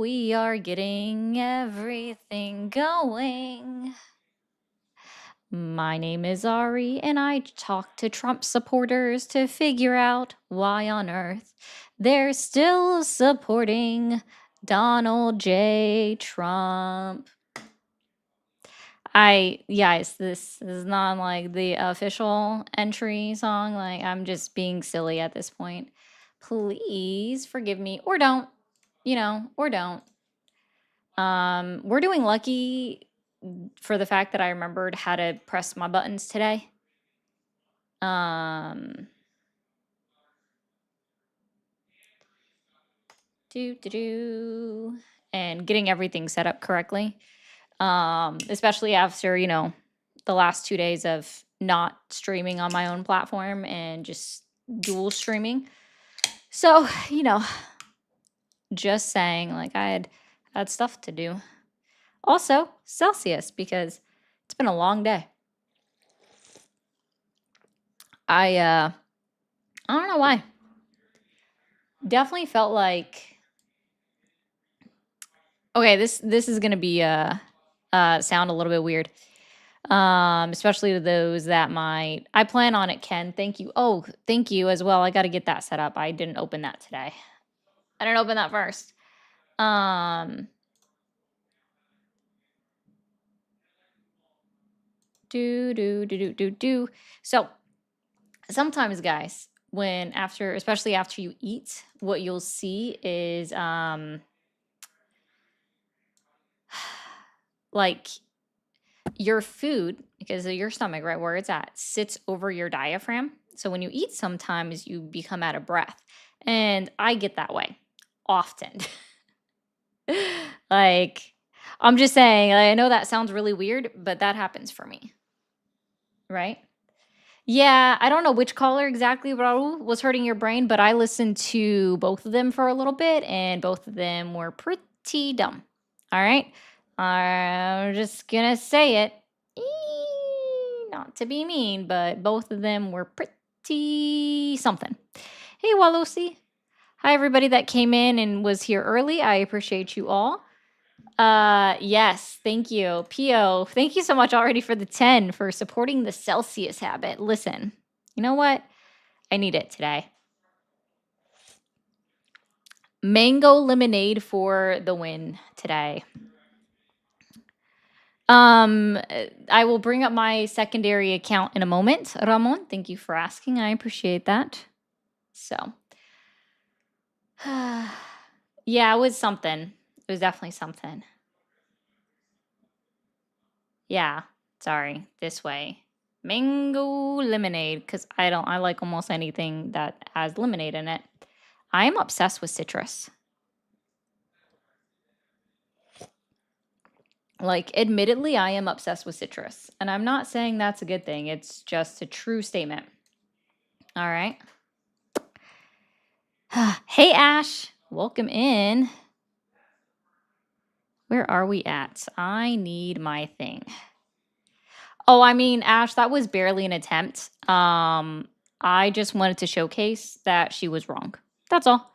we are getting everything going. My name is Ari, and I talk to Trump supporters to figure out why on earth they're still supporting Donald J. Trump. This is not like the official entry song. Like, I'm just being silly at this point. Please forgive me, or don't, or don't. We're doing lucky for the fact that I remembered how to press my buttons today. Um, and getting everything set up correctly. Especially after, the last 2 days of not streaming on my own platform and just dual streaming. So, just saying, like, I had stuff to do. Also, Celsius, because it's been a long day. I don't know why. Definitely felt like, okay, this is gonna be sound a little bit weird. Especially to those that I plan on it, Ken. Thank you. Oh, thank you as well. I got to get that set up. I didn't open that today. I didn't open that first. So sometimes, guys, especially after you eat, what you'll see is like your food, because of your stomach, right where it's at, sits over your diaphragm. So when you eat, sometimes you become out of breath. And I get that way often. Like, I'm just saying, I know that sounds really weird, but that happens for me. Right? Yeah, I don't know which caller exactly, Raul, was hurting your brain, but I listened to both of them for a little bit, and both of them were pretty dumb. All right? I'm just gonna say it. Not to be mean, but both of them were pretty something. Hey, Walusi. Hi, everybody that came in and was here early. I appreciate you all. Yes, thank you. Pio, thank you so much already for the 10 for supporting the Celsius habit. Listen, you know what? I need it today. Mango lemonade for the win today. I will bring up my secondary account in a moment. Ramon, thank you for asking. I appreciate that. So, yeah, it was something. It was definitely something. Yeah, sorry. This way. Mango lemonade, because I like almost anything that has lemonade in it. I am obsessed with citrus. Like, admittedly, I am obsessed with citrus. And I'm not saying that's a good thing. It's just a true statement. All right. Hey, Ash. Welcome in. Where are we at? I need my thing. Oh, I mean, Ash, that was barely an attempt. I just wanted to showcase that she was wrong. That's all.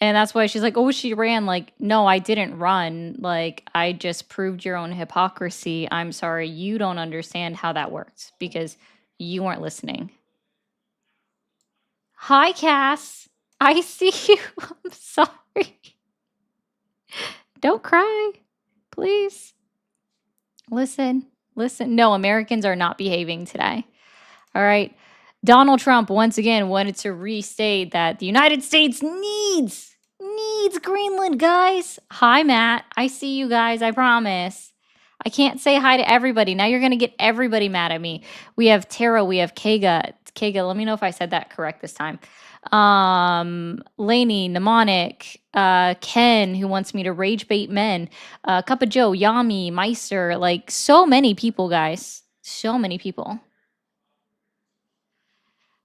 And that's why she's like, "Oh, she ran." Like, no, I didn't run. Like, I just proved your own hypocrisy. I'm sorry, you don't understand how that works because you weren't listening. Hi, Cass. I see you. I'm sorry. Don't cry, please. Listen. No, Americans are not behaving today. All right. Donald Trump once again wanted to restate that the United States needs Greenland, guys. Hi, Matt. I see you guys. I promise. I can't say hi to everybody. Now you're going to get everybody mad at me. We have Tara. We have Kega. Kega, let me know if I said that correct this time. Lainey, Mnemonic, Ken, who wants me to rage bait men, Cup of Joe, Yami, Meister, like so many people, guys. So many people.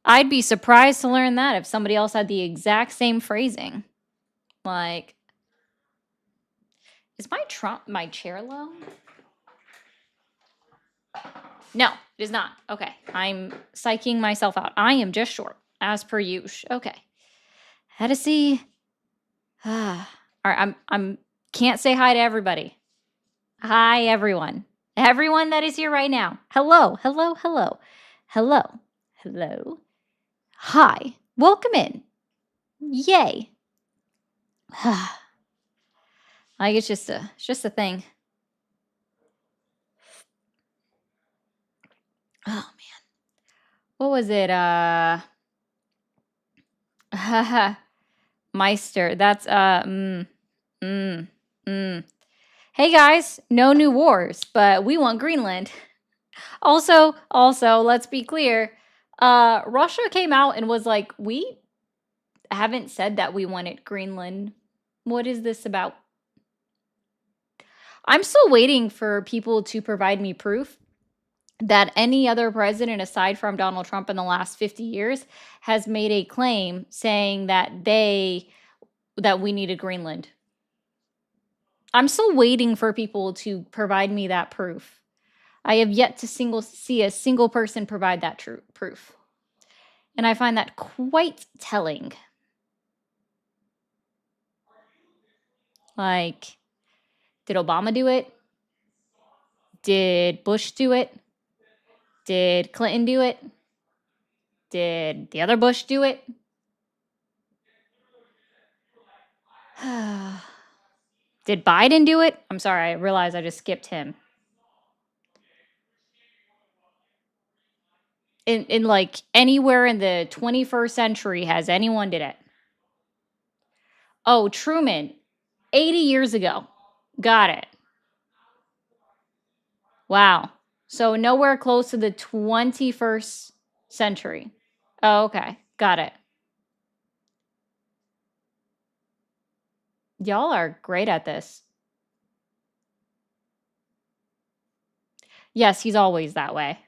I'd be surprised to learn that if somebody else had the exact same phrasing. Like, is my chair low? No, it is not. Okay, I'm psyching myself out. I am just short, as per usual. Okay, had to see. All right, I'm Can't say hi to everybody. Hi, everyone. Everyone that is here right now. Hello, hello, hello. Hello, hello. Hi. Welcome in. Yay. Like it's just a thing. Oh man. What was it? Meister. That's Hey guys, no new wars, but we want Greenland. Also, let's be clear. Russia came out and was like, we haven't said that we wanted Greenland. What is this about? I'm still waiting for people to provide me proof that any other president aside from Donald Trump in the last 50 years has made a claim saying that we needed Greenland. I'm still waiting for people to provide me that proof. I have yet to see a single person provide that proof. And I find that quite telling. Like, did Obama do it? Did Bush do it? Did Clinton do it? Did the other Bush do it? Did Biden do it? I'm sorry, I realized I just skipped him. In like anywhere in the 21st century has anyone did it? Oh, Truman, 80 years ago. Got it. Wow. So nowhere close to the 21st century. Oh, okay. Got it. Y'all are great at this. Yes, he's always that way.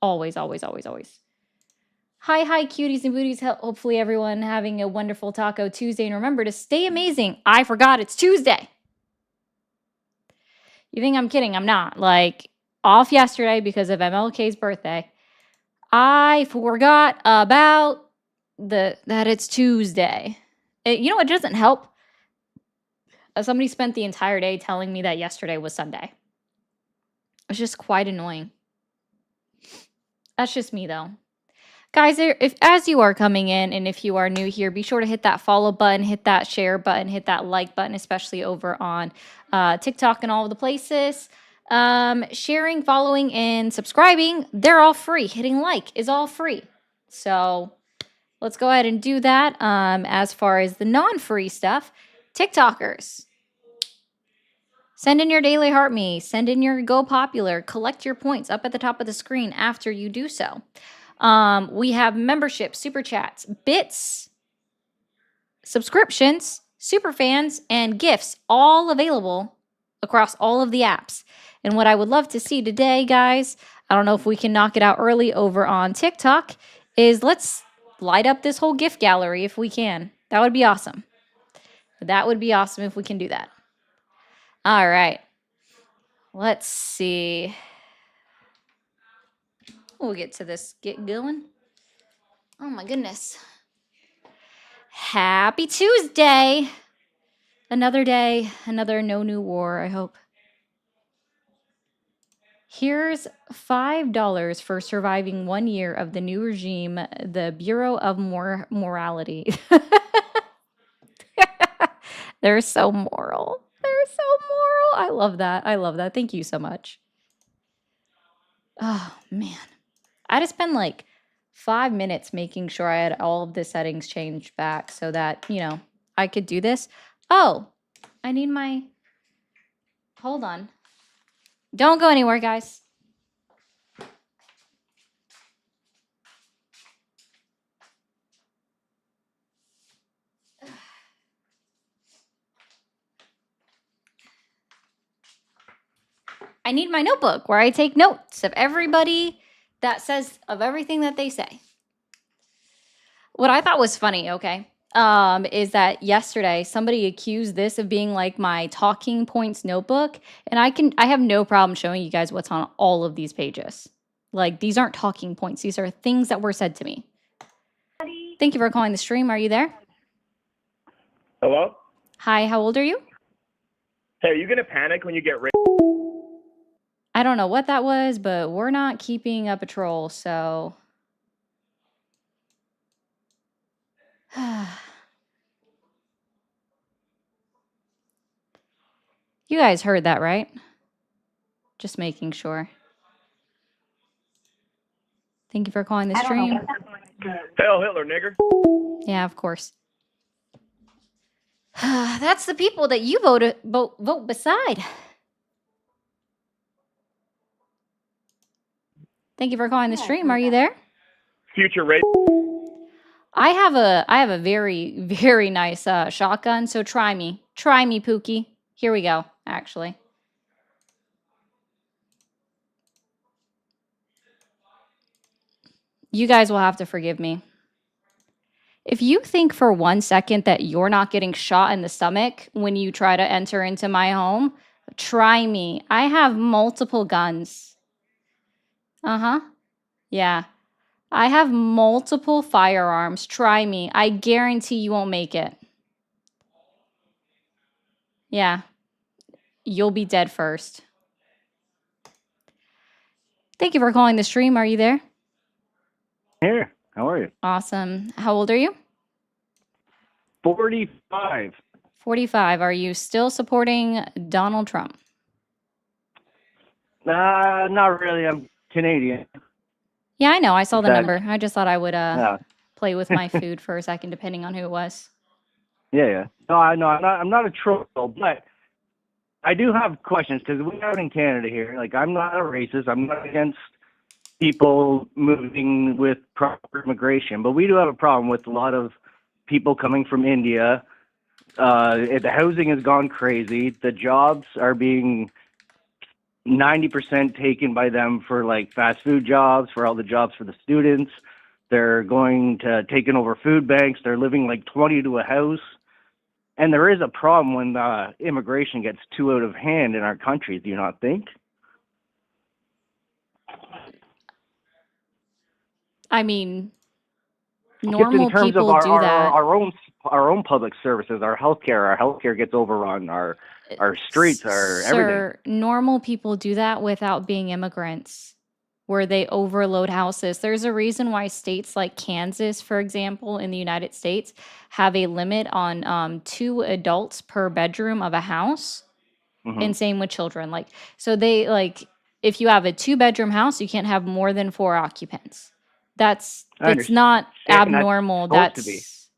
Always, always, always, always. Hi, cuties and booties. Hopefully everyone having a wonderful Taco Tuesday. And remember to stay amazing. I forgot it's Tuesday. You think I'm kidding? I'm not. Like, off yesterday because of MLK's birthday. I forgot about that it's Tuesday. You know, it doesn't help. Somebody spent the entire day telling me that yesterday was Sunday. It's just quite annoying. That's just me, though. Guys, if as you are coming in and if you are new here, be sure to hit that follow button, hit that share button, hit that like button, especially over on TikTok and all of the places. Sharing, following, and subscribing, they're all free. Hitting like is all free. So let's go ahead and do that. As far as the non-free stuff, TikTokers. Send in your daily heart me. Send in your go popular. Collect your points up at the top of the screen after you do so. We have memberships, super chats, bits, subscriptions, super fans, and gifts all available across all of the apps. And what I would love to see today, guys, I don't know if we can knock it out early over on TikTok, is let's light up this whole gift gallery if we can. That would be awesome. That would be awesome if we can do that. All right. Let's see. We'll get to this. Get going. Oh my goodness. Happy Tuesday. Another day, another no new war, I hope. Here's $5 for surviving 1 year of the new regime, the Bureau of Morality. They're so moral. They're so moral. I love that. I love that. Thank you so much. Oh, man. I had to spend like 5 minutes making sure I had all of the settings changed back so that, you know, I could do this. Oh, I need my... Hold on. Don't go anywhere, guys. I need my notebook where I take notes of everybody that says, of everything that they say. What I thought was funny, okay, is that yesterday somebody accused this of being like my talking points notebook. And I have no problem showing you guys what's on all of these pages. Like, these aren't talking points. These are things that were said to me. Thank you for calling the stream. Are you there? Hello? Hi, how old are you? Hey, are you gonna panic when you get raped? I don't know what that was, but we're not keeping a patrol, so. You guys heard that, right? Just making sure. Thank you for calling the stream. Hail Hitler, nigger. Yeah, of course. That's the people that you vote beside. Thank you for calling the stream. Are you there? Future rape. I have a very, very nice shotgun, so try me. Try me, Pookie. Here we go, actually. You guys will have to forgive me. If you think for 1 second that you're not getting shot in the stomach when you try to enter into my home, try me. I have multiple guns. Uh-huh. Yeah. I have multiple firearms. Try me. I guarantee you won't make it. Yeah. You'll be dead first. Thank you for calling the stream. Are you there? Here. How are you? Awesome. How old are you? 45. 45. Are you still supporting Donald Trump? Not really. I'm Canadian. Yeah, I know. I saw the That- number. I just thought I would Yeah. play with my food for a second, depending on who it was. Yeah. No, I'm not a troll, but I do have questions because we're out in Canada here. Like, I'm not a racist. I'm not against people moving with proper immigration, but we do have a problem with a lot of people coming from India. The housing has gone crazy. The jobs are being 90% taken by them for like fast food jobs, for all the jobs for the students. They're going to taking over food banks. They're living like 20 to a house. And there is a problem when immigration gets too out of hand in our country, do you not think? I mean, Just normal in terms people of do that. our own public services, our healthcare gets overrun, our streets, our everything. Sir, normal people do that without being immigrants, where they overload houses. There's a reason why states like Kansas, for example, in the United States, have a limit on 2 adults per bedroom of a house, and same with children. Like, so they like, if you have a 2-bedroom house, you can't have more than 4 occupants. That's I not understand that's abnormal. supposed to be. That's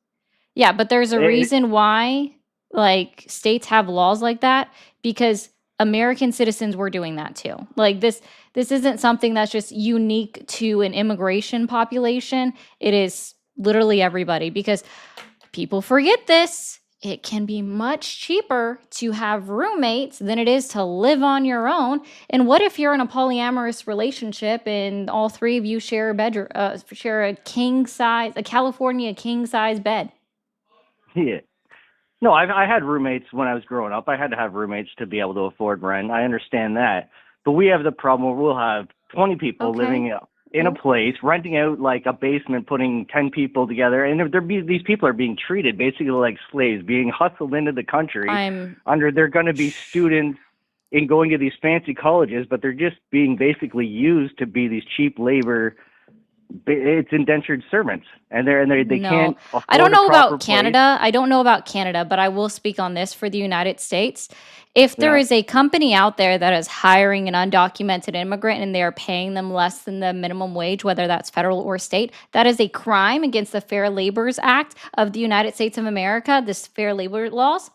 yeah, but there's a It- reason why like states have laws like that, because American citizens were doing that too. Like this isn't something that's just unique to an immigration population. It is literally everybody, because people forget this. It can be much cheaper to have roommates than it is to live on your own. And what if you're in a polyamorous relationship and all 3 of you share a bedroom, share a California king size bed? Yeah. No, I had roommates when I was growing up. I had to have roommates to be able to afford rent. I understand that. But we have the problem where we'll have 20 people Okay. living in a place, renting out like a basement, putting 10 people together. And these people are being treated basically like slaves, being hustled into the country. They're going to be students in going to these fancy colleges, but they're just being basically used to be these cheap labor. It's indentured servants, and they No. can't afford I don't know a proper about Canada. I don't know about Canada, but I will speak on this for the United States. If there Yeah. is a company out there that is hiring an undocumented immigrant and they are paying them less than the minimum wage, whether that's federal or state, that is a crime against the Fair Labors Act of the United States of America, this fair labor laws.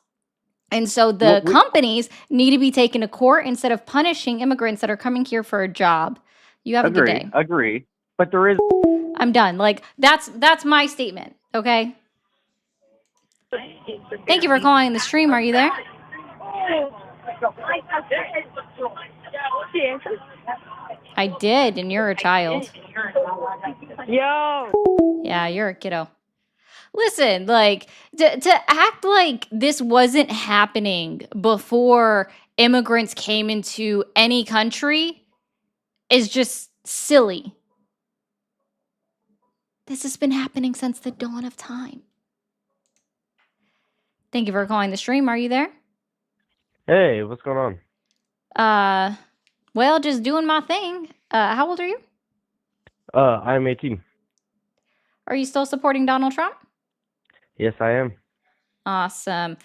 And so the companies need to be taken to court instead of punishing immigrants that are coming here for a job. You have a good day. Agree. But there is. I'm done. Like that's my statement. Okay. Thank you for calling the stream. Are you there? I did, and you're a child. Yo. Yeah, you're a kiddo. Listen, like to act like this wasn't happening before immigrants came into any country is just silly. This has been happening since the dawn of time. Thank you for calling the stream. Are you there? Hey, what's going on? Well, just doing my thing. How old are you? I'm 18. Are you still supporting Donald Trump? Yes, I am. Awesome.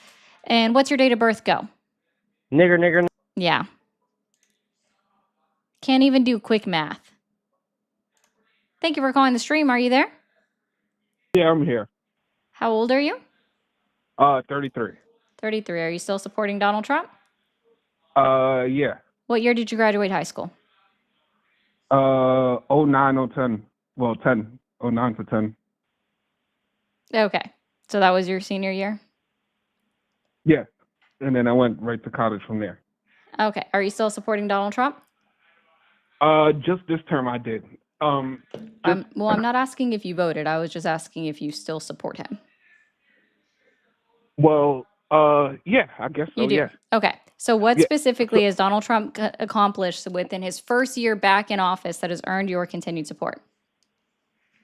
And what's your date of birth go? Nigger. Yeah. Can't even do quick math. Thank you for calling the stream. Are you there? Yeah, I'm here. How old are you? 33. 33. Are you still supporting Donald Trump? Yeah. What year did you graduate high school? 09, 010. Well, 10. 09 to 10. Okay. So that was your senior year? Yeah. And then I went right to college from there. Okay. Are you still supporting Donald Trump? Just this term I did. Well, I'm not asking if you voted. I was just asking if you still support him. Well, yeah, I guess so, You do? yeah. Okay. So what Yeah. specifically has Donald Trump accomplished within his first year back in office that has earned your continued support?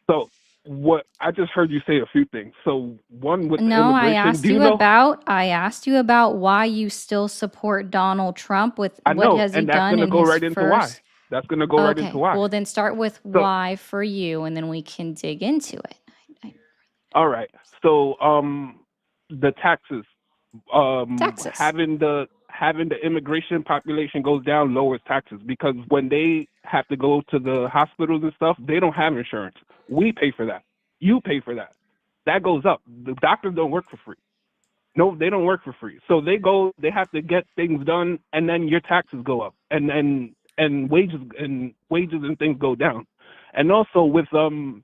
So what I just heard you say a few things. So one with No, I immigration. asked Do you you know? I asked you about why you still support Donald Trump with I what know, has he and that's done gonna in go his right into why. first. That's gonna go right Okay. into why. Well, then start with So why for you, and then we can dig into it. all right. So the taxes. Texas. Having the immigration population goes down lowers taxes because when they have to go to the hospitals and stuff, they don't have insurance. We pay for that. You pay for that. That goes up. The doctors don't work for free. No, they don't work for free. So they have to get things done, and then your taxes go up, and wages and things go down, and also with in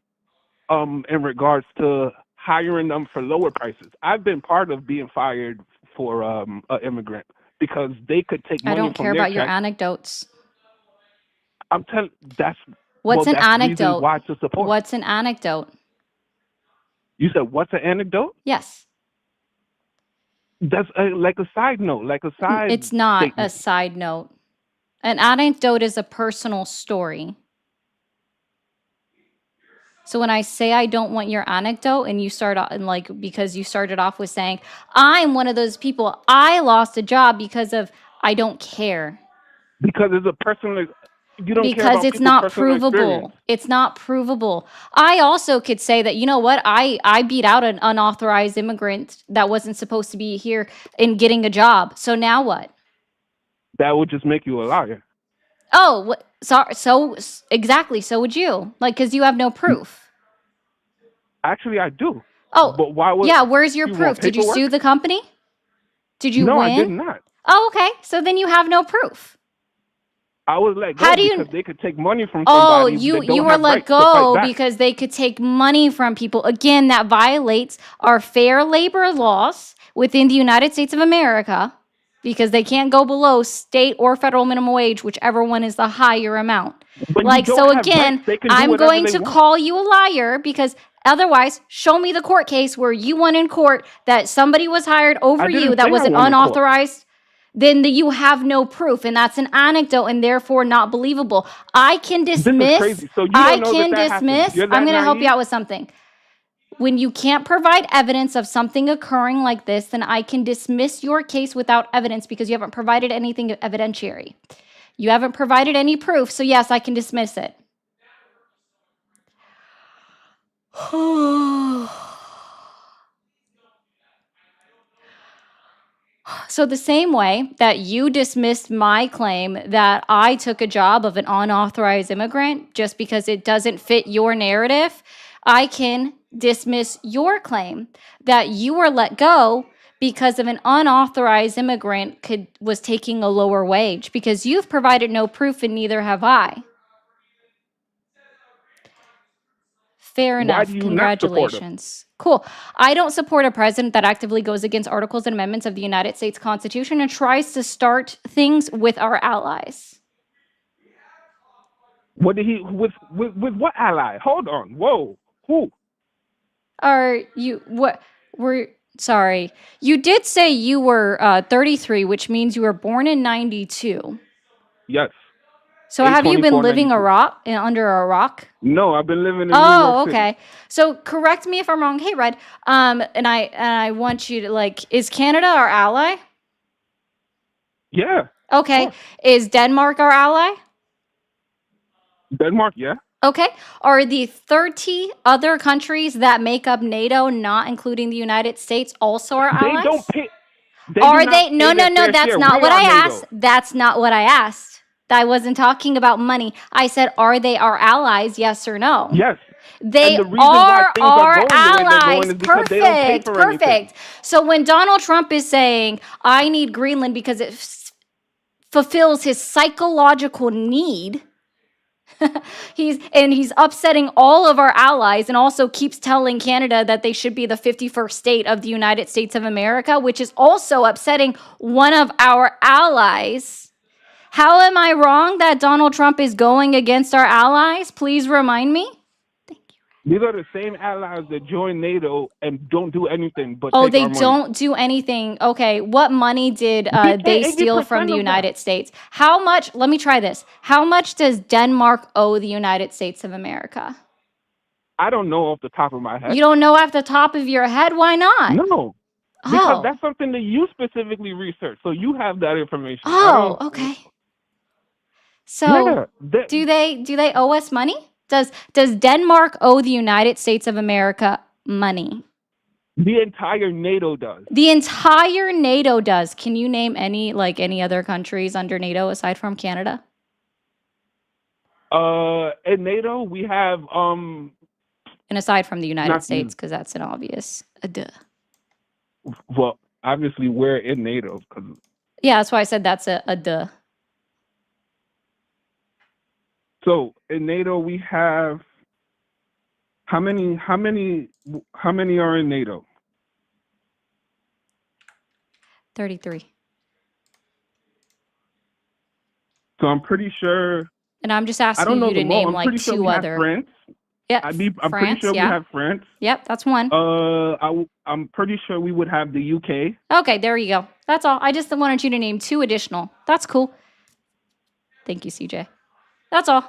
regards to hiring them for lower prices. I've been part of being fired for an immigrant because they could take I money don't from care their about your check. anecdotes. I'm telling that's What's an that's reason anecdote? why to support. What's an anecdote? You said what's an anecdote? Yes. That's like a side note, like a side It's not a statement. side note. An anecdote is a personal story. So when I say I don't want your anecdote and you start off and because you started off with saying, I'm one of those people, I lost a job because of I don't care. Because it's a personal. You don't care Because about it's people's not personal experience. provable. It's not provable. I also could say that, you know what, I beat out an unauthorized immigrant that wasn't supposed to be here in getting a job. So now what? That would just make you a liar. Oh, so exactly. So would you. Because you have no proof. Actually, I do. Oh, But why would yeah. Where's your you want proof? Did you paperwork? sue the company? Did you No, win? I did not. Oh, okay. So then you have no proof. I was let go How do you? because they could take money from Oh, somebody that you don't were have let rights to fight go back. because they could take money from people. Again, that violates our fair labor laws within the United States of America because they can't go below state or federal minimum wage, whichever one is the higher amount. When you don't So have again, rights, they can do I'm whatever going they to want. call you a liar because otherwise, show me the court case where you won in court that somebody was hired over I you didn't that say was I an won in court. unauthorized. Then you have no proof, and that's an anecdote, and therefore not believable. I can This is dismiss. crazy. So you I don't know can that happened. dismiss. You're that I'm going to help you naive? out with something. When you can't provide evidence of something occurring like this, then I can dismiss your case without evidence because you haven't provided anything evidentiary. You haven't provided any proof, so yes, I can dismiss it. So the same way that you dismissed my claim that I took a job of an unauthorized immigrant just because it doesn't fit your narrative, I can dismiss your claim that you were let go because of an unauthorized immigrant was taking a lower wage because you've provided no proof and neither have I. Fair Why enough. do you not support him? Congratulations. Cool. I don't support a president that actively goes against articles and amendments of the United States Constitution and tries to start things with our allies. What did he with what ally? Hold on. Whoa. Who? Are you what were sorry. You did say you were 33, which means you were born in 92. Yes. So have you been 8/24/92. living under a rock? No, I've been living in New Oh, York City. okay. So correct me if I'm wrong. Hey, Red. And I want you to is Canada our ally? Yeah. Okay. course. Is Denmark our ally? Denmark, yeah. Okay. Are the 30 other countries that make up NATO, not including the United States, also our They allies? don't pay. They Are do not they? No, pay no, their no. fair That's share. not We what are I NATO. asked. That's not what I asked. I wasn't talking about money. I said, are they our allies? Yes or no? Yes. They And the reason why are things are our going the way they're going allies. is because they don't pay Perfect. for anything. Perfect. So when Donald Trump is saying, I need Greenland because it fulfills his psychological need, he's upsetting all of our allies and also keeps telling Canada that they should be the 51st state of the United States of America, which is also upsetting one of our allies. How am I wrong that Donald Trump is going against our allies? Please remind me. These are the same allies that join NATO and don't do anything but Oh, take they our money. don't do anything. Okay, what money did We they pay steal 80% from the of that. United States? How much? Let me try this. How much does Denmark owe the United States of America? I don't know off the top of my head. You don't know off the top of your head? Why not? No. Because Oh, that's something that you specifically research. So you have that information. I oh, don't. okay. So Yeah. do they owe us money? Does Denmark owe the United States of America money? The entire NATO does. The entire NATO does. Can you name any other countries under NATO aside from Canada? In NATO, we have And aside from the United Not- States, because that's an obvious duh. well, obviously we're in NATO because Yeah, that's why I said that's a duh. so in NATO we have how many are in NATO? 33. So I'm pretty sure And I'm just I asking don't know you to them all. name I'm like pretty sure two we have other. France. Yep. I'm pretty France, sure yeah. we have France. Yep, that's one. I'm pretty sure we would have the UK. Okay, there you go. That's all. I just wanted you to name two additional. That's cool. Thank you, CJ. That's all.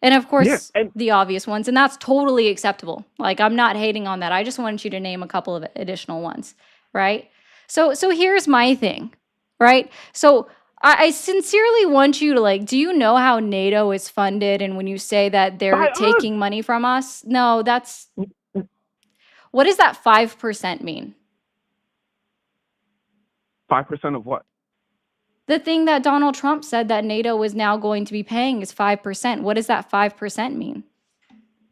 And of course, Yeah, and- the obvious ones, and that's totally acceptable. Like, I'm not hating on that. I just wanted you to name a couple of additional ones, right? So here's my thing, right? So I sincerely want you to do you know how NATO is funded? And when you say that they're By us. taking money from us, no, that's what does that 5% mean? 5% of what? The thing that Donald Trump said that NATO is now going to be paying is 5%. What does that 5% mean?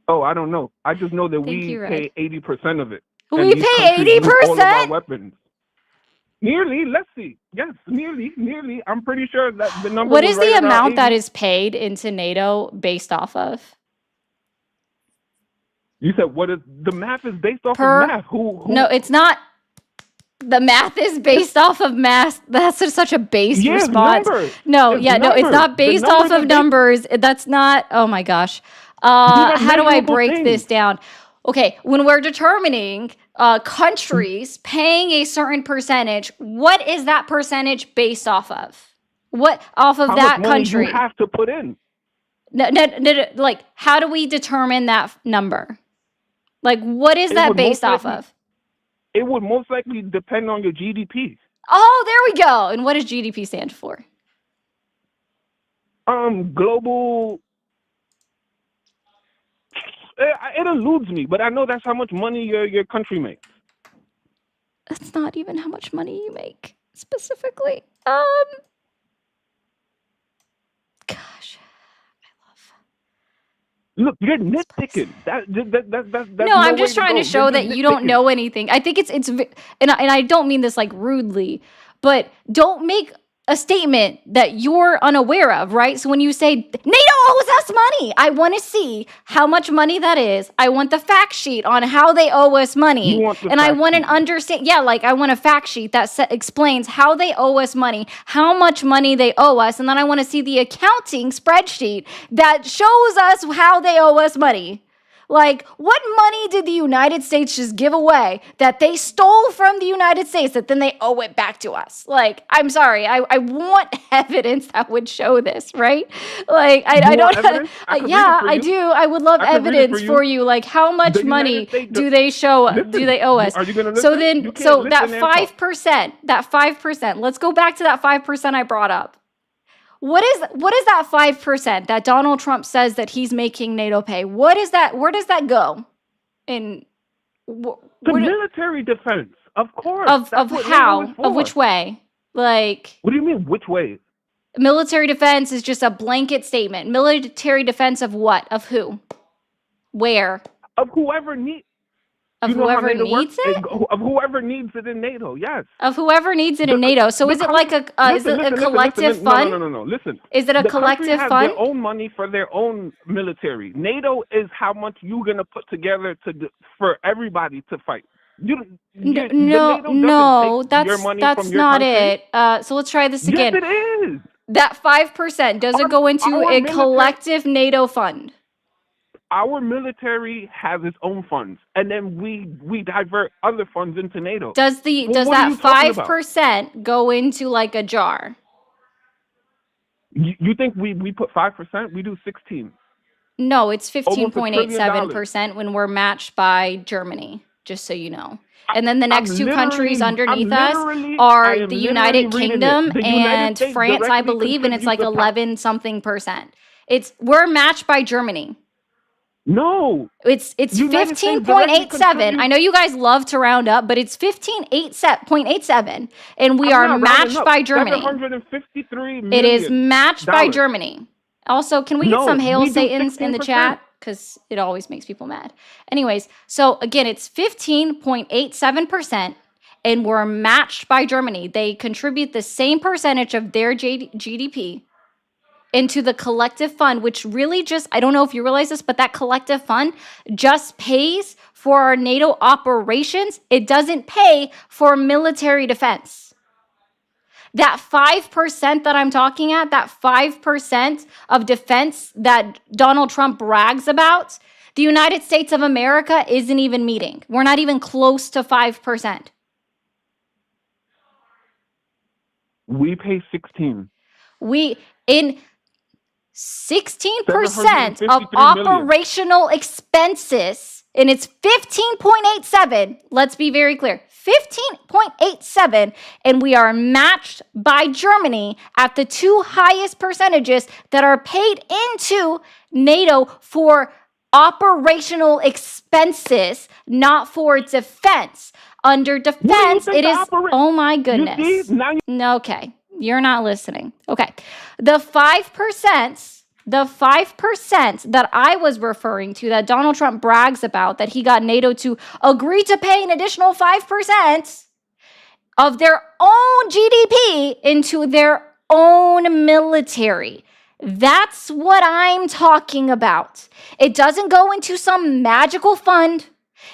Oh, I don't know. I just know that Thank we you, Red. pay 80% of it. We And these pay countries use all of our 80%? weapons. Nearly, let's see. Yes, nearly. I'm pretty sure that the number What was is right the around amount that 80. is paid into NATO based off of? You said what is the math is based off Per- of math? Who No, it's not. The math is based off of math. That's such a base yeah, response. numbers. No, It's yeah, no, it's numbers. not The based numbers off are of based- numbers. That's not. Oh my gosh. are How do I measurable break things. this down? Okay, when we're determining countries paying a certain percentage, what is that percentage based off of? What off of How that much money country? you have to put in? No, like, how do we determine that number? Like, what is It that would based most off likely- of? It would most likely depend on your GDP. Oh, there we go. And what does GDP stand for? Global. It eludes me, but I know that's how much money your country makes. That's not even how much money you make specifically. Gosh, Look, you're nitpicking. That's no, I'm just trying to show that you don't know anything. I think and I don't mean this like rudely, but don't make a statement that you're unaware of, right? So when you say NATO owes us money, I want to see how much money that is. I want the fact sheet on how they owe us money. You want the And I fact want an sheet. understand. Yeah, like I want a fact sheet that explains how they owe us money, how much money they owe us, and then I want to see the accounting spreadsheet that shows us how they owe us money. Like, what money did the United States just give away that they stole from the United States that then they owe it back to us? Like, I'm sorry. I want evidence that would show this, right? Like, I You don't want evidence? I could read yeah, it for I you. do. I would love I could read it evidence for you. Like, how much The United money States. do they show? Do Listen, they owe us? are you gonna So listen? then, You can't so listen that and talk. 5%, that 5%. Let's go back to that 5% I brought up. What is that 5% that Donald Trump says that he's making NATO pay? What is that? Where does that go? In The where do- military defense, of course. of That's what NATO how? is Of for. which way? Like, What do you mean? Which way? military defense is just a blanket statement. Military defense of what? Of who? Where? Of whoever needs. Of You know how whoever NATO works? needs it? Of whoever needs it in NATO. Yes. Of whoever needs it in The- NATO. So the is it like a is Listen, it a listen, collective listen, fund? No. Listen. Is it a The collective country has fund? their own money for their own military. NATO is how much you're gonna put together for everybody to fight. No, that's not it. So let's try this again. Yes, it is. That 5%, does it go into our a military- collective NATO fund? Our military has its own funds, and then we divert other funds into NATO. Does Well, does what are that you talking about? 5% go into like a jar? You think we put 5%? We do 16. No, it's $1 trillion. 15.87% when we're matched by Germany, just so you know. And then the next two countries underneath us are the United Kingdom and France, I believe, and it's like 11 something percent. We're matched by Germany. No. It's United States 15.87. I know you guys love to round up, but it's 15.87, and we I'm are not rounding matched up. by Germany. $753 million. It is matched by dollars. Germany. Also, can we get No, some hail we do Satans in the 16%. chat? Because it always makes people mad. Anyways, so again, it's 15.87%, and we're matched by Germany. They contribute the same percentage of their GDP into the collective fund, which really just, I don't know if you realize this, but that collective fund just pays for our NATO operations. It doesn't pay for military defense. That 5% that I'm talking at, that 5% of defense that Donald Trump brags about, the United States of America isn't even meeting. We're not even close to 5%. We pay 16. In 16% of $753 million. operational expenses, and it's 15.87. Let's be very clear. 15.87, and we are matched by Germany at the two highest percentages that are paid into NATO for operational expenses, not for defense. Under defense, think it is, the oh my You goodness. see? Now you No, okay, you're not listening. Okay, the 5% that I was referring to, that Donald Trump brags about, that he got NATO to agree to pay an additional 5% of their own GDP into their own military. That's what I'm talking about. It doesn't go into some magical fund.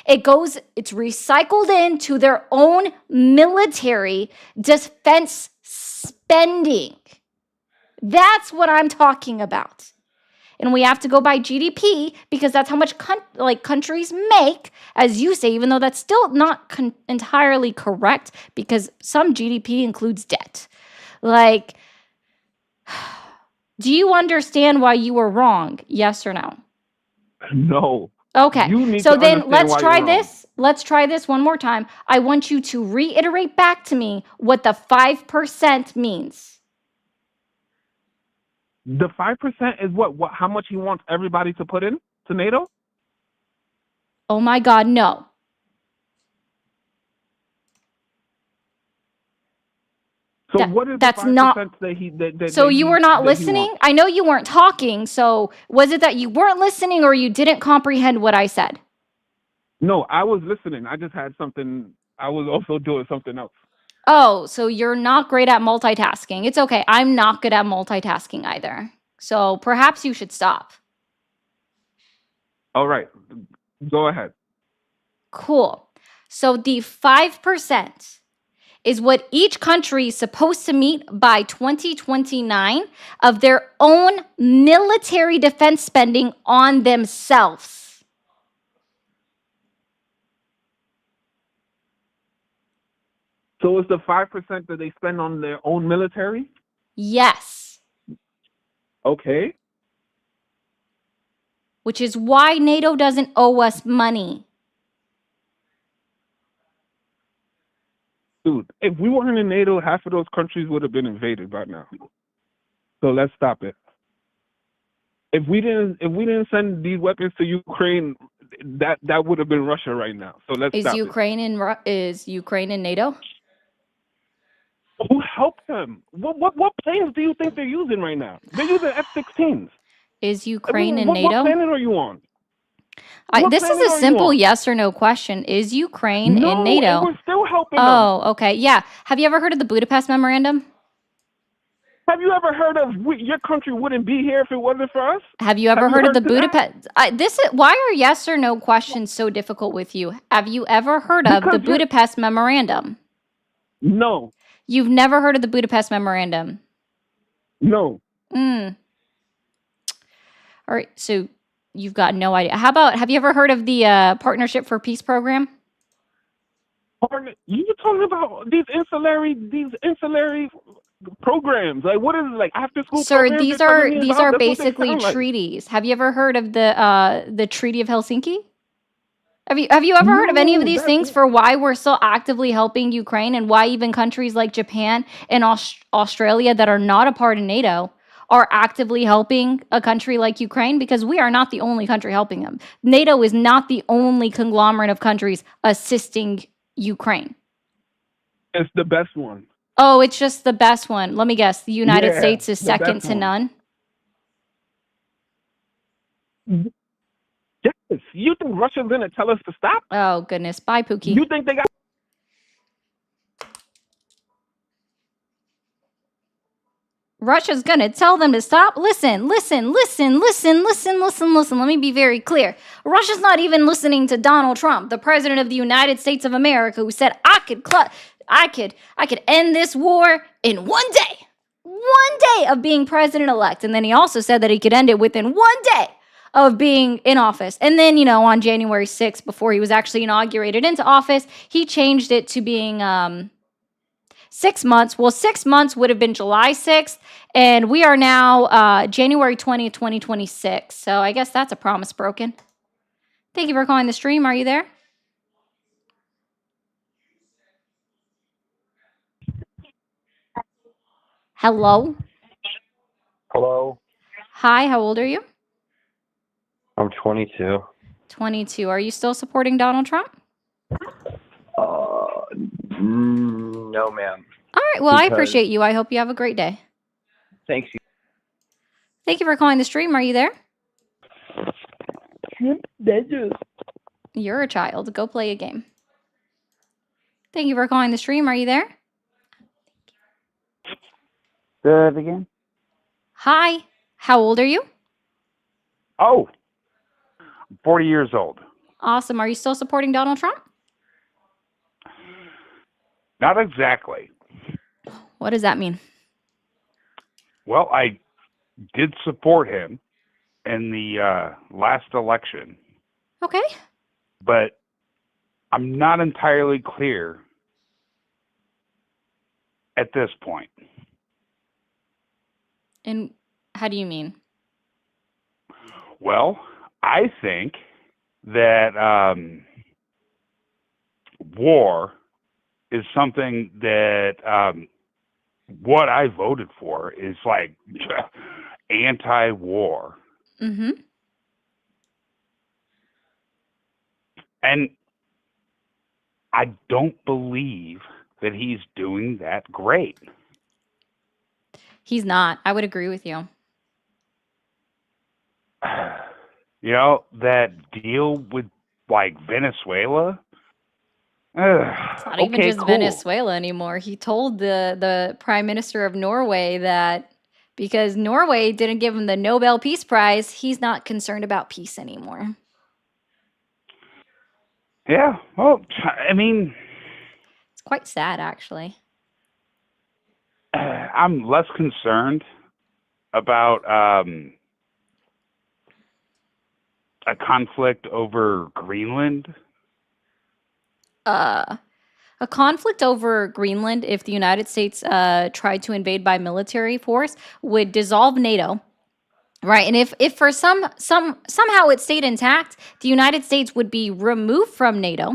It's recycled into their own military defense spending. That's what I'm talking about. And we have to go by GDP because that's how much countries make, as you say, even though that's still not entirely correct because some GDP includes debt. Like, do you understand why you were wrong? Yes or no? No. Okay. You need So to then understand let's why try you're wrong. this. Let's try this one more time. I want you to reiterate back to me what the 5% means. The 5% is what? How much he wants everybody to put in to NATO? Oh my God, no. So That- what is that's the 5% not- that he? That So that you he- were not that he listening? wants? I know you weren't talking. So was it that you weren't listening or you didn't comprehend what I said? No, I was listening. I just had something. I was also doing something else. Oh, so you're not great at multitasking. It's okay. I'm not good at multitasking either. So perhaps you should stop. All right, go ahead. Cool. So the 5% is what each country is supposed to meet by 2029 of their own military defense spending on themselves. So it's the 5% that they spend on their own military? Yes. Okay. Which is why NATO doesn't owe us money. Dude, if we weren't in NATO, half of those countries would have been invaded by now. So let's stop it. If we didn't send these weapons to Ukraine, that would have been Russia right now. So let's Is stop Ukraine in NATO? it. Who helped them? What planes do you think they're using right now? They're using F-16s. Is Ukraine in What NATO? planet are you on? What This is planet a are you simple on? yes or no question. Is Ukraine No, in and NATO? we're still helping them. Oh, okay. Yeah. Have you ever heard of the Budapest Memorandum? Have you ever heard of your country wouldn't be here if it wasn't for us? Have you ever Have you heard of heard the to that? Budapest? Why are yes or no questions so difficult with you? Have you ever heard of the Because you're- Budapest Memorandum? No, You've never heard of the Budapest Memorandum. no. Mm. All right. So you've got no idea. How about, have you ever heard of the Partnership for Peace program? You're talking about these insulary programs. Like, what is it, like after school Sir, programs? these you're are telling me these about? are That's what they basically sound like. treaties. Have you ever heard of the Treaty of Helsinki? Have you ever heard of any of No, these that- things for why we're still actively helping Ukraine and why even countries like Japan and Australia that are not a part of NATO are actively helping a country like Ukraine? Because we are not the only country helping them. NATO is not the only conglomerate of countries assisting Ukraine. It's the best one. Oh, it's just the best one. Let me guess. The United Yeah, States is the second best to one. none. Yes. You think Russia's gonna tell us to stop? Oh, goodness. Bye, Pookie. You think they got? Russia's gonna tell them to stop. Listen. Let me be very clear. Russia's not even listening to Donald Trump, the president of the United States of America, who said I could end this war in 1 day. 1 day of being president-elect. And then he also said that he could end it within 1 day of being in office. And then, on January 6th, before he was actually inaugurated into office, he changed it to being 6 months. Well, 6 months would have been July 6th, and we are now January 20th, 2026. So I guess that's a promise broken. Thank you for calling the stream. Are you there? Hello? Hello. Hi, how old are you? I'm 22. 22. Are you still supporting Donald Trump? No, ma'am. All right, well, I Because- appreciate you. I hope you have a great day. Thanks. Thank you for calling the stream. Are you there? You're a child. Go play a game. Thank you for calling the stream. Are you there? Good again? Hi. How old are you? Oh, I'm 40 years old. Awesome. Are you still supporting Donald Trump? Not exactly. What does that mean? Well, I did support him in the last election, Okay. but I'm not entirely clear at this point. And how do you mean? Well, I think that war is something that what I voted for is like anti-war. Mm-hmm. And I don't believe that he's doing that great. He's not. I would agree with you. You know, that deal with like Venezuela. It's not even okay, just cool. Venezuela anymore. He told the prime minister of Norway that because Norway didn't give him the Nobel Peace Prize, he's not concerned about peace anymore. Yeah, well, I mean, It's quite sad, actually. I'm less concerned about a conflict over Greenland. A conflict over Greenland, if the United States tried to invade by military force, would dissolve NATO. Right. And if for somehow it stayed intact, the United States would be removed from NATO.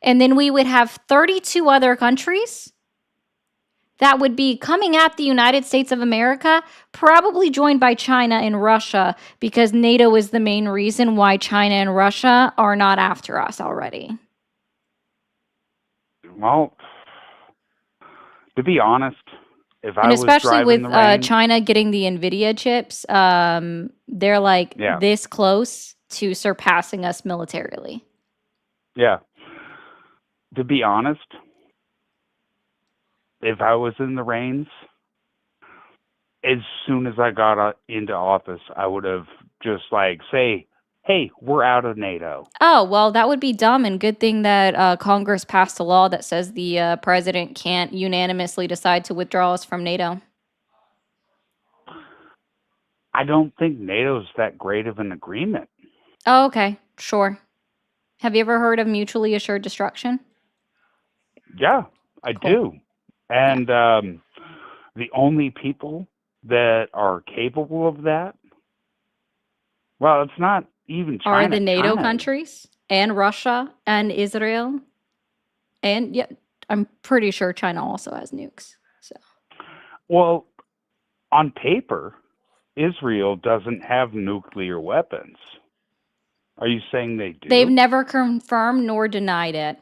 And then we would have 32 other countries that would be coming at the United States of America, probably joined by China and Russia, because NATO is the main reason why China and Russia are not after us already. Well, to be honest, if I And was especially driving with the range, China getting the NVIDIA chips, they're like Yeah. this close to surpassing us militarily. yeah. To be honest, if I was in the reins, as soon as I got into office, I would have just say, "Hey, we're out of NATO." Oh, well, that would be dumb, and good thing that Congress passed a law that says the president can't unanimously decide to withdraw us from NATO. I don't think NATO's that great of an agreement. Oh, okay, sure. Have you ever heard of mutually assured destruction? Yeah, I Cool. do. And the only people that are capable of that, well, it's not even China. Are the NATO China is. countries and Russia and Israel, and yeah, I'm pretty sure China also has nukes. So Well, on paper, Israel doesn't have nuclear weapons. Are you saying they do? they've never confirmed nor denied it.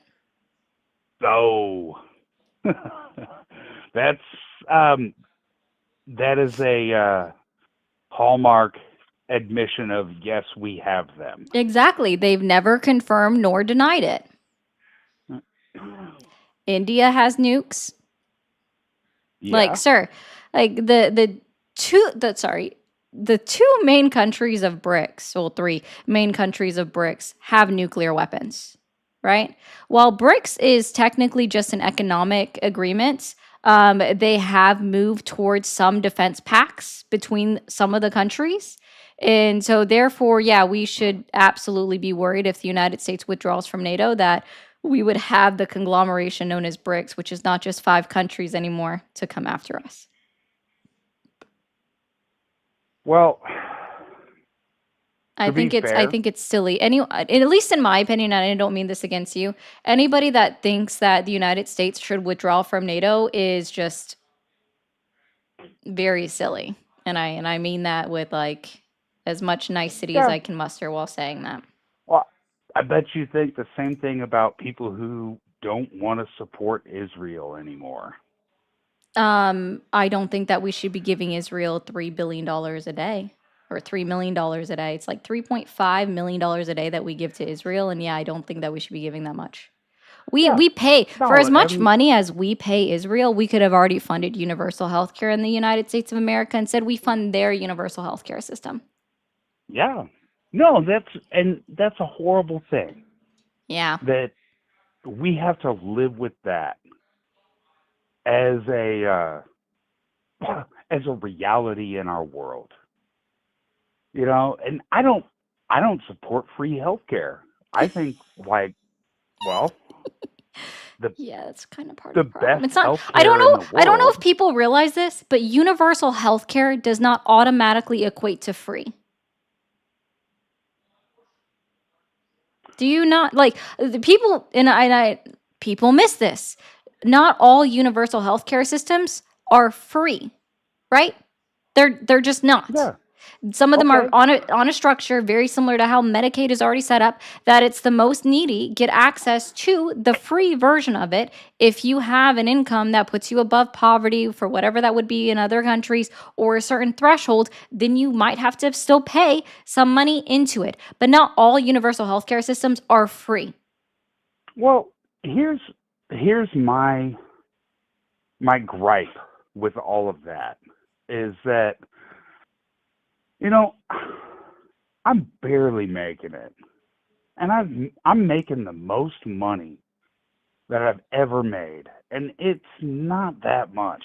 Oh, that's that is a hallmark admission of yes, we have them. Exactly, they've never confirmed nor denied it. India has nukes. Yeah. Like, sir, like the two main countries of BRICS, well, three main countries of BRICS have nuclear weapons, right? While BRICS is technically just an economic agreement, they have moved towards some defense pacts between some of the countries. And so, therefore, yeah, we should absolutely be worried if the United States withdraws from NATO that we would have the conglomeration known as BRICS, which is not just 5 countries anymore, to come after us. Well, I To be think fair- it's silly. At least in my opinion, and I don't mean this against you. Anybody that thinks that the United States should withdraw from NATO is just very silly. And I mean that with like as much nicety as Yeah. I can muster while saying that. well, I bet you think the same thing about people who don't want to support Israel anymore. I don't think that we should be giving Israel $3 billion a day or $3 million a day. It's like $3.5 million a day that we give to Israel. And yeah, I don't think that we should be giving that much. We pay No, for as much and- money as we pay Israel, we could have already funded universal health care in the United States of America and said we fund their universal health care system. Yeah. No, that's a horrible thing Yeah. that we have to live with that as a reality in our world. You know, and I don't support free healthcare. I think Yeah, that's kind of part the of the problem. best It's not healthcare I don't in know the I don't know if world- people realize this, but universal health care does not automatically equate to free. Do you not like the people people miss this. Not all universal healthcare systems are free, right? They're just not. Yeah. Some of them are Okay. on a structure very similar to how Medicaid is already set up, that it's the most needy get access to the free version of it if you have an income that puts you above poverty for whatever that would be in other countries or a certain threshold, then you might have to still pay some money into it. But not all universal healthcare systems are free. Well, here's my gripe with all of that is that, you know, I'm barely making it, and I'm making the most money that I've ever made, and it's not that much.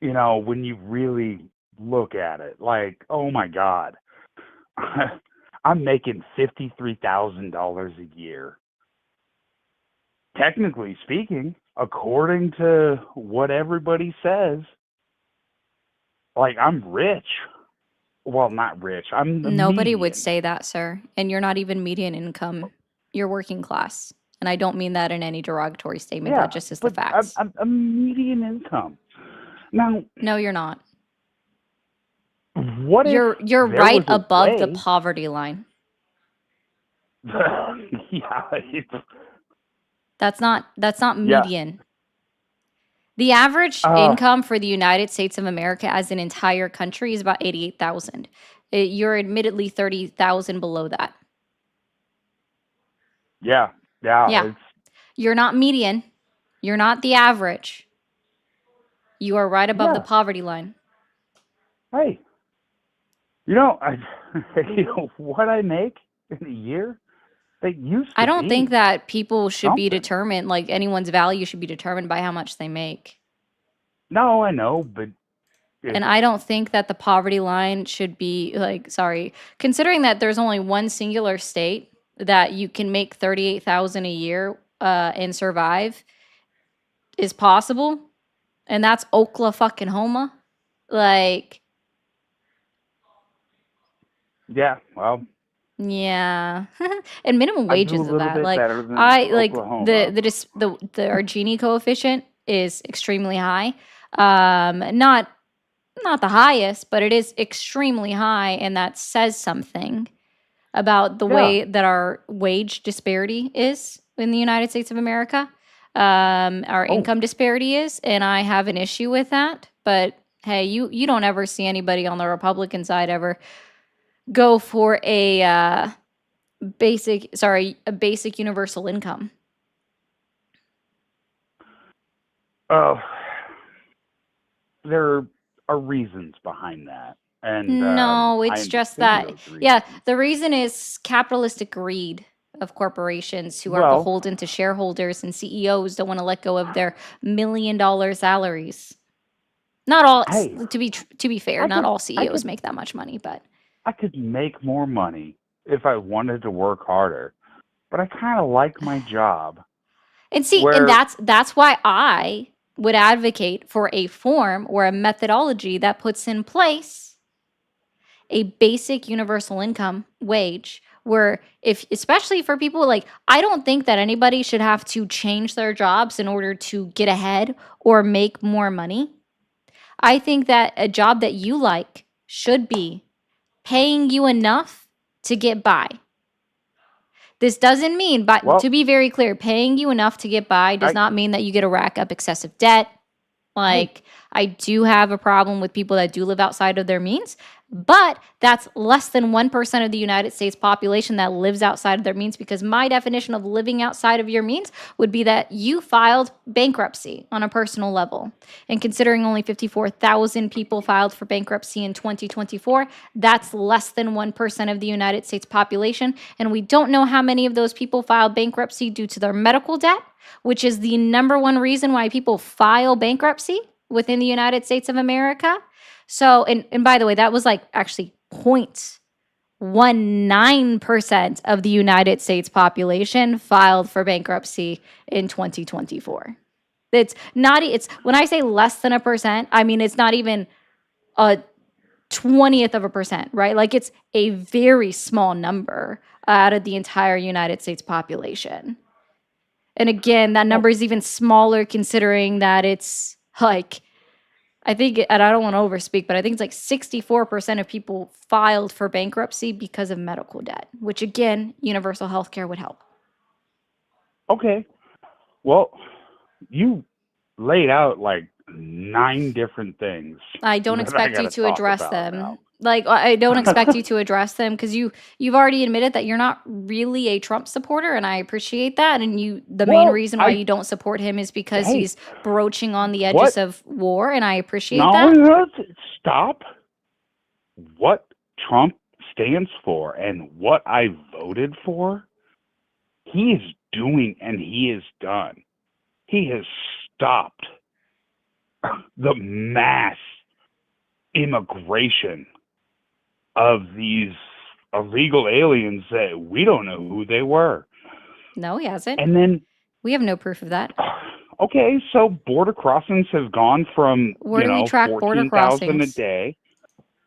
You know, when you really look at it, like, oh my God, I'm making $53,000 a year. technically speaking, according to what everybody says, like, I'm rich. Well, not rich. I'm the Nobody would median. say that, sir. And you're not even median income. You're working class. And I don't mean that in any derogatory statement. Yeah, That just is the but facts. I'm median income. Now, No, you're not. what if You're there right was a above the way? poverty line. Yeah, That's not yeah. median. The average income for the United States of America as an entire country is about 88,000. You're admittedly 30,000 below that. Yeah. Yeah. It's You're not median. You're not the average. You are right above the yeah. poverty line. Hey, you know, what I make in a year, that used I to don't think be that people should be something. determined, like anyone's value should be determined by how much they make. No, I know, but And I don't think that the poverty line should be like, sorry, considering that there's only one singular state that you can make 38,000 a year and survive is possible, and that's Oklahoma. Like, yeah, well, yeah. And minimum I do a wages of little that. bit Like, better than I like Oklahoma. our Gini coefficient is extremely high. Not the highest, but it is extremely high, and that says something about the Yeah. way that our wage disparity is in the United States of America. Our Oh, income disparity is, and I have an issue with that. But hey, you don't ever see anybody on the Republican side ever go for a basic universal income. there are reasons behind that, and No, I it's just understand that, those yeah, reasons. the reason is capitalistic greed of corporations who are Well, beholden to shareholders, and CEOs don't want to let go of their $1 million salaries. Not all, hey, to be fair, I not could all I CEOs could make that much money, but I could make more money if I wanted to work harder, but I kind of like my job. and see, and Where that's why I would advocate for a form or a methodology that puts in place a basic universal income wage, where, if especially for people, like, I don't think that anybody should have to change their jobs in order to get ahead or make more money. I think that a job that you like should be paying you enough to get by. This doesn't mean, but well, to be very clear, paying you enough to get by does I not mean that you get to rack up excessive debt. hey, Like, I do have a problem with people that do live outside of their means, but that's less than 1% of the United States population that lives outside of their means, because my definition of living outside of your means would be that you filed bankruptcy on a personal level. And considering only 54,000 people filed for bankruptcy in 2024, that's less than 1% of the United States population. And we don't know how many of those people filed bankruptcy due to their medical debt, which is the number one reason why people file bankruptcy within the United States of America. So, and by the way, that was like actually 0.19% of the United States population filed for bankruptcy in 2024. It's not, it's when I say less than a percent, I mean, it's not even a 20th of a percent, right? Like, it's a very small number out of the entire United States population. And again, that number is even smaller considering that it's like, I think, and I don't want to overspeak, but I think it's like 64% of people filed for bankruptcy because of medical debt, which again, universal health care would help. okay. Well, you laid out like 9 different things I don't that I expect you gotta to talk address about them. now. Like, I don't expect you to address them because you've already admitted that you're not really a Trump supporter, and I appreciate that. And the main Well, reason why you don't support him is because hey, he's broaching on the edges what? of war, and I appreciate No, that. stop. What Trump stands for and what I voted for, he is doing and he has done. He has stopped the mass immigration of these illegal aliens that we don't know who they were. No, he hasn't. And then We have no proof of that. Okay, so border crossings have gone from, Where do we track border 14,000 a crossings? day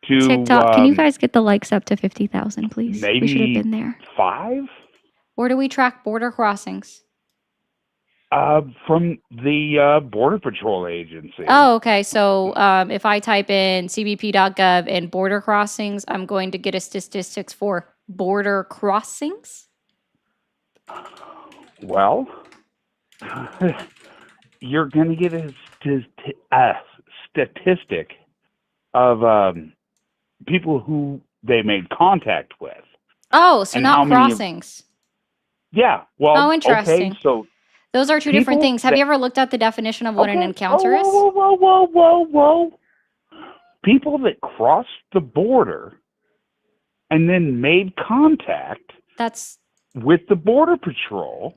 to TikTok, can you guys get the likes up to 50,000, please? We should have maybe been there. 5 Where do we track border crossings? from the Border Patrol agency. Oh, okay. So if I type in cbp.gov and border crossings, I'm going to get a statistics for border crossings. Well, you're going to get a statistic of people who they made contact with. Oh, so And how not many of- crossings. Yeah, well, Oh, interesting. okay, so Those are two different people things. Have that- you ever looked at the definition of what an okay, encounter is? whoa. People that crossed the border and then made contact That's with the Border Patrol,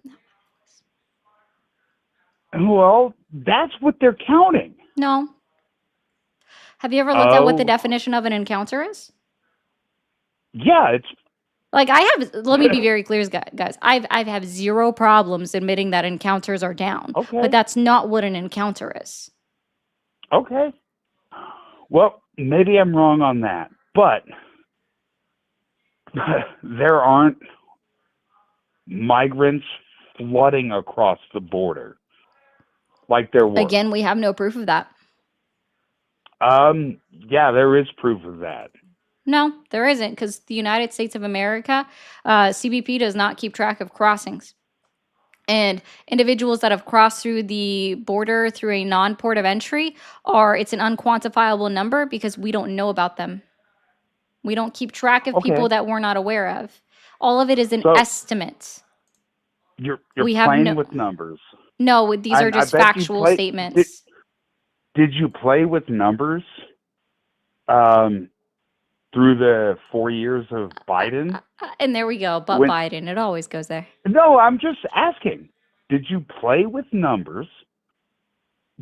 well, that's what they're counting. no. Have you ever looked at what the Oh. definition of an encounter is? Yeah, it's Like let me be very clear, guys. I have zero problems admitting that encounters are down, okay. but that's not what an encounter is. Okay. Well, maybe I'm wrong on that, but there aren't migrants flooding across the border like there were. Again, we have no proof of that. Yeah, there is proof of that. No, there isn't, because the United States of America, CBP does not keep track of crossings. And individuals that have crossed through the border through a non-port of entry it's an unquantifiable number because we don't know about them. We don't keep track of people Okay. that we're not aware of. All of it is an So- estimate. You're We have playing no- with numbers. No, these I are just bet you factual play- statements. Did you play with numbers through the 4 years of Biden? And there we go. But when- Biden, it always goes there. No, I'm just asking. Did you play with numbers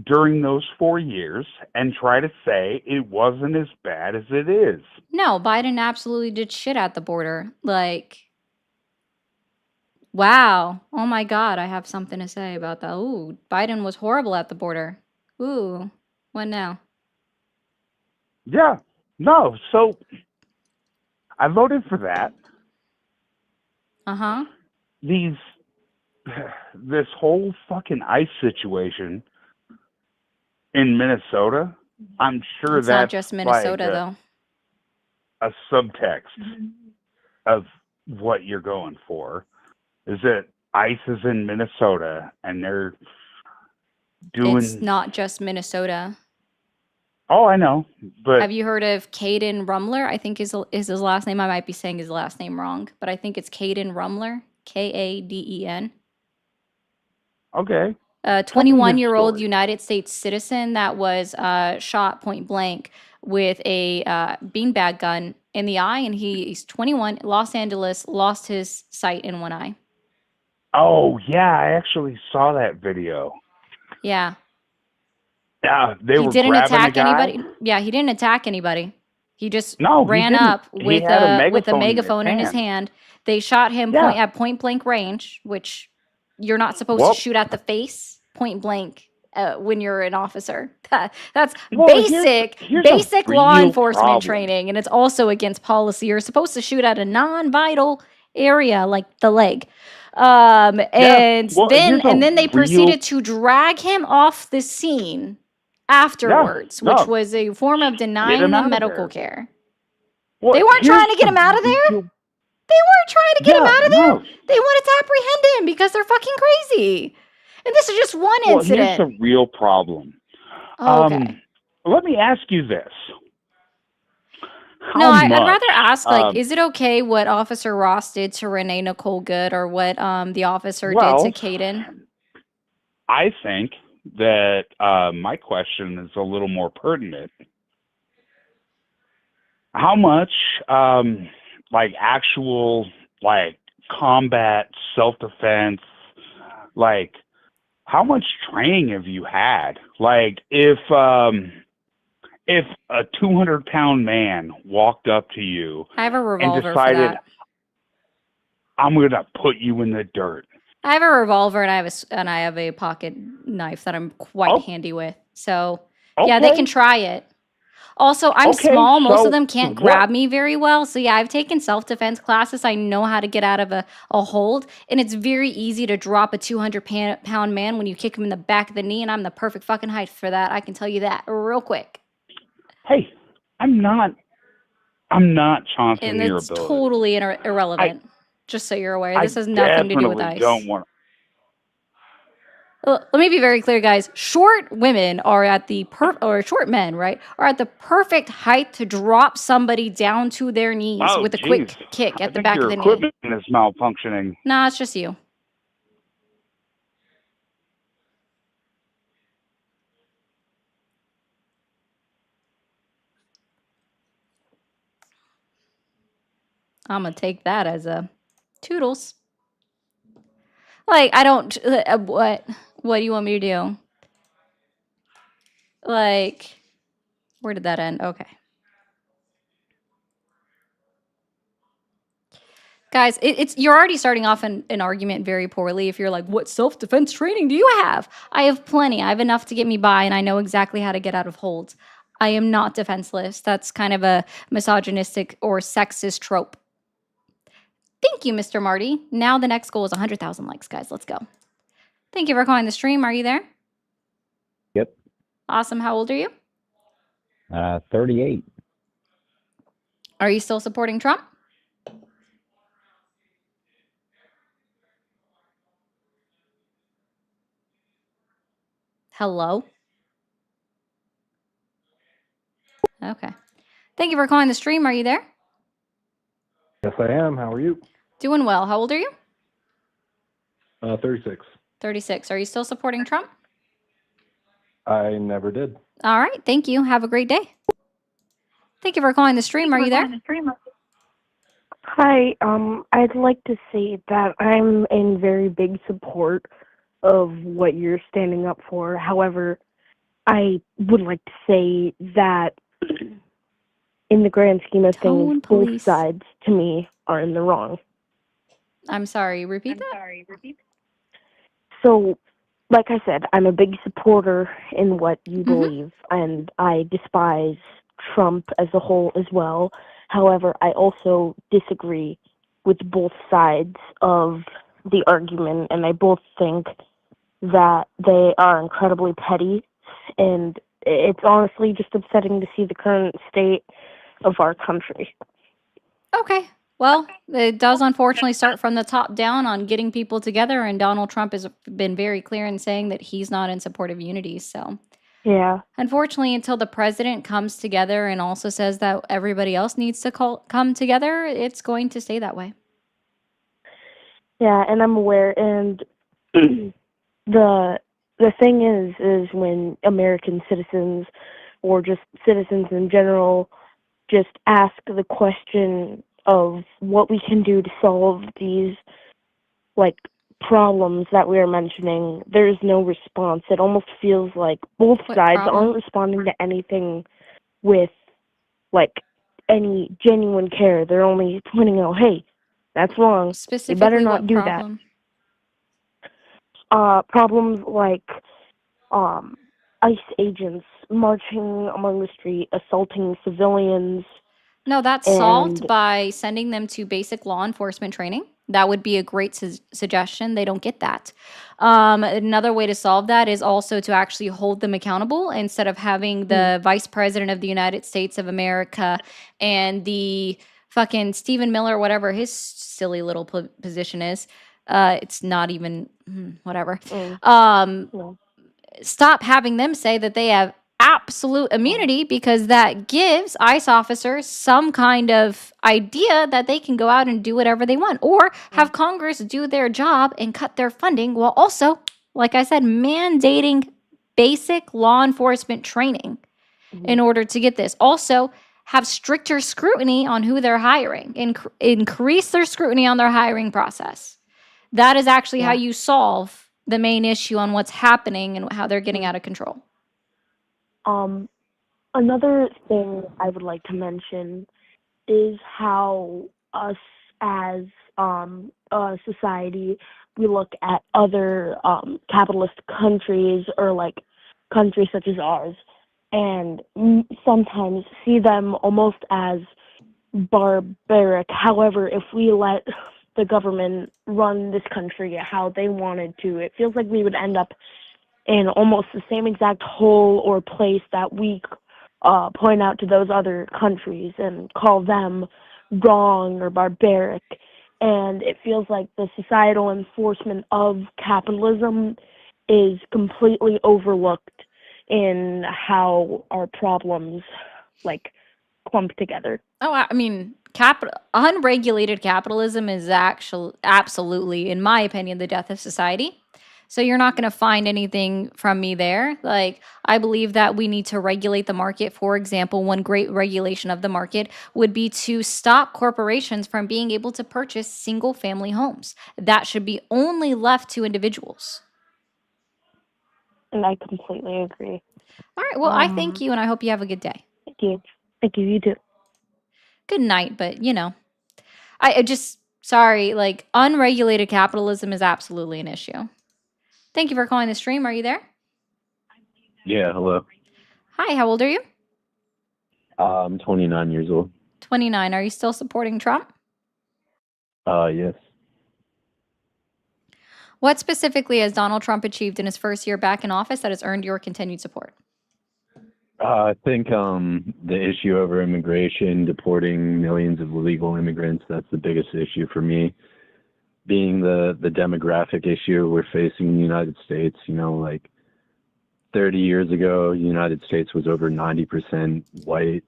during those 4 years and try to say it wasn't as bad as it is? No, Biden absolutely did shit at the border. Like, wow. Oh my God, I have something to say about that. Ooh, Biden was horrible at the border. Ooh, what now? Yeah. No, so I voted for that. Uh-huh. This whole fucking ICE situation in Minnesota, I'm sure It's not that's just Minnesota, like though. a subtext of what you're going for. Is that ICE is in Minnesota and they're doing... It's not just Minnesota. Oh, I know, but... Have you heard of Caden Rumler? I think is his last name. I might be saying his last name wrong, but I think it's Caden Rumler. Kaden. Okay. A Tell me his 21-year-old story. United States citizen that was shot point blank with a beanbag gun in the eye, and he's 21, Los Angeles, lost his sight in one eye. Oh, yeah, I actually saw that video. Yeah. Yeah, they He were didn't grabbing attack a guy. anybody. Yeah, he didn't attack anybody. He just No, he ran didn't. up He with had a with a megaphone in his megaphone in his hand. hand. They shot him Yeah. at point blank range, which you're not supposed Well- to shoot at the face point blank when you're an officer. That's Well, basic here's a basic law real enforcement problem. training, and it's also against policy. You're supposed to shoot at a non-vital area like the leg. And well, here's a then they real- proceeded to drag him off the scene afterwards, no. which was a form of denying him him out of medical there. care. Well, They weren't here's trying to get the him out of there? real- They weren't trying to get him Yeah, out of there. no. They wanted to apprehend him because they're fucking crazy. And this is just one Well, incident. here's the real problem. Oh, okay. Let me ask you this. No, How I'd much, rather ask, like, um, is it okay what Officer Ross did to Renee Nicole Good or what the officer Well, did to Caden? I think that my question is a little more pertinent. How much, like, actual, like, combat, self-defense, like, how much training have you had? Like, if a 200-pound man walked up to you I have a and revolver for decided, that. I'm going to put you in the dirt, I have a revolver and I have a pocket knife that I'm quite Oh, handy with. So yeah, they can okay, try it. Also, I'm okay. small. Most of So them can't what? grab me very well. So yeah, I've taken self-defense classes. I know how to get out of a hold, and it's very easy to drop a 200-pound man when you kick him in the back of the knee. And I'm the perfect fucking height for that. I can tell you that real quick. Hey, I'm not chancing And your it's ability. totally I irrelevant. Just so you're aware, I this has nothing to do with definitely don't ice. want. Let me be very clear, guys. Short women are at the or short men, right, are at the perfect height to drop somebody down to their knees Oh, with a geez. quick kick I at the think back of your the knee. equipment is malfunctioning. Nah, it's just you. I'm gonna take that as a toodles. Like, I don't. What? What do you want me to do? Like, where did that end? Okay. Guys, it's you're already starting off an argument very poorly if you're like, what self-defense training do you have? I have plenty. I have enough to get me by, and I know exactly how to get out of holds. I am not defenseless. That's kind of a misogynistic or sexist trope. Thank you, Mr. Marty. Now the next goal is 100,000 likes, guys. Let's go. Thank you for calling the stream. Are you there? Yep. Awesome. How old are you? 38. Are you still supporting Trump? Hello? Okay. Thank you for calling the stream. Are you there? Yes, I am. How are you? Doing well. How old are you? 36. 36. Are you still supporting Trump? I never did. All right. Thank you. Have a great day. Thank you for calling the stream. Are you there? Hi, I'd like to say that I'm in very big support of what you're standing up for. However, I would like to say that in the grand scheme of Tone things, police. both sides, to me, are in the wrong. I'm sorry. Repeat that? So, like I said, I'm a big supporter in what you Mhm. believe, and I despise Trump as a whole as well. However, I also disagree with both sides of the argument, and I both think that they are incredibly petty, and it's honestly just upsetting to see the current state of our country. Okay. Well, it does unfortunately start from the top down on getting people together, and Donald Trump has been very clear in saying that he's not in support of unity. So, Yeah. unfortunately, until the president comes together and also says that everybody else needs to come together, it's going to stay that way. Yeah, and I'm aware, and the thing is when American citizens or just citizens in general just ask the question of what we can do to solve these like problems that we are mentioning, there's no response. It almost feels like both What sides problem? aren't responding to anything with like any genuine care. They're only pointing out, hey, that's wrong. You better Specifically, not what do that. problem? Problems like ICE agents marching among the street, assaulting civilians, No, that's solved and by sending them to basic law enforcement training. That would be a great suggestion. They don't get that. Another way to solve that is also to actually hold them accountable instead of having the vice president of the United States of America and the fucking Stephen Miller, whatever his silly little position is. It's not even whatever. no. Stop having them say that they have absolute immunity, because that gives ICE officers some kind of idea that they can go out and do whatever they want, or have Congress do their job and cut their funding while also, like I said, mandating basic law enforcement training in order to get this. Also, have stricter scrutiny on who they're hiring, increase their scrutiny on their hiring process. That is actually how you solve the main issue on what's happening and how they're getting out of control. Another thing I would like to mention is how us as a society we look at other capitalist countries or like countries such as ours and sometimes see them almost as barbaric. However, if we let the government run this country how they wanted to, it feels like we would end up in almost the same exact hole or place that we point out to those other countries and call them wrong or barbaric. And it feels like the societal enforcement of capitalism is completely overlooked in how our problems like clump together. Oh, I mean, unregulated capitalism is actually absolutely, in my opinion, the death of society. So you're not going to find anything from me there. Like, I believe that we need to regulate the market. For example, one great regulation of the market would be to stop corporations from being able to purchase single family homes. That should be only left to individuals. And I completely agree. All right. Well, I thank you and I hope you have a good day. Thank you. Thank you. You too. Good night. But, you know, I just, sorry, like, unregulated capitalism is absolutely an issue. Thank you for calling the stream. Are you there? Yeah, hello. Hi, how old are you? I'm 29 years old. 29. Are you still supporting Trump? Yes. What specifically has Donald Trump achieved in his first year back in office that has earned your continued support? I think the issue over immigration, deporting millions of illegal immigrants, that's the biggest issue for me. Being the demographic issue we're facing in the United States, you know, like 30 years ago, the United States was over 90% white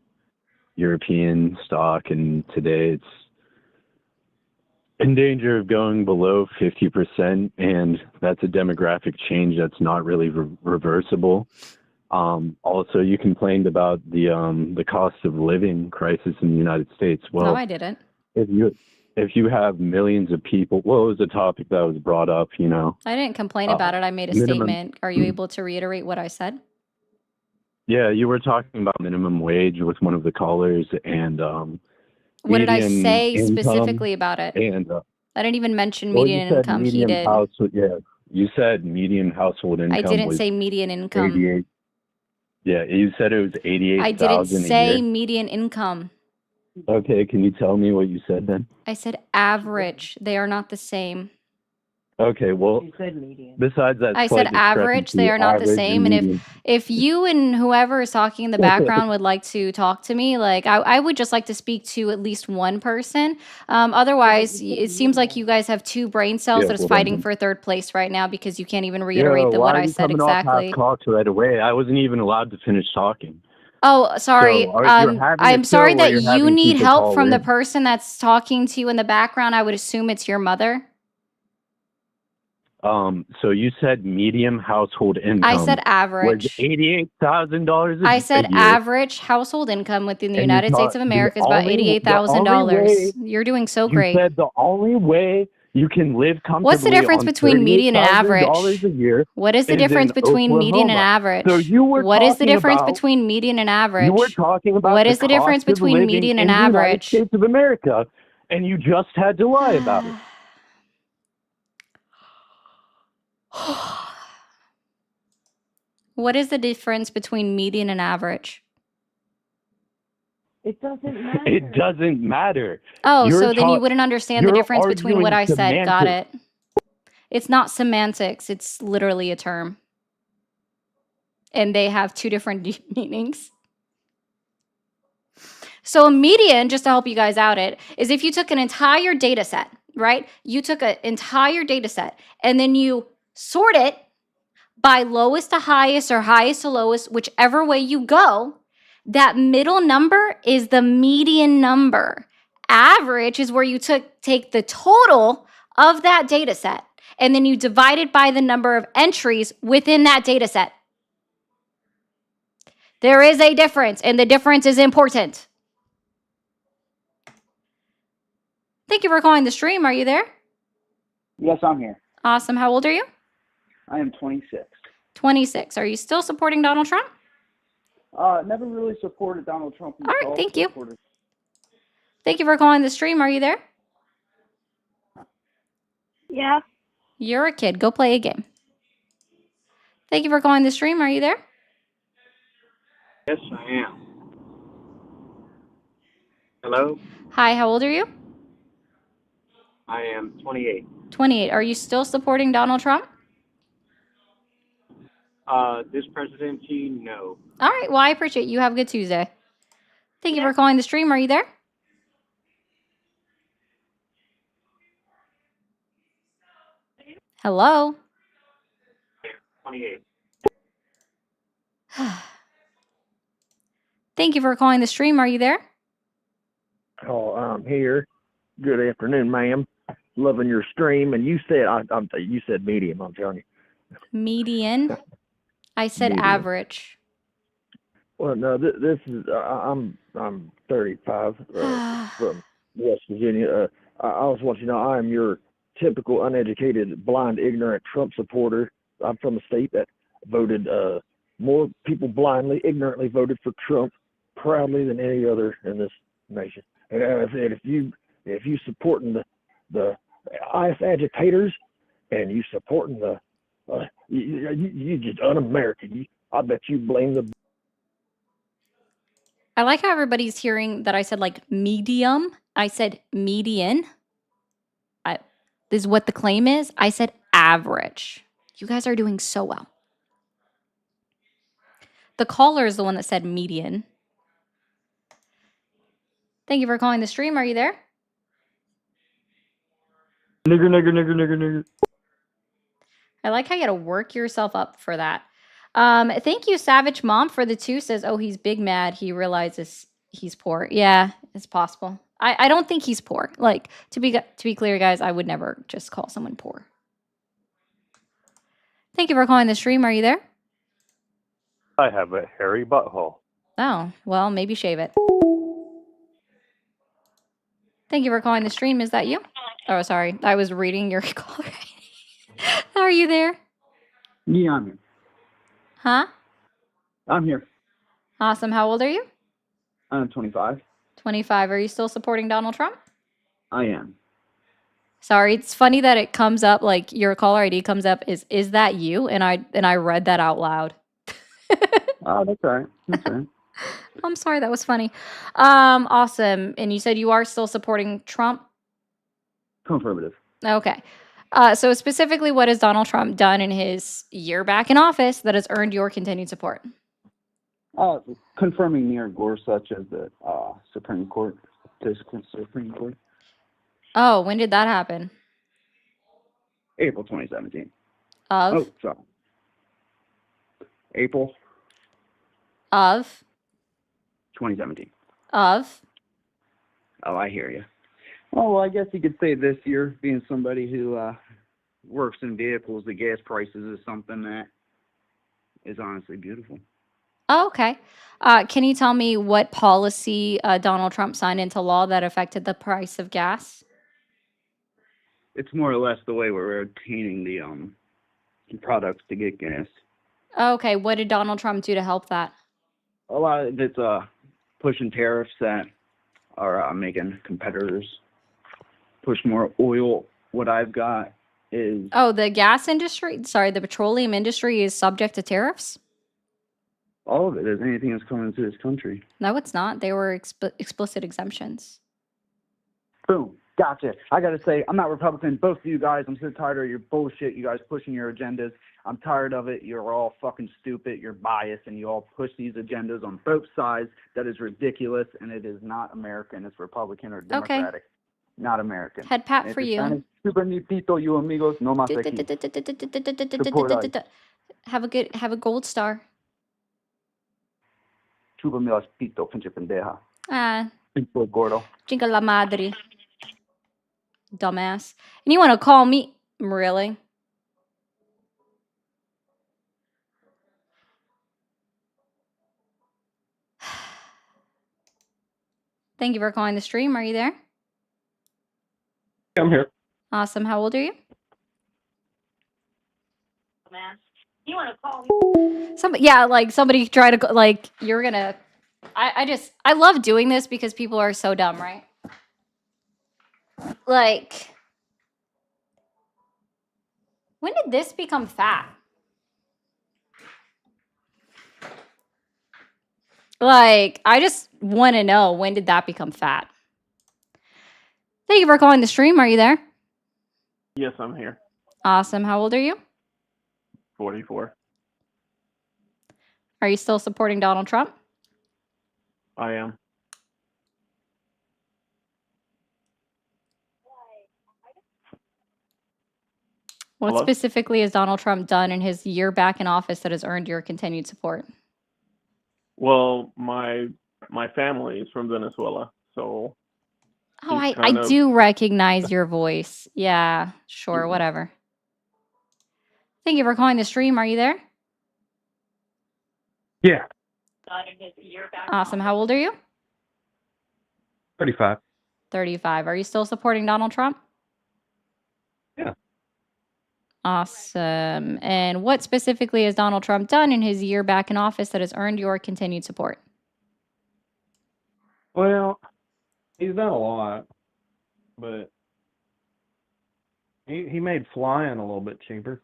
European stock, and today it's in danger of going below 50%, and that's a demographic change that's not really reversible. Also, you complained about the cost of living crisis in the United States. Well, No, I didn't. if you have millions of people, well, it was a topic that was brought up, you know. I didn't complain about it. I made a minimum- statement. Are you able to reiterate what I said? Yeah, you were talking about minimum wage with one of the callers, and What did I median say income, specifically about it? and I didn't even mention well, median you said income. He median did. household. Yeah, you said median household income. I didn't was say median income. 88. Yeah, you said it was 88,000 I didn't a say year. median income. Okay, can you tell me what you said then? I said average. They are not the same. Okay, well, besides that, I said slight average. They discrepancy, are not the average same. and And median. if you and whoever is talking in the background would like to talk to me, like I would just like to speak to at least one person. Otherwise, it seems like you guys have two brain cells Yeah, that is hold on. fighting for third place right now because you can't even Yeah, reiterate why what are I you said coming off exactly. half cocked right away? I wasn't even allowed to finish talking. Oh, sorry. So, you're having I'm a sorry show where that you're you having need people help call from the in. person that's talking to you in the background. I would assume it's your mother. So you said medium household income I said was average. $88,000 I said a year. average household income within the And you United States thought of America is about the only $88,000. way You're doing so you great. said the only way you can live comfortably What's the difference on between median and average? $38,000 a year What is the is difference in between median and Oklahoma. average? So you were What is the talking difference about between median and average? you were talking about What the is the difference cost of between living median in and the United average? States of America, and you just had to lie about it. What is the difference between median and average? It doesn't matter. It doesn't matter. Oh, You're so then you ta- wouldn't understand the you're difference between what I arguing said. Got it. semantics. It's not semantics. It's literally a term. And they have two different meanings. So a median, just to help you guys out, is if you took an entire data set, right? You took an entire data set and then you sort it by lowest to highest or highest to lowest, whichever way you go. That middle number is the median number. Average is where you take the total of that data set and then you divide it by the number of entries within that data set. There is a difference, and the difference is important. Thank you for calling the stream. Are you there? Yes, I'm here. Awesome. How old are you? I am 26. 26. Are you still supporting Donald Trump? Never really supported Donald Trump. All right, thank you. Thank you for calling the stream. Are you there? Yeah. You're a kid. Go play a game. Thank you for calling the stream. Are you there? Yes, I am. Hello? Hi, how old are you? I am 28. 28. Are you still supporting Donald Trump? This presidency, no. All right. Well, I appreciate you. Have a good Tuesday. Thank you for calling the stream. Are you there? Hello? 28. Thank you for calling the stream. Are you there? Oh, I'm here. Good afternoon, ma'am. Loving your stream, and you said you said medium. I'm telling you. Median. I said Medium. average. Well, no, this is I'm 35 from West Virginia. I was wanting to know I am your typical uneducated, blind, ignorant Trump supporter. I'm from a state that voted more people blindly, ignorantly voted for Trump proudly than any other in this nation. And I said, if you supporting the IS agitators and you supporting the you just un-American. I bet you blame the. I like how everybody's hearing that I said like medium. I said median. This is what the claim is. I said average. You guys are doing so well. The caller is the one that said median. Thank you for calling the stream. Are you there? Nigger. I like how you got to work yourself up for that. Thank you, Savage Mom, for the 2. Says, oh, he's big mad. He realizes he's poor. Yeah, it's possible. I don't think he's poor. Like, to be clear, guys, I would never just call someone poor. Thank you for calling the stream. Are you there? I have a hairy butthole. Oh, well, maybe shave it. Thank you for calling the stream. Is that you? Oh, sorry. I was reading your call. Are you there? Yeah, I'm here. Huh? I'm here. Awesome. How old are you? I'm 25. 25. Are you still supporting Donald Trump? I am. Sorry, it's funny that it comes up like your caller ID comes up is that you? And I read that out loud. Oh, that's all right. That's all right. I'm sorry, that was funny. Awesome. And you said you are still supporting Trump? Conservative. Okay. So specifically, what has Donald Trump done in his year back in office that has earned your continued support? Confirming Mayor Gorsuch as the Supreme Court. Supreme Court. Oh, when did that happen? April 2017. Of? Oh, sorry. April Of? 2017. Of? Oh, I hear you. Oh, well, I guess you could say this year, being somebody who works in vehicles, the gas prices is something that is honestly beautiful. Oh, okay. Can you tell me what policy Donald Trump signed into law that affected the price of gas? It's more or less the way we're obtaining the products to get gas. Okay, what did Donald Trump do to help that? A lot of it's pushing tariffs that are making competitors push more oil. What I've got is Oh, the gas industry, sorry, the petroleum industry is subject to tariffs? all of it is anything that's coming into this country. No, it's not. They were explicit exemptions. Boom. Gotcha. I got to say, I'm not Republican. Both of you guys, I'm so tired of your bullshit. You guys pushing your agendas. I'm tired of it. You're all fucking stupid. You're biased, and you all push these agendas on both sides. That is ridiculous, and it is not American. It's Republican or Democratic. Not American. Head pat for you. Super nitito, you amigos, no más aquí. Have a gold star. Chupa mi las pito, pinche pendeja. Ah, Pinche gordo. chinga la madre. Dumbass. And you want to call me? Really? Thank you for calling the stream. Are you there? I'm here. Awesome. How old are you? Man, you want to call me? Somebody try to like you're gonna. I love doing this because people are so dumb, right? Like, When did this become fat? Like, I just want to know, when did that become fat? Thank you for calling the stream. Are you there? Yes, I'm here. Awesome. How old are you? 44. Are you still supporting Donald Trump? I am. What Hello? specifically has Donald Trump done in his year back in office that has earned your continued support? Well, my family is from Venezuela, so Oh, he's I kind of do recognize your voice. Yeah, sure, whatever. Thank you for calling the stream. Are you there? Yeah. Awesome. How old are you? 35. 35. Are you still supporting Donald Trump? Yeah. Awesome. And what specifically has Donald Trump done in his year back in office that has earned your continued support? Well, he's done a lot, but he made flying a little bit cheaper.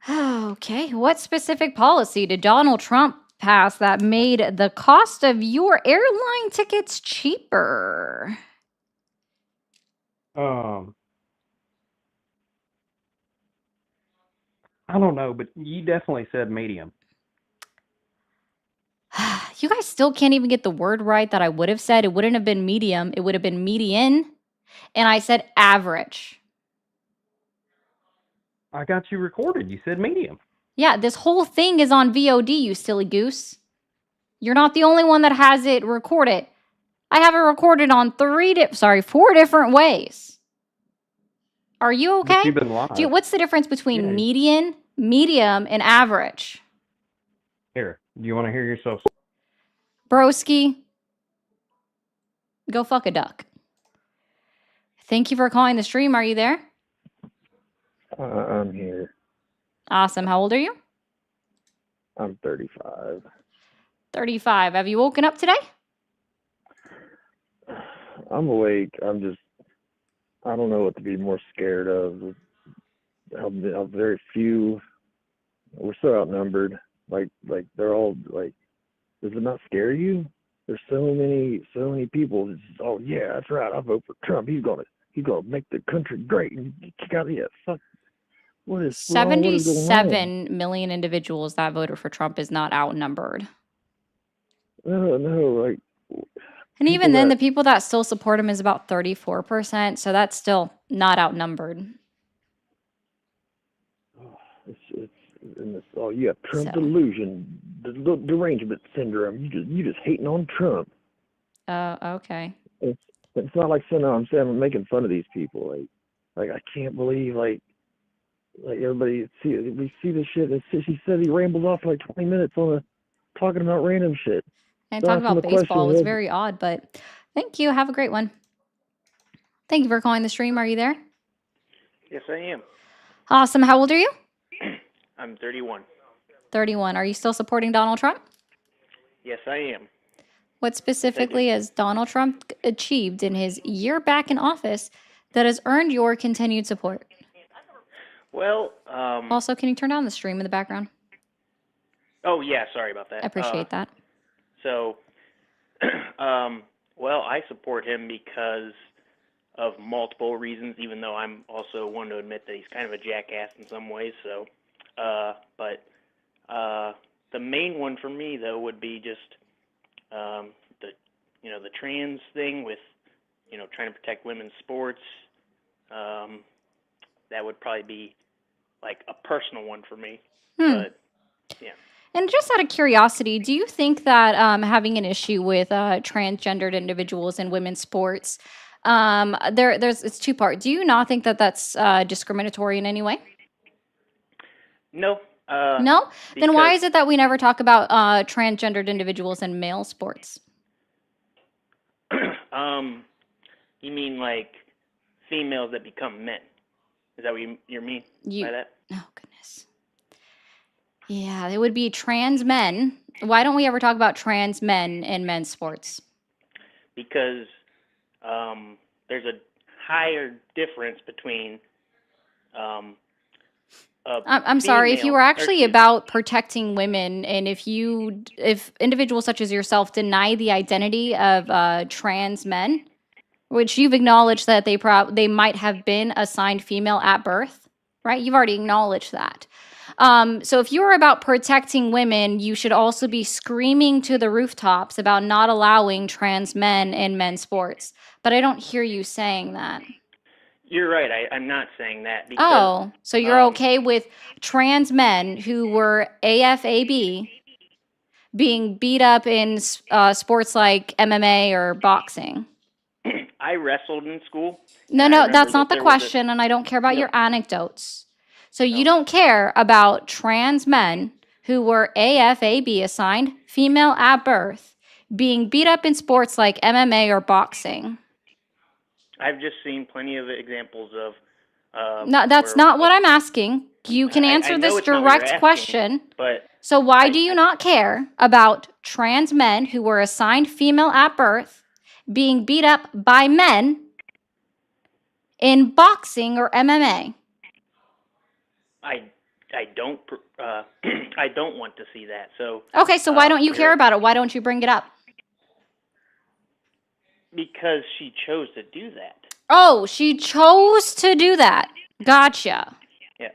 Okay. What specific policy did Donald Trump pass that made the cost of your airline tickets cheaper? I don't know, but you definitely said medium. You guys still can't even get the word right that I would have said. It wouldn't have been medium. It would have been median. And I said average. I got you recorded. You said medium. Yeah, this whole thing is on VOD, you silly goose. You're not the only one that has it recorded. I have it recorded on 4 different ways. Are you But okay? you've been live. What's the difference between Yeah. median, medium, and average? Here, do you want to hear yourself? Broski, go fuck a duck. Thank you for calling the stream. Are you there? I'm here. Awesome. How old are you? I'm 35. 35. Have you woken up today? I'm awake. I don't know what to be more scared of. How very few. We're so outnumbered. Like they're all like. Does it not scare you? There's so many people. It's just, oh yeah, that's right. I vote for Trump. He's gonna make the country great. And fuck. What is wrong? What is going on? 77 million individuals that voted for Trump is not outnumbered. No, like. And even people then, that- the people that still support him is about 34%. So that's still not outnumbered. It's in this. Oh, you have Trump So. delusion, the derangement syndrome. You just hating on Trump. Okay. It's not like I'm making fun of these people. Like I can't believe like everybody we see this shit. She said he rambled off for like 20 minutes talking about random shit. And So talk asking about the question, baseball was well, very odd, but thank you. Have a great one. Thank you for calling the stream. Are you there? Yes, I am. Awesome. How old are you? I'm 31. 31. Are you still supporting Donald Trump? Yes, I am. What specifically has Donald Trump achieved in his year back in office that has earned your continued support? Well, Also, can you turn down the stream in the background? oh yeah, sorry about that. I appreciate that. So, well, I support him because of multiple reasons, even though I'm also one to admit that he's kind of a jackass in some ways. So, but the main one for me though would be just the trans thing with trying to protect women's sports. That would probably be like a personal one for me. But yeah. And just out of curiosity, do you think that having an issue with transgendered individuals in women's sports, it's two-part. Do you not think that that's discriminatory in any way? No. No? Then why is it that we never talk about transgendered individuals in male sports? You mean like females that become men? Is that what you mean by that? Oh, goodness. Yeah, it would be trans men. Why don't we ever talk about trans men in men's sports? Because there's a higher difference between a I'm sorry, if you female, were or actually excuse me, about protecting women, and if individuals such as yourself deny the identity of trans men, which you've acknowledged that they might have been assigned female at birth, right? You've already acknowledged that. So if you're about protecting women, you should also be screaming to the rooftops about not allowing trans men in men's sports. But I don't hear you saying that. you're right. I'm not saying that because Oh, so you're okay with trans men who were AFAB being beat up in sports like MMA or boxing? I wrestled in school. No, And I no, remember that's that not the there was a question, and I don't care about no, your anecdotes. So you don't care about trans men who were AFAB assigned female at birth being beat up in sports like MMA or boxing. I've just seen plenty of examples of No, that's where not what I'm asking. You can I answer know this it's not what you're direct asking, question. but So why do you not care about trans men who were assigned female at birth being beat up by men in boxing or MMA? I don't I don't want to see that. So Okay, so why don't you care about it? Why don't you bring it up? because she chose to do that. Oh, she chose to do that. Gotcha. Yes.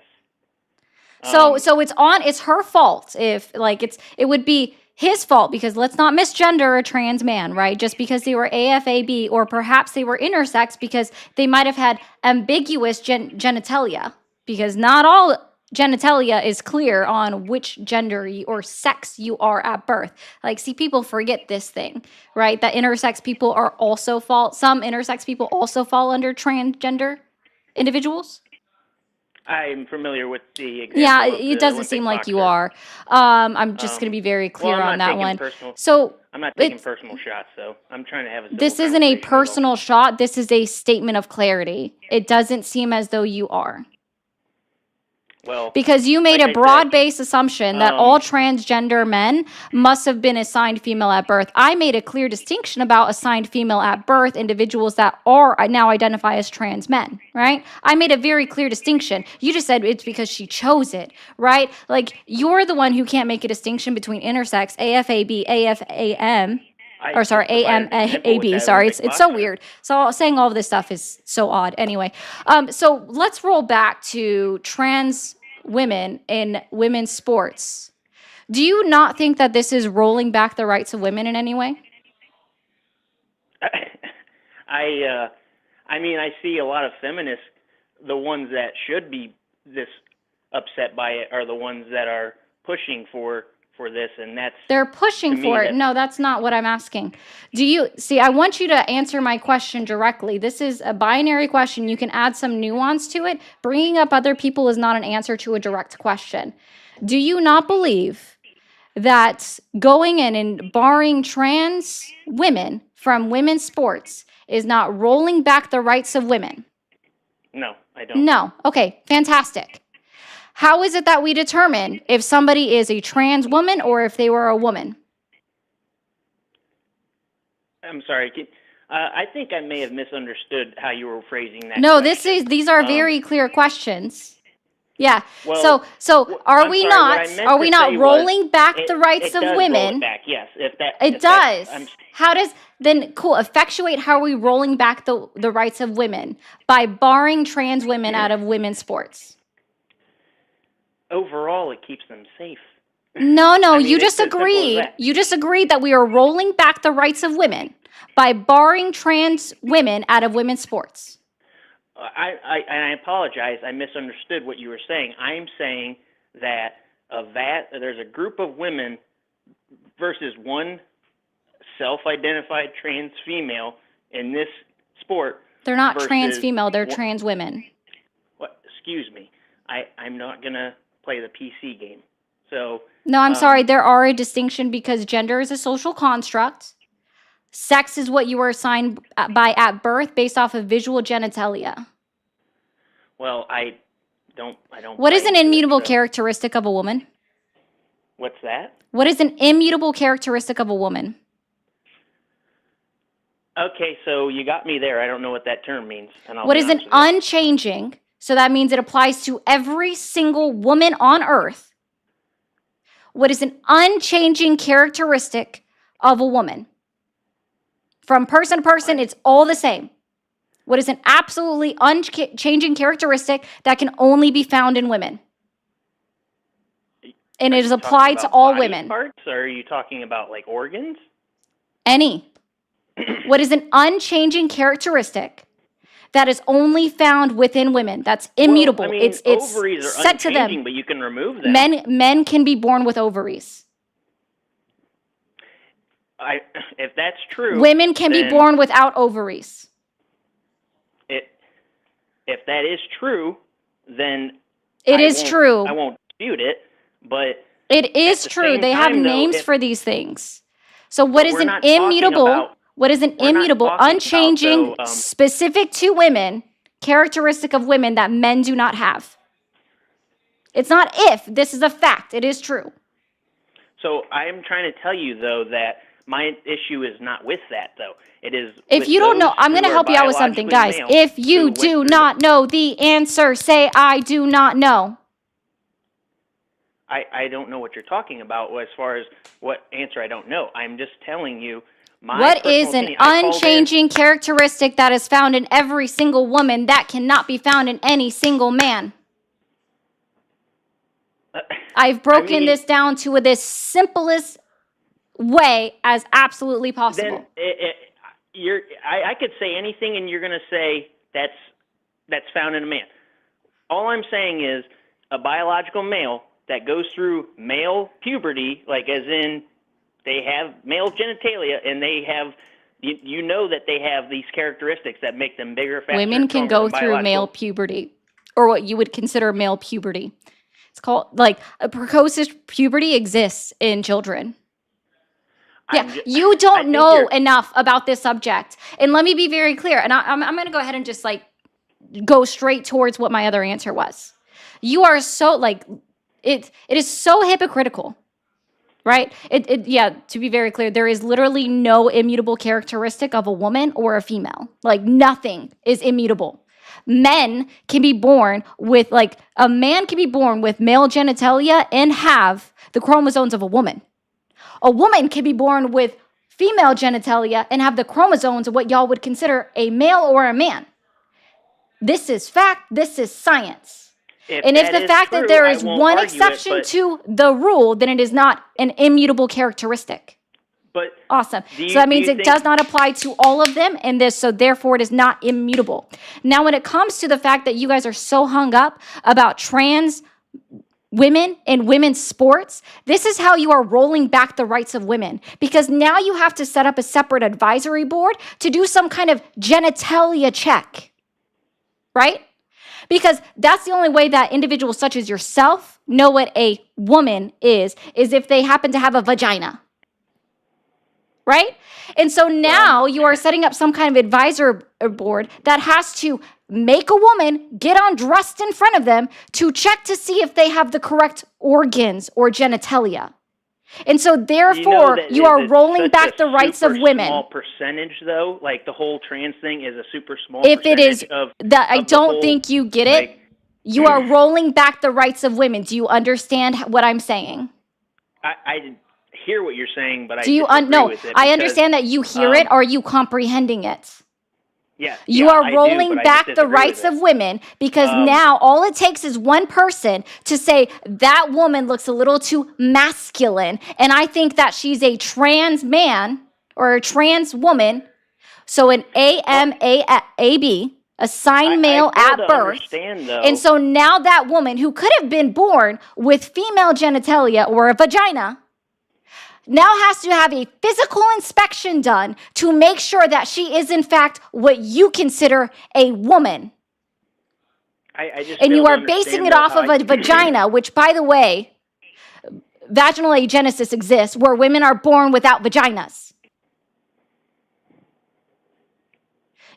So it's her fault if it would be his fault, because let's not misgender a trans man, right? Just because they were AFAB, or perhaps they were intersex because they might have had ambiguous genitalia, because not all genitalia is clear on which gender or sex you are at birth. See, people forget this thing, right? That intersex people some intersex people also fall under transgender individuals. I'm familiar with the example. Yeah, of it the doesn't Olympic seem like you boxer. are. I'm just going to be very Well, clear I'm on not that taking one. personal- So I'm not taking it's- personal shots, though. I'm trying to have a civil this isn't a conversation. personal shot. This is a statement of clarity. It doesn't seem as though you are. Well, Because you made like a I said, broad-based assumption that all transgender men must have been assigned female at birth. I made a clear distinction about assigned female at birth individuals that are now identify as trans men, right? I made a very clear distinction. You just said it's because she chose it, right? You're the one who can't make a distinction between intersex, AFAB, AFAM, AMAB. Sorry, it's so weird. So saying all of this stuff is so odd. Anyway, so let's roll back to trans women in women's sports. Do you not think that this is rolling back the rights of women in any way? I mean, I see a lot of feminists. The ones that should be this upset by it are the ones that are pushing for this, and that's They're pushing to me, for it. No, that's not what I'm asking. Do you see? I want you to answer my question directly. This is a binary question. You can add some nuance to it. Bringing up other people is not an answer to a direct question. Do you not believe that going in and barring trans women from women's sports is not rolling back the rights of women? No, I don't. No. Okay, fantastic. How is it that we determine if somebody is a trans woman or if they were a woman? I'm sorry. I think I may have misunderstood how you were phrasing that. No, question. these are very clear questions. Yeah. Well, so are I'm we sorry, not what I meant are to we not say rolling was back it- the rights it of does roll women? it back, yes. If that It if that- does. I'm- How does then cool effectuate how are we rolling back the rights of women by barring trans women out of women's sports? overall, it keeps them safe. No, I mean, you it's just as simple as agreed. that. You just agreed that we are rolling back the rights of women by barring trans women out of women's sports. I apologize. I misunderstood what you were saying. I'm saying that there's a group of women versus one self-identified trans female in this sport. They're not trans versus female, they're one- trans women. What? Excuse me. I'm not gonna play the PC game. So No, I'm sorry. There are a distinction because gender is a social construct. Sex is what you were assigned by at birth based off of visual genitalia. well, I don't. What is buy an into it, immutable so- characteristic of a woman? What's that? What is an immutable characteristic of a woman? Okay, so you got me there. I don't know what that term means. And I'll What be is an honest with you. unchanging So that means it applies to every single woman on earth. What is an unchanging characteristic of a woman? From person to person, it's all the same. What is an absolutely unchanging characteristic that can only be found in women? And it is applied to all women. Parts, or are you talking about like organs? Any. What is an unchanging characteristic that is only found within women? That's immutable. Well, I mean, it's ovaries are set to unchanging, them. but you can remove them. Men can be born with ovaries. If that's true, Women can be then born without ovaries. If that is true, then It is true. I won't dispute it, but It is the true. same They have time, though, names if- for these things. So what But is we're an not talking immutable, about- what is an we're not immutable, talking about, unchanging, though, specific to women, characteristic of women that men do not have? It's not if, this is a fact. It is true. So I am trying to tell you, though, that my issue is not with that, though. It is If with you don't know, those I'm going to who are help you out with something, guys. biologically male If you who went do through not know the answer, say, I do not know. I don't know what you're talking about as far as what answer I don't know. I'm just telling you my What personal is an opinion. I called in- unchanging characteristic that is found in every single woman that cannot be found in any single man? I've broken this down to the simplest way as absolutely possible. Then I could say anything, and you're going to say that's found in a man. All I'm saying is a biological male that goes through male puberty, like as in they have male genitalia, and they have, you know that they have these characteristics that make them bigger, faster, Women can stronger go than through biological. male puberty, or what you would consider male puberty. It's called, like, a precocious puberty exists in children. Yeah, you don't know enough about this subject. And let me be very clear. And I'm going to go ahead and just, like, go straight towards what my other answer was. You are so, like, it is so hypocritical, right? Yeah, to be very clear, there is literally no immutable characteristic of a woman or a female. Like, nothing is immutable. Men can be born with, like, a man can be born with male genitalia and have the chromosomes of a woman. A woman can be born with female genitalia and have the chromosomes of what y'all would consider a male or a man. This is fact. This is science. And if the fact that there is one exception to the rule, then it is not an immutable characteristic. But awesome. Do So that means you it think- does not apply to all of them in this, so therefore it is not immutable. Now, when it comes to the fact that you guys are so hung up about trans women in women's sports, this is how you are rolling back the rights of women. Because now you have to set up a separate advisory board to do some kind of genitalia check. Right? Because that's the only way that individuals such as yourself know what a woman is if they happen to have a vagina. Right? And so now you are setting up some kind of advisor board that has to make a woman get undressed in front of them to check to see if they have the correct organs or genitalia. And so therefore that you is are a- rolling such back a the rights of super women. Small percentage, though, like the whole trans thing is a super small. If it is percentage of that, I of the don't whole, think you get it. like- You are rolling back the rights of women. Do you understand what I'm saying? I hear what you're saying, but Do you no? I understand that you hear it. Are you comprehending it? Yeah, You yeah, are I do, rolling but I back just the disagree rights with of women because now all it takes is one person to say that woman looks a little too masculine, and I think that she's a trans man or a trans woman. So an AMAB, assigned male I fail at to birth. understand, though. And so now that woman who could have been born with female genitalia or a vagina now has to have a physical inspection done to make sure that she is in fact what you consider a woman. I just And fail you to are understand, basing it though, off how of a vagina, which, by the way, vaginal agenesis exists where women are born without vaginas.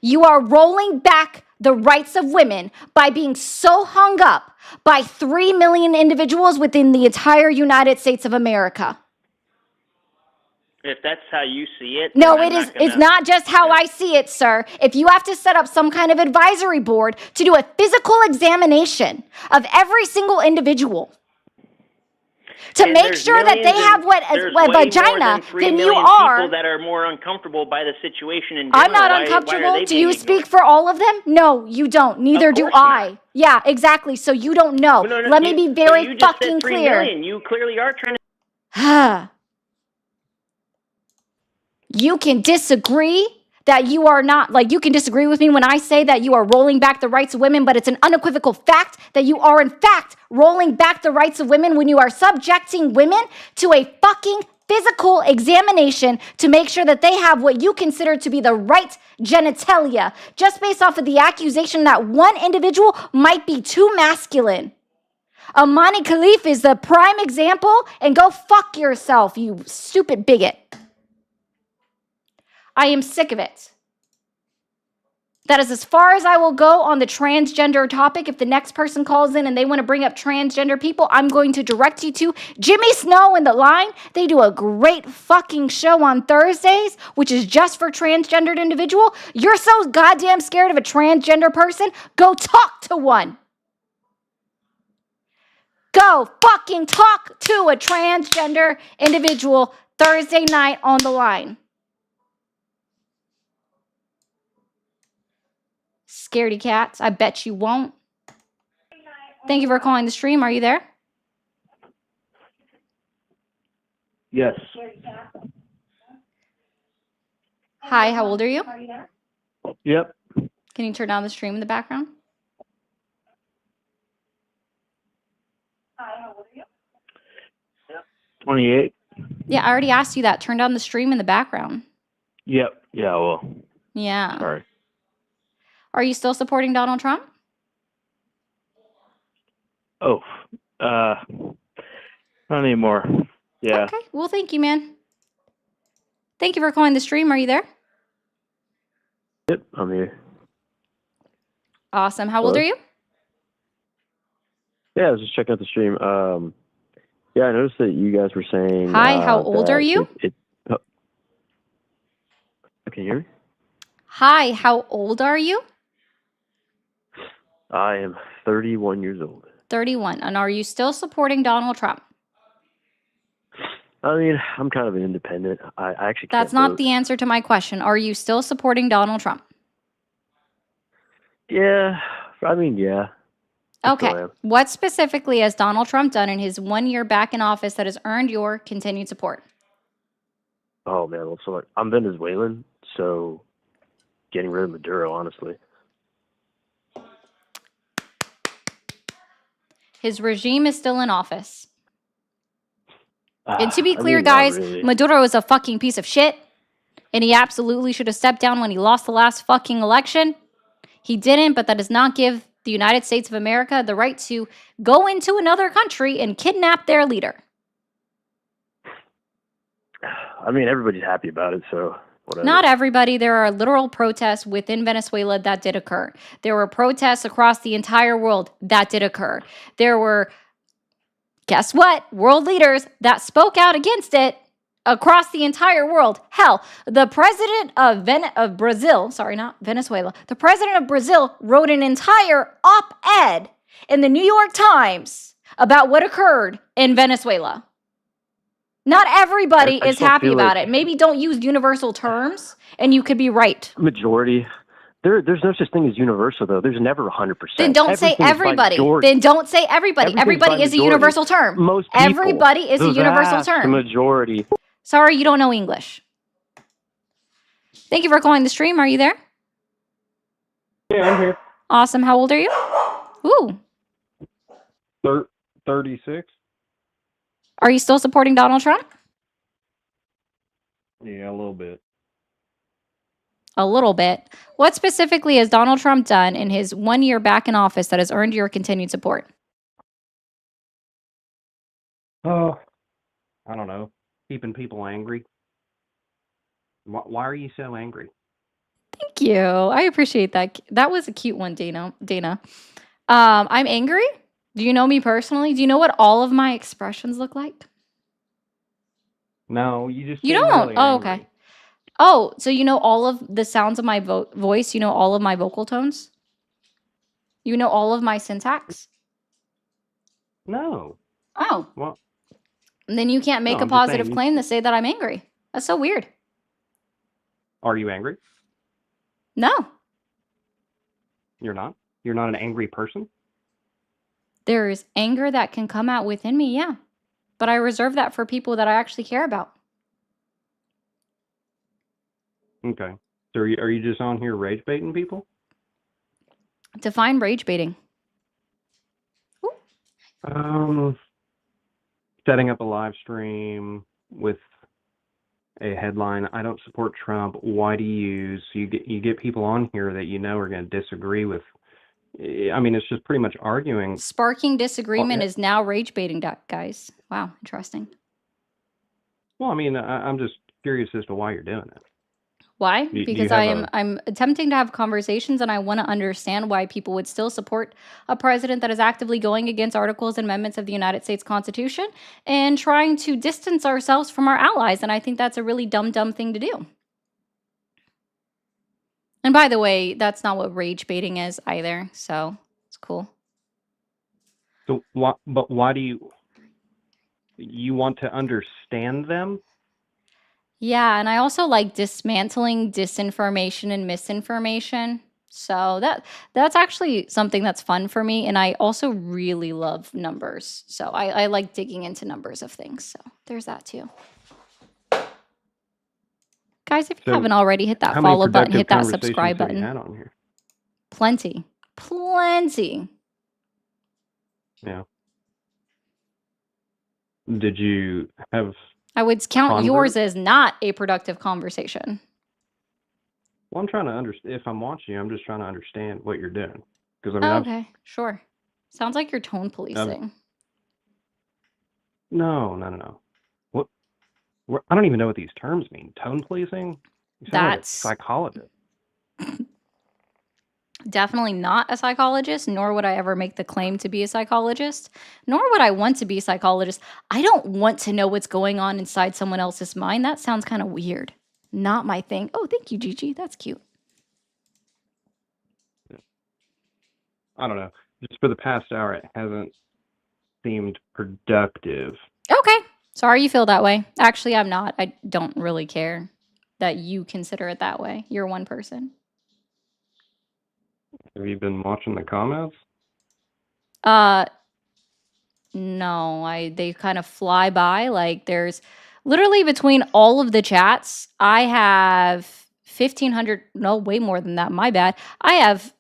You are rolling back the rights of women by being so hung up by 3 million individuals within the entire United States of America. If that's how you see it, No, then it I'm is. not gonna, It's not just how I see it, sir. If you have to set up some kind of advisory board to do a physical examination of every single individual to and make there's sure that they millions have there's what way more vagina than 3 than you million are. people that are more uncomfortable by the situation in general. I'm not Why are uncomfortable. they Do being you ignored? speak for all of them? No, you don't. Neither do course not. I. Yeah, exactly. So you don't know. Well, no, Let me be very but you just fucking said 3 clear. million. You clearly are trying to. You can disagree that you are not, like, you can disagree with me when I say that you are rolling back the rights of women, but it's an unequivocal fact that you are, in fact, rolling back the rights of women when you are subjecting women to a fucking physical examination to make sure that they have what you consider to be the right genitalia, just based off of the accusation that one individual might be too masculine. Amani Khalif is the prime example, and go fuck yourself, you stupid bigot. I am sick of it. That is as far as I will go on the transgender topic. If the next person calls in and they want to bring up transgender people, I'm going to direct you to Jimmy Snow and The Line. They do a great fucking show on Thursdays, which is just for transgendered individual. You're so goddamn scared of a transgender person? Go talk to one. Go fucking talk to a transgender individual Thursday night on The Line. Scaredy cats. I bet you won't. Thank you for calling the stream. Are you there? Yes. Hi, how old are you? Yep. Can you turn down the stream in the background? 28. Yeah, I already asked you that. Turn down the stream in the background. Yep. Yeah, well. Yeah. Sorry. Are you still supporting Donald Trump? Oh. Not anymore. Yeah. Okay. Well, thank you, man. Thank you for calling the stream. Are you there? Yep, I'm here. Awesome. How old Hello? are you? Yeah, I was just checking out the stream. Yeah, I noticed that you guys were saying. Hi, how old that are you? oh. Can you hear me? Hi, how old are you? I am 31 years old. 31. And are you still supporting Donald Trump? I mean, I'm kind of an independent. I actually That's can't not vote. the answer to my question. Are you still supporting Donald Trump? Yeah, I mean, yeah. I still Okay. am. What specifically has Donald Trump done in his 1 year back in office that has earned your continued support? Oh man, well, so like, I'm Venezuelan, so getting rid of Maduro, honestly. His regime is still in office. And to be I clear, mean, not guys, really. Maduro is a fucking piece of shit. And he absolutely should have stepped down when he lost the last fucking election. He didn't, but that does not give the United States of America the right to go into another country and kidnap their leader. I mean, everybody's happy about it, so whatever. Not everybody. There are literal protests within Venezuela that did occur. There were protests across the entire world that did occur. There were, guess what, world leaders that spoke out against it across the entire world. Hell, the president of Brazil, sorry, not Venezuela, the president of Brazil wrote an entire op-ed in the New York Times about what occurred in Venezuela. Not everybody I is just don't happy feel about like- it. Maybe don't use universal terms, and you could be right. Majority. There's no such thing as universal, though. There's never 100%. Then don't say Everything's by everybody. majority. Then don't say everybody. Everything's Everybody by is a majority. universal term. Most people. Everybody is a The universal vast term. majority. Sorry, you don't know English. Thank you for calling the stream. Are you there? Yeah, I'm here. Awesome. How old are you? Ooh. 36. Are you still supporting Donald Trump? Yeah, a little bit. A little bit. What specifically has Donald Trump done in his 1 year back in office that has earned your continued support? Oh, I don't know. Keeping people angry. Why are you so angry? Thank you. I appreciate that. That was a cute one, Dana. I'm angry. Do you know me personally? Do you know what all of my expressions look like? No, you just You seem don't. really Oh, angry. okay. Oh, so you know all of the sounds of my voice? You know all of my vocal tones? You know all of my syntax? No. Oh. Well, And then you can't no, make a I'm just positive saying. claim to say that I'm angry. That's so weird. Are you angry? No. You're not. You're not an angry person. There's anger that can come out within me, yeah. But I reserve that for people that I actually care about. Okay. So are you just on here rage baiting people? Define rage baiting. Setting up a live stream with a headline, I don't support Trump. Why do you use? You get people on here that you know are going to disagree with. I mean, it's just pretty much arguing. Sparking disagreement Well, is now rage baiting, guys. Wow, interesting. Well, I mean, I'm just curious as to why you're doing it. Why? Do you Because have I'm attempting to have conversations and I want to understand why people would still support a president that is actively going against articles and amendments of the United States Constitution and trying to distance ourselves from our allies. And I think that's a really dumb thing to do. And by the way, that's not what rage baiting is either. So it's cool. So why do you want to understand them? Yeah, and I also like dismantling disinformation and misinformation. So that's actually something that's fun for me. And I also really love numbers. So I like digging into numbers of things. So there's that too. Guys, if you So haven't already, hit that how many follow button, productive hit that conversations subscribe have you button. had on here? Plenty. Plenty. Yeah. Did you have? I would count yours convert? as not a productive conversation. Well, I'm trying to understand. If I'm watching you, I'm just trying to understand what you're doing. Because I mean, Oh, okay, sure. Sounds like you're tone policing. No. What? I don't even know what these terms mean. Tone policing? You sound like a That's psychologist. definitely not a psychologist, nor would I ever make the claim to be a psychologist, nor would I want to be a psychologist. I don't want to know what's going on inside someone else's mind. That sounds kind of weird. Not my thing. Oh, thank you, Gigi. That's cute. I don't know. Just for the past hour, it hasn't seemed productive. Okay. Sorry you feel that way. Actually, I'm not. I don't really care that you consider it that way. You're one person. Have you been watching the comments? No, they kind of fly by. Like there's literally between all of the chats, I have 1,500, no, way more than that. My bad. I have,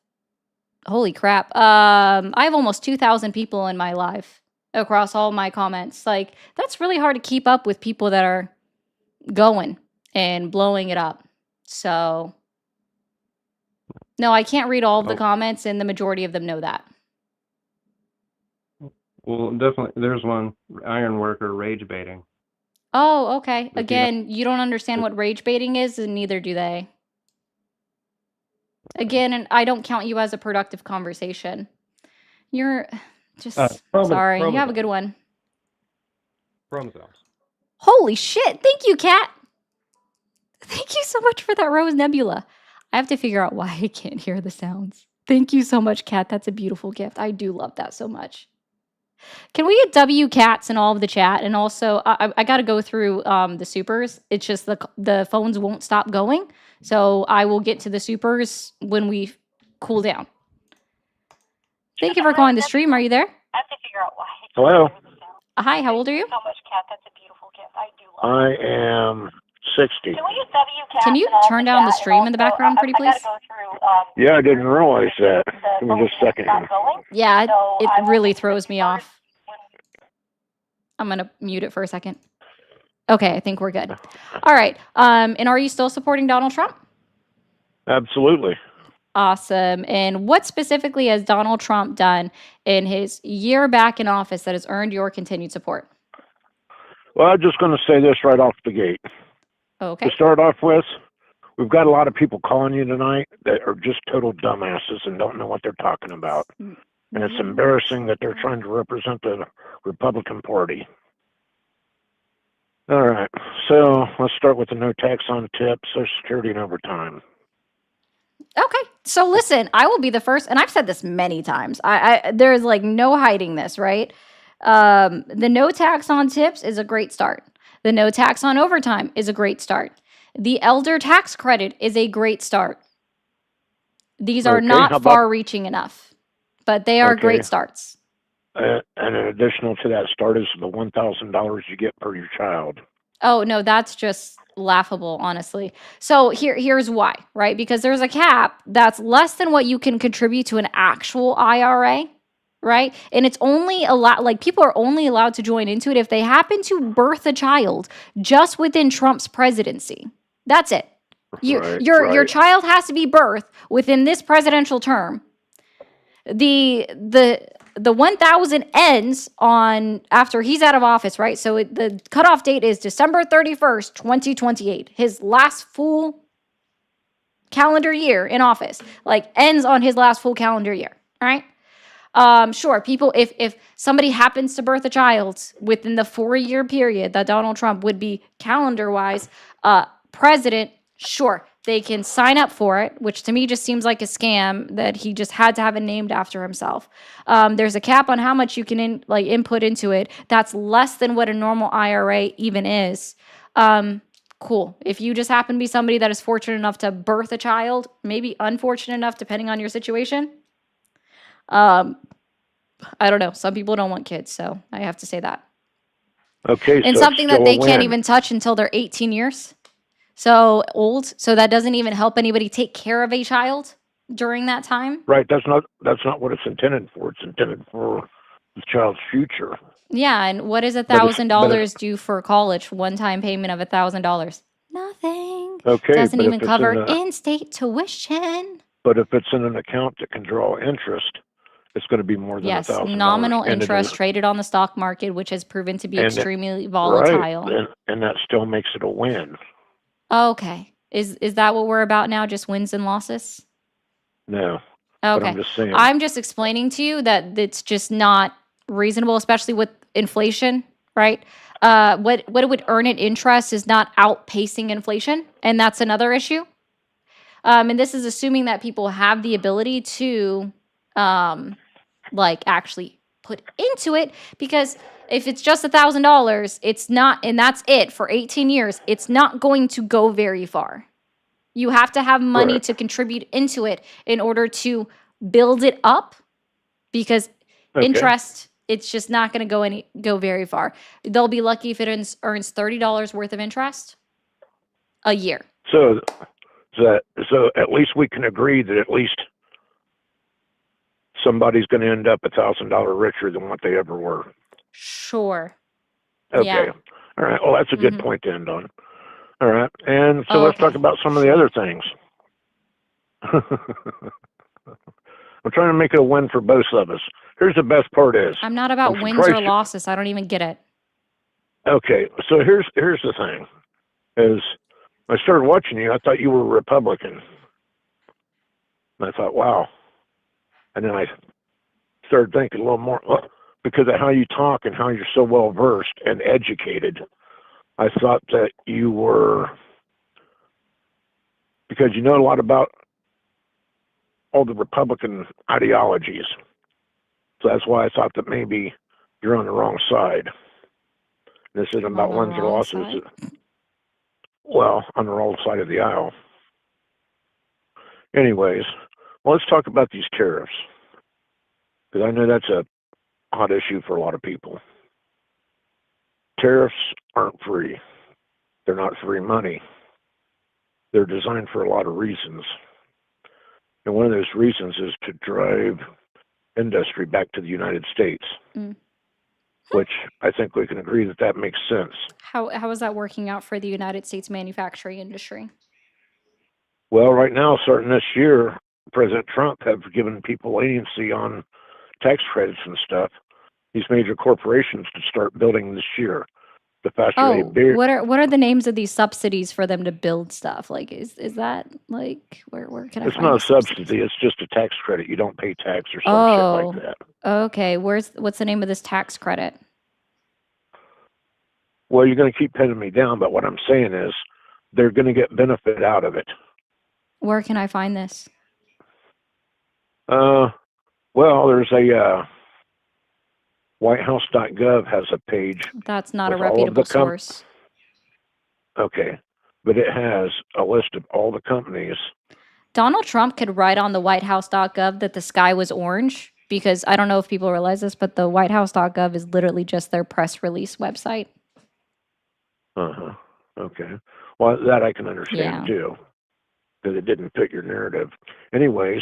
holy crap. I have almost 2,000 people in my live across all my comments. Like that's really hard to keep up with people that are going and blowing it up. So no, I can't read all of the comments, and the majority of them know that. Well, definitely. There's one, Ironworker rage baiting. Oh, okay. Does he not- Again, you don't understand what rage baiting is, and neither do they. Again, and I don't count you as a productive conversation. You're just sorry. You have a good one. Chromosomes. Holy shit. Thank you, Kat. Thank you so much for that Rose Nebula. I have to figure out why I can't hear the sounds. Thank you so much, Kat. That's a beautiful gift. I do love that so much. Can we get W Cats in all of the chat? And also, I got to go through the supers. It's just the phones won't stop going. So I will get to the supers when we cool down. Thank you for calling the stream. Are you there? I have to figure out why. Hello. Hi, how old are you? So much, Kat. That's a beautiful gift. I do I am 60. Can we use WCAT? Can you turn down the stream in the background, pretty please? Yeah, I didn't realize that. Give me just a second here. Yeah, it really throws me off. I'm going to mute it for a second. Okay, I think we're good. All right. And are you still supporting Donald Trump? Absolutely. Awesome. And what specifically has Donald Trump done in his year back in office that has earned your continued support? Well, I'm just going to say this right off the gate. Okay. To start off with, we've got a lot of people calling you tonight that are just total dumbasses and don't know what they're talking about. And it's embarrassing that they're trying to represent the Republican Party. All right. So let's start with the no tax on tips, Social Security, and overtime. Okay. So listen, I will be the first, and I've said this many times. There's like no hiding this, right? The no tax on tips is a great start. The no tax on overtime is a great start. The elder tax credit is a great start. These are Okay. not How about far-reaching enough, but they are okay? great starts. And an additional to that start is the $1,000 you get per your child. Oh, no, that's just laughable, honestly. So here's why, right? Because there's a cap that's less than what you can contribute to an actual IRA, right? And it's only allowed, like, people are only allowed to join into it if they happen to birth a child just within Trump's presidency. That's it. Right, Your right. child has to be birthed within this presidential term. The 1,000 ends on after he's out of office, right? So the cutoff date is December 31st, 2028. His last full calendar year in office, like, ends on his last full calendar year. All right. Sure, people, if somebody happens to birth a child within the 4-year period that Donald Trump would be calendar-wise president, sure, they can sign up for it, which to me just seems like a scam that he just had to have it named after himself. There's a cap on how much you can input into it. That's less than what a normal IRA even is. Cool. If you just happen to be somebody that is fortunate enough to birth a child, maybe unfortunate enough depending on your situation, I don't know. Some people don't want kids, so I have to say that. Okay, And so it's something that still a they can't win. even touch until they're 18 years. So old. So that doesn't even help anybody take care of a child during that time. Right. That's not what it's intended for. It's intended for the child's future. Yeah. And what is But it's $1,000 do for college? One-time payment of $1,000. Nothing. okay. Doesn't But if even it's cover in a in-state tuition. but if it's in an account that can draw interest, it's going to be more than Yes, $1,000. nominal And it interest is, traded on the stock market, which has proven to be and it, extremely right, volatile. and that still makes it a win. Okay. Is that what we're about now? Just wins and losses? No, but Okay. I'm just saying. I'm just explaining to you that it's just not reasonable, especially with inflation, right? What it would earn in interest is not outpacing inflation, and that's another issue. And this is assuming that people have the ability to actually put into it, because if it's just $1,000, it's not, and that's it for 18 years, it's not going to go very far. You have to have money Right. to contribute into it in order to build it up, because Okay. interest, it's just not going to go very far. They'll be lucky if it earns $30 worth of interest a year. So at least we can agree that at least somebody's going to end up $1,000 richer than what they ever were. Sure. Okay. Yeah. All right. Well, that's a good Mhm. point to end on. All right. And so let's talk Okay. about some of the other things. I'm trying to make it a win for both of us. Here's the best part is, I'm not about I'm wins or surprised you- losses. I don't even get it. Okay, so here's the thing, is I started watching you, I thought you were a Republican. And I thought, wow. And then I started thinking a little more, because of how you talk and how you're so well versed and educated, I thought that you were, because you know a lot about all the Republican ideologies. So that's why I thought that maybe you're on the wrong side. This isn't about On the wins or wrong losses. side? Well, on the wrong side of the aisle. Anyways, well, let's talk about these tariffs, because I know that's a hot issue for a lot of people. Tariffs aren't free. They're not free money. They're designed for a lot of reasons. And one of those reasons is to drive industry back to the United States, which I think we can agree that that makes sense. How is that working out for the United States manufacturing industry? Well, right now, starting this year, President Trump have given people leniency on tax credits and stuff. These major corporations to start building this year. The faster they Oh, build, what are the names of these subsidies for them to build stuff? Like, is that like where can I it's find not a these subsidies? subsidy. It's just a tax credit. You don't pay tax or some shit Oh, like that. okay. What's the name of this tax credit? Well, you're going to keep pinning me down, but what I'm saying is they're going to get benefit out of it. Where can I find this? Well, there's a WhiteHouse.gov has a page That's not a with all of reputable the source. Okay, but it has a list of all the companies. Donald Trump could write on the WhiteHouse.gov that the sky was orange because I don't know if people realize this, but the WhiteHouse.gov is literally just their press release website. Uh-huh. Okay. Well, that I can understand Yeah. too, because it didn't fit your narrative. Anyways,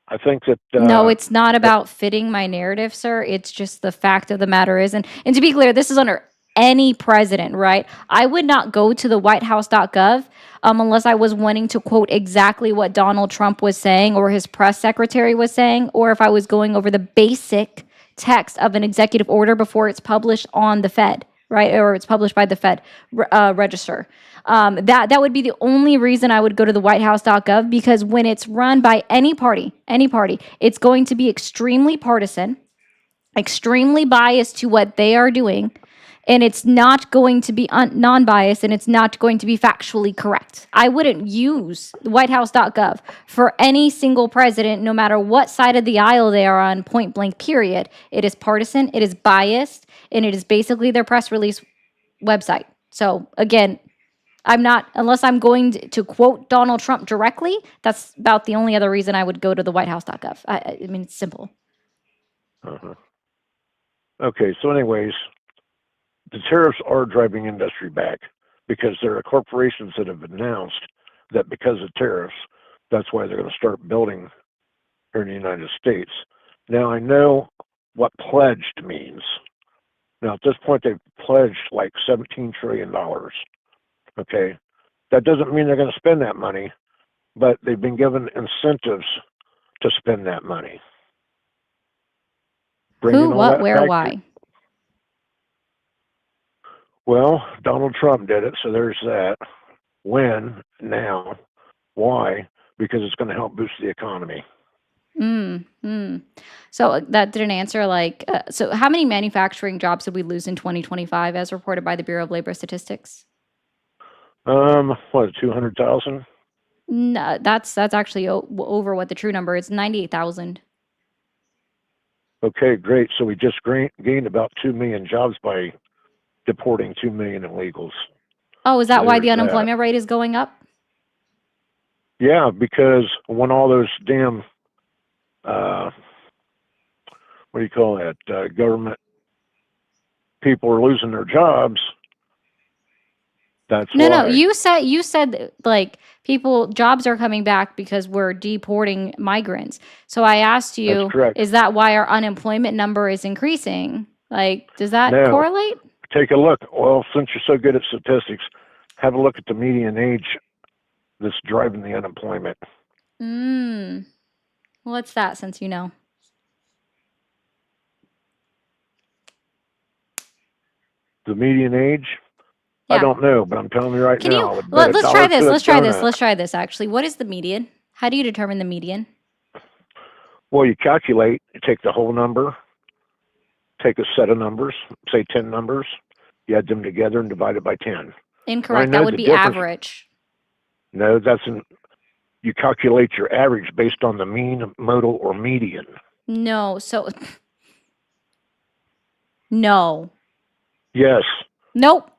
I think that No, it's not about fitting my narrative, sir. It's just the fact of the matter is, and to be clear, this is under any president, right? I would not go to the WhiteHouse.gov unless I was wanting to quote exactly what Donald Trump was saying or his press secretary was saying, or if I was going over the basic text of an executive order before it's published on the Fed, right? Or it's published by the Fed register. That would be the only reason I would go to the WhiteHouse.gov, because when it's run by any party, it's going to be extremely partisan, extremely biased to what they are doing, and it's not going to be non-biased, and it's not going to be factually correct. I wouldn't use the WhiteHouse.gov for any single president, no matter what side of the aisle they are on, point blank, period. It is partisan, it is biased, and it is basically their press release website. So again, I'm not, unless I'm going to quote Donald Trump directly, that's about the only other reason I would go to the WhiteHouse.gov. I mean, it's simple. Uh-huh. Okay, so anyways, the tariffs are driving industry back because there are corporations that have announced that because of tariffs, that's why they're going to start building here in the United States. Now, I know what pledged means. Now, at this point, they've pledged like $17 trillion. Okay, that doesn't mean they're going to spend that money, but they've been given incentives to spend that money. Who, what, where, why? Well, Donald Trump did it, so there's that. When, now, why? Because it's going to help boost the economy. So that didn't answer, like, so how many manufacturing jobs did we lose in 2025 as reported by the Bureau of Labor Statistics? What, 200,000? No, that's actually over what the true number is, 98,000. Okay, great. So we just gained about 2 million jobs by deporting 2 million illegals. Oh, is that So why the there's that. unemployment rate is going up? Yeah, because when all those damn, what do you call that, government people are losing their jobs, that's No, why. you said like jobs are coming back because we're deporting migrants. So I asked you, That's correct. is that why our unemployment number is increasing? Like, does that No. correlate? Take a look. Well, since you're so good at statistics, have a look at the median age that's driving the unemployment. What's that, since you know? The median age? I Yeah. don't know, but I'm telling you right Can now. you I would bet let's $1 try this. to a Let's try this. donut. Let's try this actually. What is the median? How do you determine the median? Well, you calculate, you take the whole number, take a set of numbers, say 10 numbers, you add them together and divide it by 10. Incorrect. know That would the be difference. average. No, you calculate your average based on the mean, modal, or median. No. So no. Yes, Nope.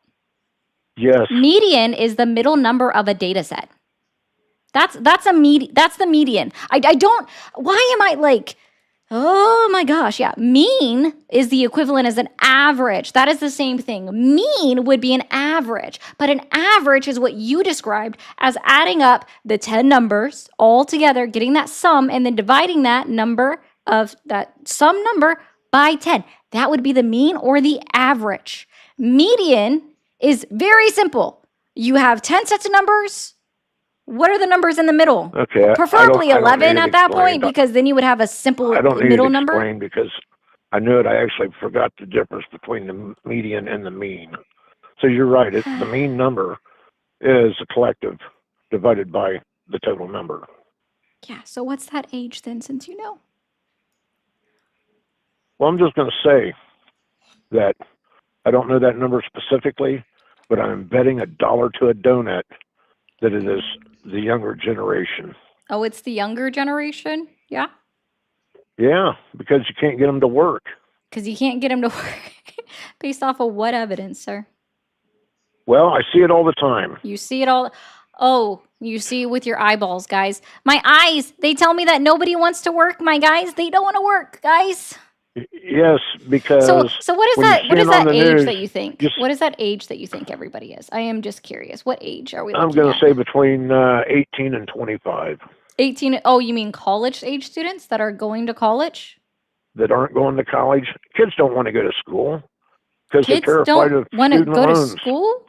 yes. Median is the middle number of a data set. That's the median. I don't, why am I like, oh my gosh, yeah. Mean is the equivalent as an average. That is the same thing. Mean would be an average, but an average is what you described as adding up the 10 numbers all together, getting that sum, and then dividing that sum number by 10. That would be the mean or the average. Median is very simple. You have 10 sets of numbers. What are the numbers in the middle? Okay. Preferably I don't 11 need at it that explained. point, because then you would have a simple I don't need middle it number. explained because I knew it. I actually forgot the difference between the median and the mean. So you're right. The mean number is a collective divided by the total number. Yeah, so what's that age then, since you know? Well, I'm just going to say that I don't know that number specifically, but I'm betting $1 to a donut that it is the younger generation. Oh, it's the younger generation? Yeah. Yeah, because you can't get them to work. Because you can't get them to work. Based off of what evidence, sir? Well, I see it all the time. You see it all. Oh, you see it with your eyeballs, guys. My eyes, they tell me that nobody wants to work, my guys. They don't want to work, guys. Yes, because So what is when you that see what it is on that the age news, that you think? just- What is that age that you think everybody is? I am just curious. What age are we I'm looking going at? to say between 18 and 25 18. Oh, you mean college age students that are going to college? that aren't going to college. Kids don't want to go to school because they're Kids terrified don't of want to student go to loans. school?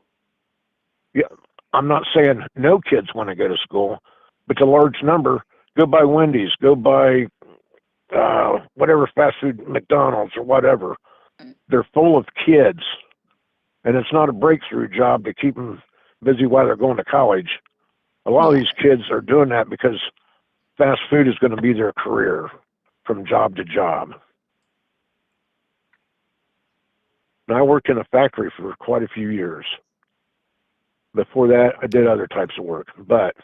Yeah, I'm not saying no kids want to go to school, but the large number go by Wendy's, go by whatever fast food, McDonald's or whatever. They're full of kids, and it's not a breakthrough job to keep them busy while they're going to college. A lot of these kids are doing that because fast food is going to be their career from job to job. And I worked in a factory for quite a few years. Before that, I did other types of work. But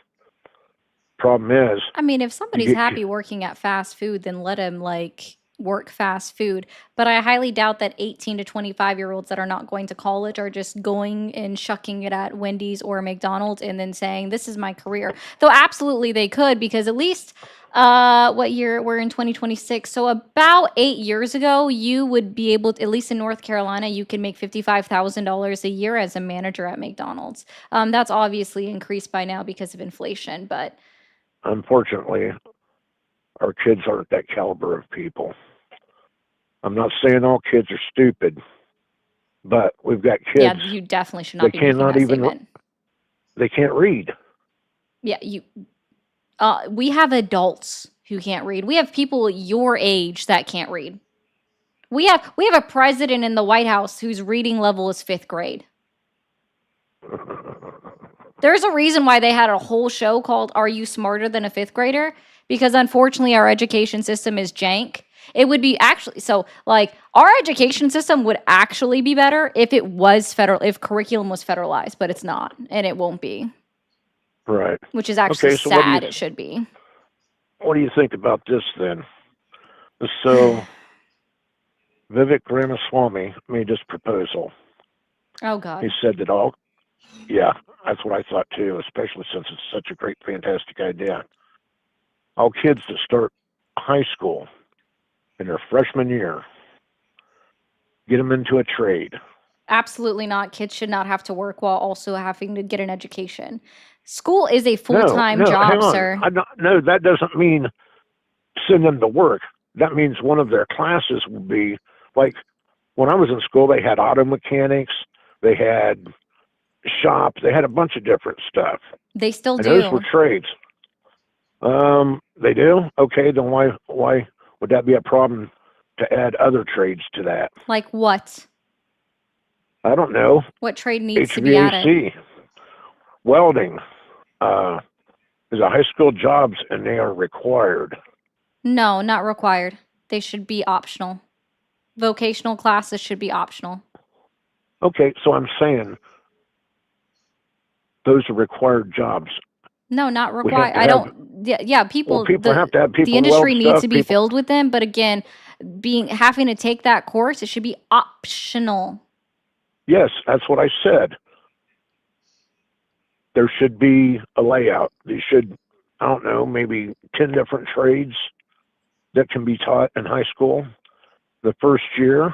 problem is, I mean, if somebody's get- happy working at fast food, then let them like work fast food. But I highly doubt that 18 to 25-year-olds that are not going to college are just going and shucking it at Wendy's or McDonald's and then saying, this is my career. Though absolutely they could, because at least what year we're in 2026. So about 8 years ago, you would be able to, at least in North Carolina, you can make $55,000 a year as a manager at McDonald's. That's obviously increased by now because of inflation, but unfortunately, our kids aren't that caliber of people. I'm not saying all kids are stupid, but we've got kids. yeah, you definitely should not that be making cannot that even statement. they can't read. Yeah, we have adults who can't read. We have people your age that can't read. We have a president in the White House whose reading level is 5th grade. There's a reason why they had a whole show called Are You Smarter Than a 5th Grader? Because unfortunately our education system is jank. It would be actually, so like our education system would actually be better if it was if curriculum was federalized, but it's not, and it won't be, Right. which is actually Okay, so what do you- sad. It should be. What do you think about this then? So, Vivek Ramaswamy made this proposal. Oh God. He said that all, yeah, that's what I thought too, especially since it's such a great, fantastic idea. All kids that start high school in their freshman year, get them into a trade. Absolutely not. Kids should not have to work while also having to get an education. School is a No, full-time no, job, hang on. sir. No, that doesn't mean send them to work. That means one of their classes will be, like, when I was in school, they had auto mechanics, they had shop, they had a bunch of different stuff. They still And do. those were trades. They do? Okay, then why would that be a problem to add other trades to that? Like what? I don't know. What trade needs to be added? HVAC, welding, is a high school jobs and they are required. No, not required. They should be optional. Vocational classes should be optional. Okay, so I'm saying those are required jobs. No, not We have required. to I have- don't. Yeah, people. Well, people have to have people The industry weld needs stuff, to be people- filled with them, but again, having to take that course, it should be optional. Yes, that's what I said. There should be a layout. They should, I don't know, maybe 10 different trades that can be taught in high school. The first year,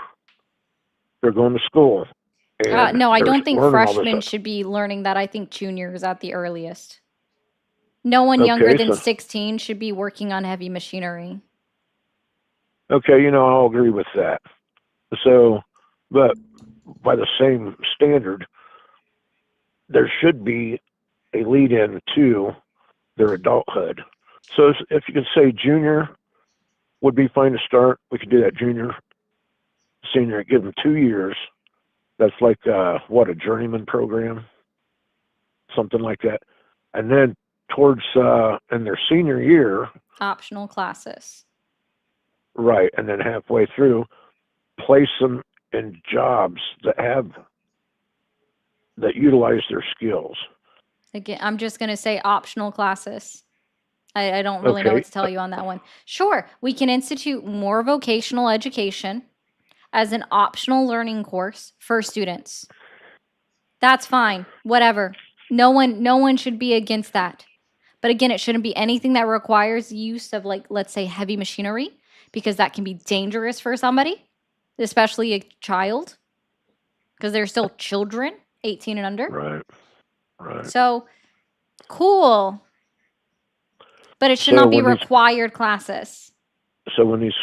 they're going to school. and No, I they're don't think learning all this freshmen stuff. should be learning that. I think juniors at the earliest. No one younger Okay, than so- 16 should be working on heavy machinery. Okay, I'll agree with that. So, but by the same standard, there should be a lead in to their adulthood. So if you could say junior would be fine to start, we could do that junior, senior, give them 2 years. That's like, a journeyman program? Something like that. And then towards, in their senior year, Optional classes. right, and then halfway through, place them in jobs that utilize their skills. Again, I'm just going to say optional classes. I don't really know what Okay. to tell you on that one. Sure, we can institute more vocational education as an optional learning course for students. That's fine. Whatever. No one should be against that. But again, it shouldn't be anything that requires use of, like, let's say, heavy machinery, because that can be dangerous for somebody, especially a child, because they're still children, 18 and under. Right. Right. So, cool. But it should So not be when these required classes. so when these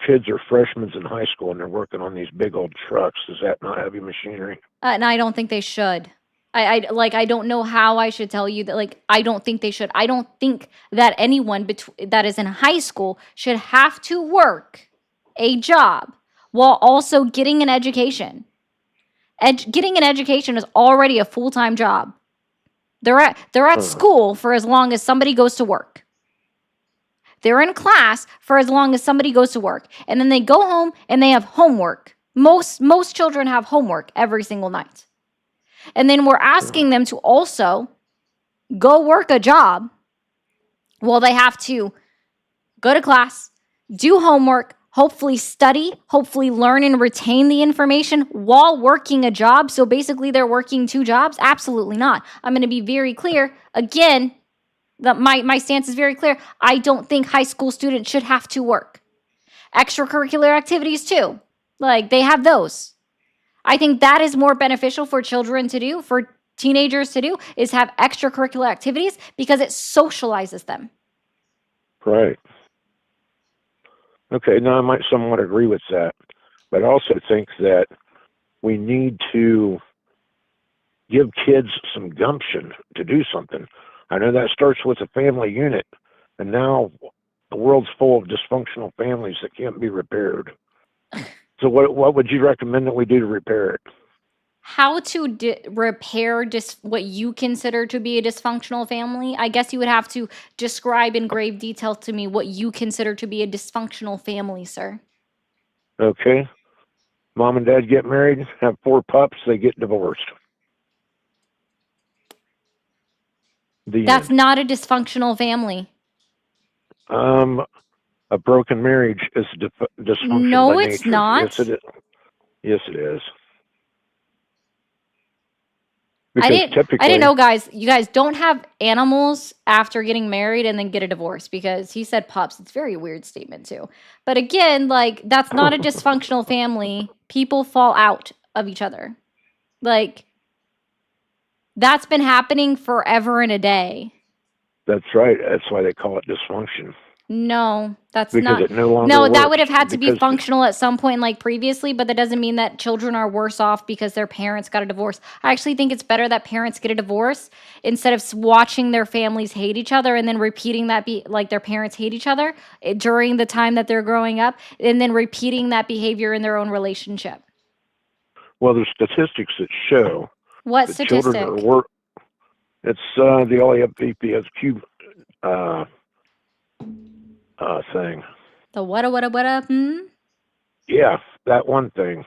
kids are freshmen in high school and they're working on these big old trucks, is that not heavy machinery? And I don't think they should. I don't know how I should tell you that. Like, I don't think they should. I don't think that anyone that is in high school should have to work a job while also getting an education. Getting an education is already a full-time job. They're at school for as long as somebody goes to work. They're in class for as long as somebody goes to work. And then they go home and they have homework. Most children have homework every single night. And then we're asking them to also go work a job while they have to go to class, do homework, hopefully study, hopefully learn and retain the information while working a job. So basically they're working two jobs? Absolutely not. I'm going to be very clear. Again, my stance is very clear. I don't think high school students should have to work. Extracurricular activities too. Like, they have those. I think that is more beneficial for children to do, for teenagers to do, is have extracurricular activities, because it socializes them. Right. Okay, now I might somewhat agree with that, but I also think that we need to give kids some gumption to do something. I know that starts with a family unit, and now the world's full of dysfunctional families that can't be repaired. So what would you recommend that we do to repair it? How to repair what you consider to be a dysfunctional family? I guess you would have to describe in grave detail to me what you consider to be a dysfunctional family, sir. Okay. Mom and dad get married, have 4 pups, they get divorced. That's not a dysfunctional family. A broken marriage is dysfunctional No, by it's nature. not. Yes, it is. Yes, it is. I Because didn't know, guys. You guys don't have animals after getting married and then get a divorce, because he said pups. It's a very weird statement too. But again, like, that's not a dysfunctional family. People fall out of each other. Like, that's been happening forever and a day. That's right. That's why they call it dysfunction. No, that's Because not. it no longer No, that works. would have had to be Because- functional at some point, like previously, but that doesn't mean that children are worse off because their parents got a divorce. I actually think it's better that parents get a divorce instead of watching their families hate each other and then repeating that, like, their parents hate each other during the time that they're growing up, and then repeating that behavior in their own relationship. Well, there's statistics that show What that children statistic? are it's the LAFPSQ thing. The what? Yeah, that one thing.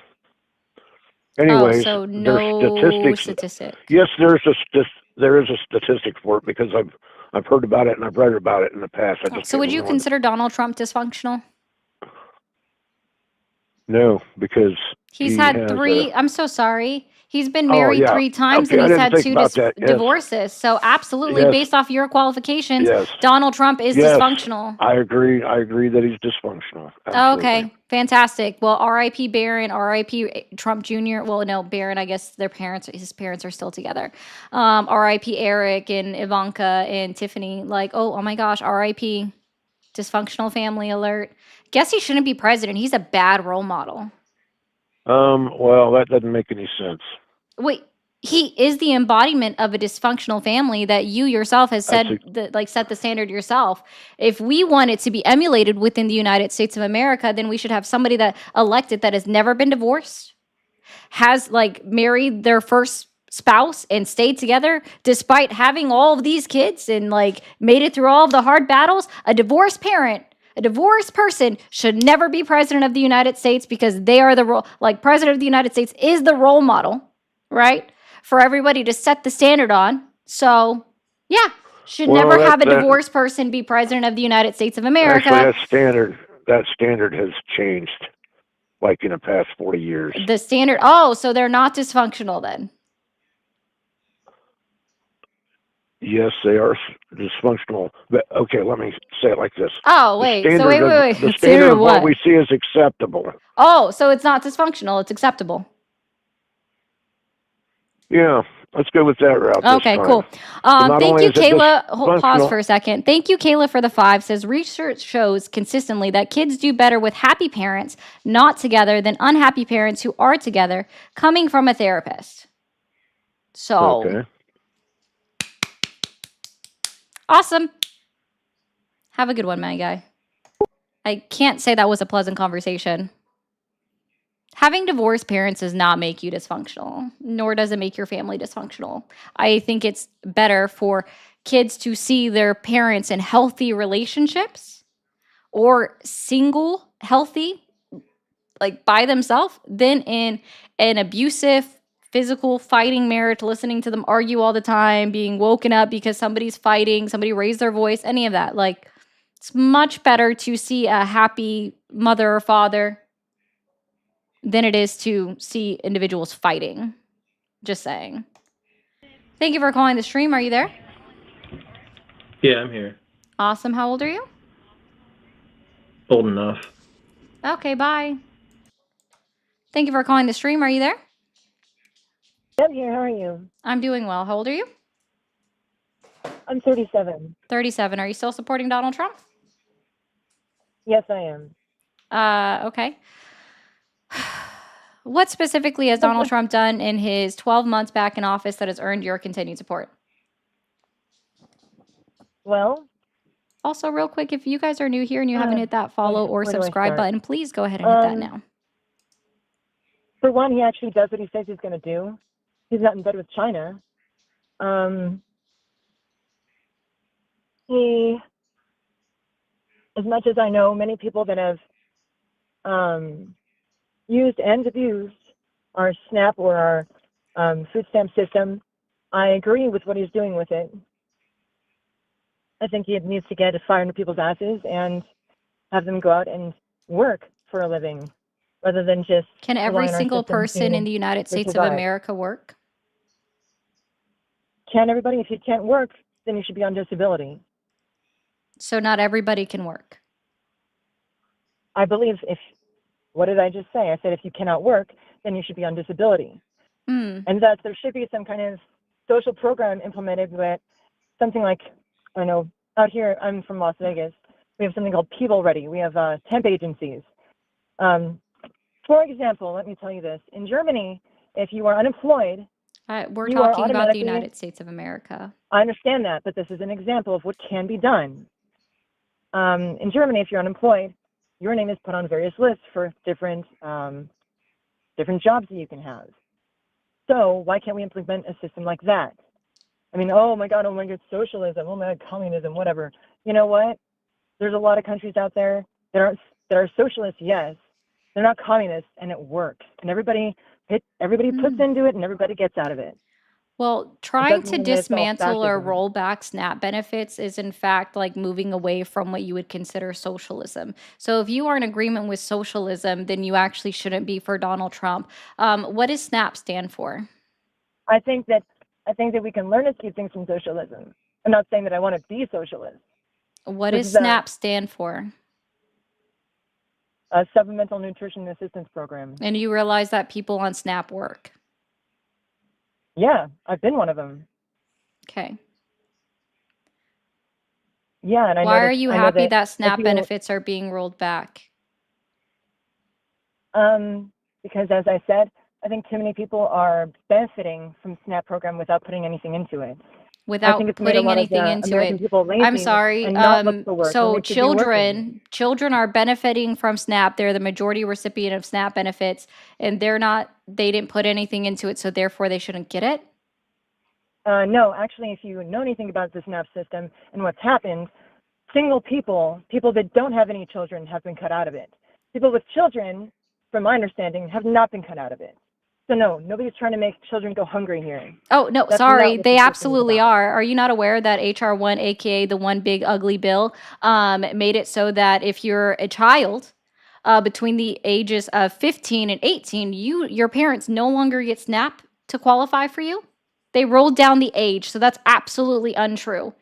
Anyways, so there's no statistics. statistic. Yes, there is a statistic for it, because I've heard about it and I've read about it in the past. I just So would can't you remember. consider Donald Trump dysfunctional? No, because He's he had has 3. I'm so sorry. He's been Oh, married yeah. 3 times, Okay, and I he's didn't had think 2 about that. Yes. divorces. So absolutely, Yes. based off your qualifications, Yes. Donald Trump is Yes, dysfunctional. I agree that he's dysfunctional. Absolutely. Okay, fantastic. Well, R.I.P. Barron, R.I.P. Trump Jr. Well, no, Barron, I guess his parents are still together. R.I.P. Eric and Ivanka and Tiffany. Like, oh my gosh, R.I.P. Dysfunctional family alert. Guess he shouldn't be president. He's a bad role model. Well, that doesn't make any sense. Wait, he is the embodiment of a dysfunctional family that you yourself has said set the standard yourself. If we want it to be emulated within the United States of America, then we should have somebody that elected that has never been divorced, has like married their first spouse and stayed together despite having all of these kids and like made it through all of the hard battles. A divorced parent A divorced person should never be president of the United States because they are the role, like president of the United States is the role model, right? For everybody to set the standard on. So, yeah, should Well, never have a that divorced person be president of the United States of actually America. that standard has changed, like in the past 40 years. The standard, oh, so they're not dysfunctional then. Yes, they are dysfunctional. But okay, let me say it like this: Oh, the wait. So standard wait, of wait, wait. the Standard standard of of what what? we see is acceptable. Oh, so it's not dysfunctional. It's acceptable. Yeah, let's go with that route this Okay, time. cool. So not Thank only you, is it Kayla. Pause dysfunctional, for a second. Thank you, Kayla, for the 5. Says research shows consistently that kids do better with happy parents not together than unhappy parents who are together, coming from a therapist. So okay. awesome. Have a good one, my guy. I can't say that was a pleasant conversation. Having divorced parents does not make you dysfunctional, nor does it make your family dysfunctional. I think it's better for kids to see their parents in healthy relationships or single, healthy, like by themselves, than in an abusive, physical, fighting marriage, listening to them argue all the time, being woken up because somebody's fighting, somebody raised their voice, any of that. Like, it's much better to see a happy mother or father than it is to see individuals fighting. Just saying. Thank you for calling the stream. Are you there? Yeah, I'm here. Awesome. How old are you? Old enough. Okay, bye. Thank you for calling the stream. Are you there? I'm here. How are you? I'm doing well. How old are you? I'm 37. 37. Are you still supporting Donald Trump? Yes, I am. Okay. What specifically has Donald Trump done in his 12 months back in office that has earned your continued support? Well, also, real quick, if you guys are new here and you haven't hit that follow or where do I subscribe start? button, please go ahead and hit that now. For one, he actually does what he says he's going to do. He's not in bed with China. He, as much as I know, many people that have used and abused our SNAP or our food stamp system, I agree with what he's doing with it. I think he needs to get a fire into people's asses and have them go out and work for a living rather than just Can rely every on our single system person in the United to States of survive. America work? Can everybody? If you can't work, then you should be on disability. So not everybody can work. I believe what did I just say? I said if you cannot work, then you should be on disability. Mm. And that there should be some kind of social program implemented with something like, I know, out here, I'm from Las Vegas, we have something called People Ready. We have temp agencies. For example, let me tell you this. In Germany, if you are unemployed, We're you are talking about the automatically- United States of America. I understand that, but this is an example of what can be done. In Germany, if you're unemployed, your name is put on various lists for different jobs that you can have. So why can't we implement a system like that? I mean, oh my God, socialism, oh my God, communism, whatever. You know what? There's a lot of countries out there that are socialist, yes. They're not communist, and it works. And everybody puts into it, and everybody gets out of it. Well, trying doesn't to mean that it's all dismantle or fascism. roll back SNAP benefits is in fact like moving away from what you would consider socialism. So if you are in agreement with socialism, then you actually shouldn't be for Donald Trump. What does SNAP stand for? I think that we can learn a few things from socialism. I'm not saying that I want to be socialist. What This does is a- SNAP stand for? A supplemental nutrition assistance program. And you realize that people on SNAP work. Yeah, I've been one of them. Okay. Yeah, and I know Why that- are you I know happy that if SNAP you- benefits are being rolled back? Because as I said, I think too many people are benefiting from SNAP program without putting anything into it. I Without think it's made a putting lot of anything the into American it. people lazy I'm sorry. and not look for work when So they should be working. children are benefiting from SNAP. They're the majority recipient of SNAP benefits, and they didn't put anything into it, so therefore they shouldn't get it. No, actually, if you know anything about the SNAP system and what's happened, single people that don't have any children have been cut out of it. People with children, from my understanding, have not been cut out of it. So no, nobody's trying to make children go hungry here. Oh, no, That's sorry. not what They the system is absolutely about. are. Are you not aware that HR 1, aka the one big ugly bill, made it so that if you're a child between the ages of 15 and 18, your parents no longer get SNAP to qualify for you? They rolled down the age, so that's absolutely untrue.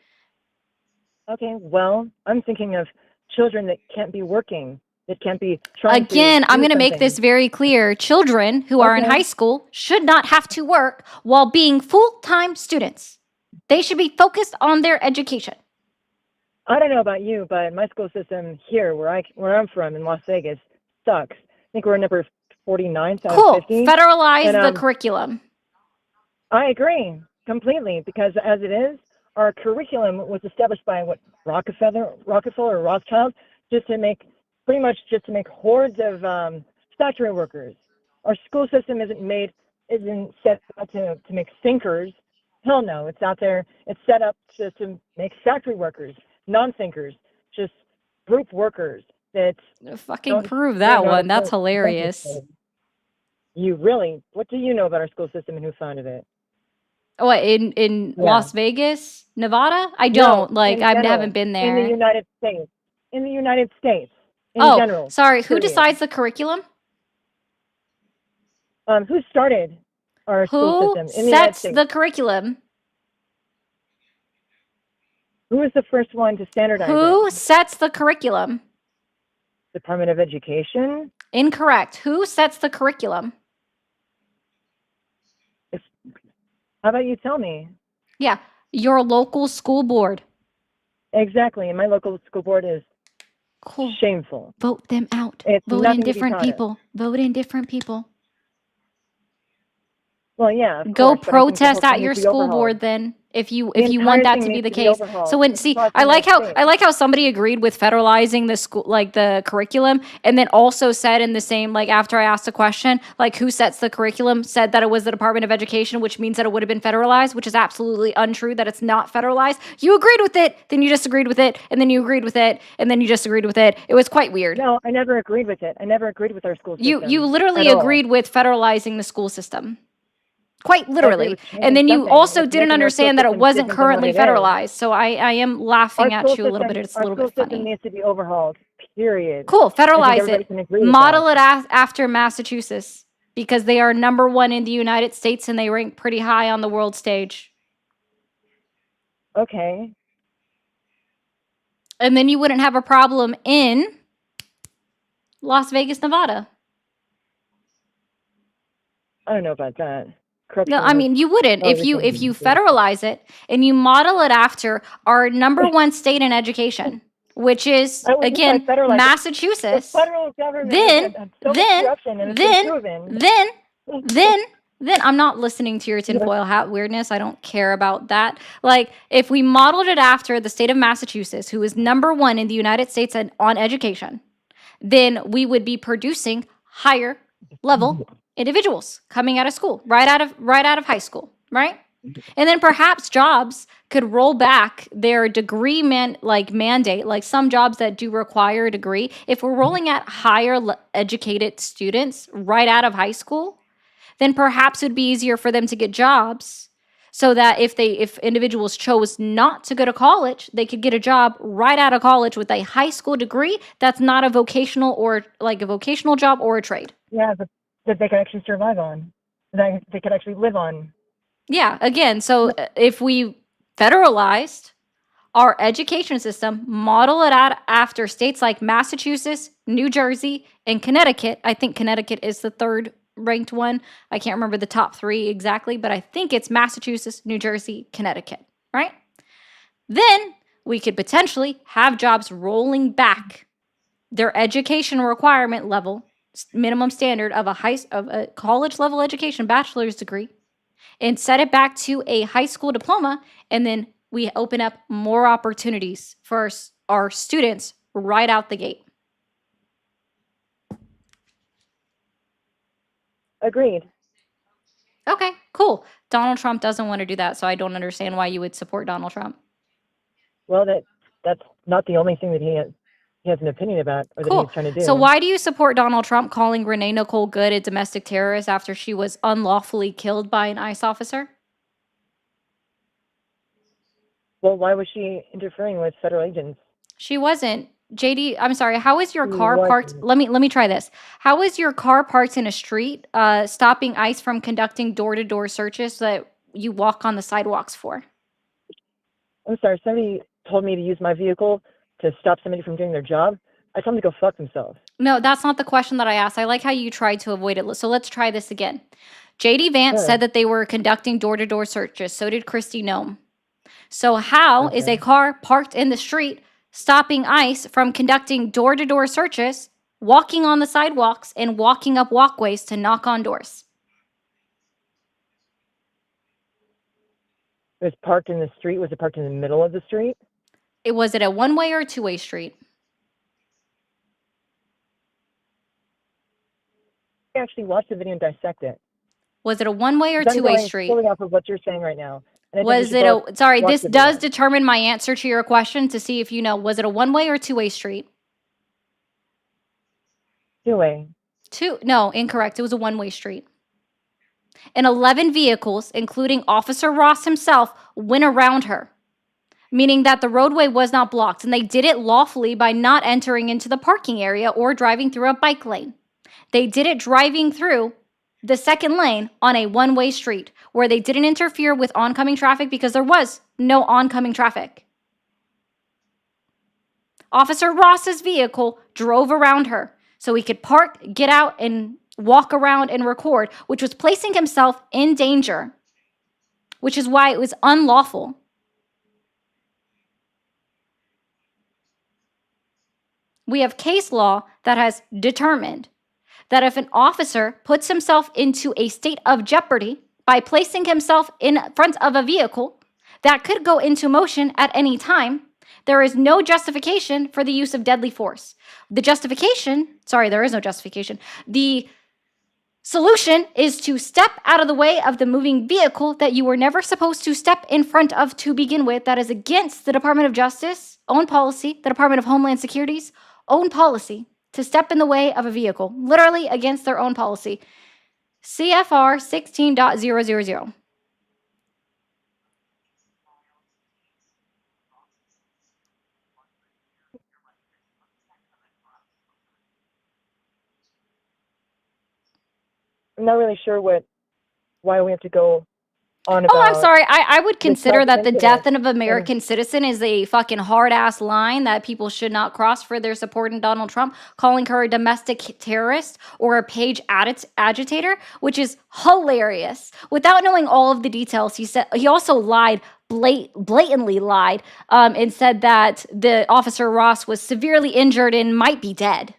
Okay, well, I'm thinking of children that can't be working, that can't be trying Again, to I'm do going to make something. this very clear. Children who are in Okay. high school should not have to work while being full-time students. They should be focused on their education. I don't know about you, but my school system here, where I'm from in Las Vegas, sucks. I think we're number 49 out of Cool. 50. Federalize And the curriculum. I agree completely, because as it is, our curriculum was established by Rockefeller or Rothschild, pretty much just to make hordes of factory workers. Our school system isn't set up to make thinkers. Hell no, it's out there. It's set up to make factory workers, non-thinkers, just group workers that Fucking don't prove they're that not one. That's important. hilarious. What do you know about our school system and who founded it? What, in Yeah. Las Vegas, Nevada? I No, don't. Like, in I general, haven't been in the there. United States. In the United States. In Oh, general. sorry. Who period. decides the curriculum? Who started our school Who system in the United sets States? the curriculum? Who was the first one to standardize Who it? sets the curriculum? Department of Education? Incorrect. Who sets the curriculum? How about you tell me? Yeah, your local school board. Exactly. And my local school board is Cool. shameful. Vote them out. It's Vote in nothing to be different proud of. people. Vote in different people. Well, yeah, of Go course, but I think the whole protest thing at needs your to be school overhauled. board then if you The want entire that thing to be needs the to be case. overhauled So when see across the I like United how States. somebody agreed with federalizing the school, like the curriculum, and then also said in the same, like, after I asked the question, like, who sets the curriculum, said that it was the Department of Education, which means that it would have been federalized, which is absolutely untrue, that it's not federalized. You agreed with it, then you disagreed with it, and then you agreed with it, and then you disagreed with it. It was quite weird. No, I never agreed with it. I never agreed with our school system. You literally at all. agreed with federalizing the school system. Quite literally. with changing And then you something, also with didn't making our school understand that it system wasn't different than what currently it is. federalized. So I am laughing at you a little bit. It's a Our little school bit system funny. needs to be overhauled. Period. Cool. I think Federalize everybody it. can agree with Model that. it after Massachusetts because they are number one in the United States and they rank pretty high on the world stage. Okay. And then you wouldn't have a problem in Las Vegas, Nevada. I don't know about that. No, I mean you wouldn't if you federalize it and you model it after our number one state in education, which is I wouldn't again say federalize it. Massachusetts. The federal government Then has so much corruption and it's been proven. then I'm not listening to your tinfoil hat weirdness. I don't care about that. Like, if we modeled it after the state of Massachusetts, who is number one in the United States on education, then we would be producing higher level individuals coming out of school, right out of high school, right? And then perhaps jobs could roll back their degree mandate, like some jobs that do require a degree. If we're rolling at higher educated students right out of high school, then perhaps it would be easier for them to get jobs so that if individuals chose not to go to college, they could get a job right out of college with a high school degree that's not a vocational or like a vocational job or a trade. Yeah, that they could actually survive on, that they could actually live on. Yeah, again, so if we federalized our education system, model it out after states like Massachusetts, New Jersey, and Connecticut. I think Connecticut is the third ranked one. I can't remember the top three exactly, but I think it's Massachusetts, New Jersey, Connecticut, right? Then we could potentially have jobs rolling back their education requirement level, minimum standard of a college level education, bachelor's degree, and set it back to a high school diploma, and then we open up more opportunities for our students right out the gate. Agreed. Okay, cool. Donald Trump doesn't want to do that, so I don't understand why you would support Donald Trump. Well, that that's not the only thing that he has an opinion about or that Cool. he's trying to do. So why do you support Donald Trump calling Renee Nicole Good a domestic terrorist after she was unlawfully killed by an ICE officer? Well, why was she interfering with federal agents? She wasn't. JD, I'm sorry. How is your She car parked? wasn't. Let me try this. How is your car parked in a street, stopping ICE from conducting door-to-door searches that you walk on the sidewalks for? I'm sorry, somebody told me to use my vehicle to stop somebody from doing their job. I told them to go fuck themselves. No, that's not the question that I asked. I like how you tried to avoid it. So let's try this again. JD Vance Sure. said that they were conducting door-to-door searches. So did Christy Nome. So how is a car parked in the street stopping ICE from conducting door-to-door searches, walking on the sidewalks, and walking up walkways to knock on doors? It was parked in the street. Was it parked in the middle of the street? Was it a one-way or a two-way street? I actually watched the video and dissect it. Was it a one-way or I'm two-way going street? fully off of what you're saying right now. And I think we Was should it both a, sorry, watch this the does video. determine my answer to your question to see if you know, was it a one-way or two-way street? Two-way. No, incorrect. It was a one-way street. And 11 vehicles, including Officer Ross himself, went around her, meaning that the roadway was not blocked. And they did it lawfully by not entering into the parking area or driving through a bike lane. They did it driving through the second lane on a one-way street where they didn't interfere with oncoming traffic because there was no oncoming traffic. Officer Ross's vehicle drove around her so he could park, get out, and walk around and record, which was placing himself in danger, which is why it was unlawful. We have case law that has determined that if an officer puts himself into a state of jeopardy by placing himself in front of a vehicle that could go into motion at any time, there is no justification for the use of deadly force. There is no justification. The solution is to step out of the way of the moving vehicle that you were never supposed to step in front of to begin with. That is against the Department of Justice own policy, the Department of Homeland Security's own policy, to step in the way of a vehicle, literally against their own policy. CFR 16.000. I'm not really sure why we have to go on Oh, about. I'm sorry. I would this consider type of that the death incident. of an American citizen is a fucking hard-ass line that people should not cross for their support in Donald Trump, calling her a domestic terrorist or a page agitator, which is hilarious. Without knowing all of the details, he also lied, blatantly lied, and said that the Officer Ross was severely injured and might be dead.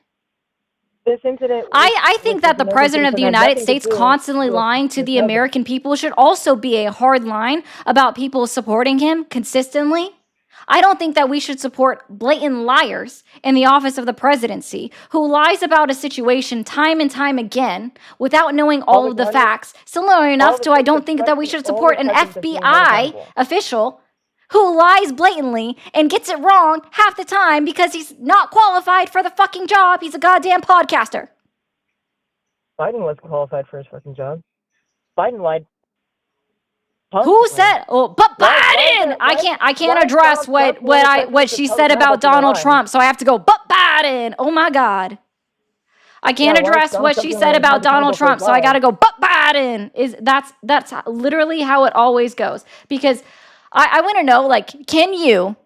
This incident. I think that the president of the United States constantly lying to the American people should also be a hard line about people supporting him consistently. I don't think that we should support blatant liars in the office of the presidency who lies about a situation time and time again without knowing all of the facts. Similar enough to I don't think that we should support an FBI official who lies blatantly and gets it wrong half the time because he's not qualified for the fucking job. He's a goddamn podcaster. Biden wasn't qualified for his fucking job. Biden lied. Who said? Oh, but Biden! I can't address what she said about Donald Trump, so I have to go. But Biden! Oh my God! I can't address what she said about Donald Trump, so I got to go. But Biden that's literally how it always goes. Because I want to know, like, can you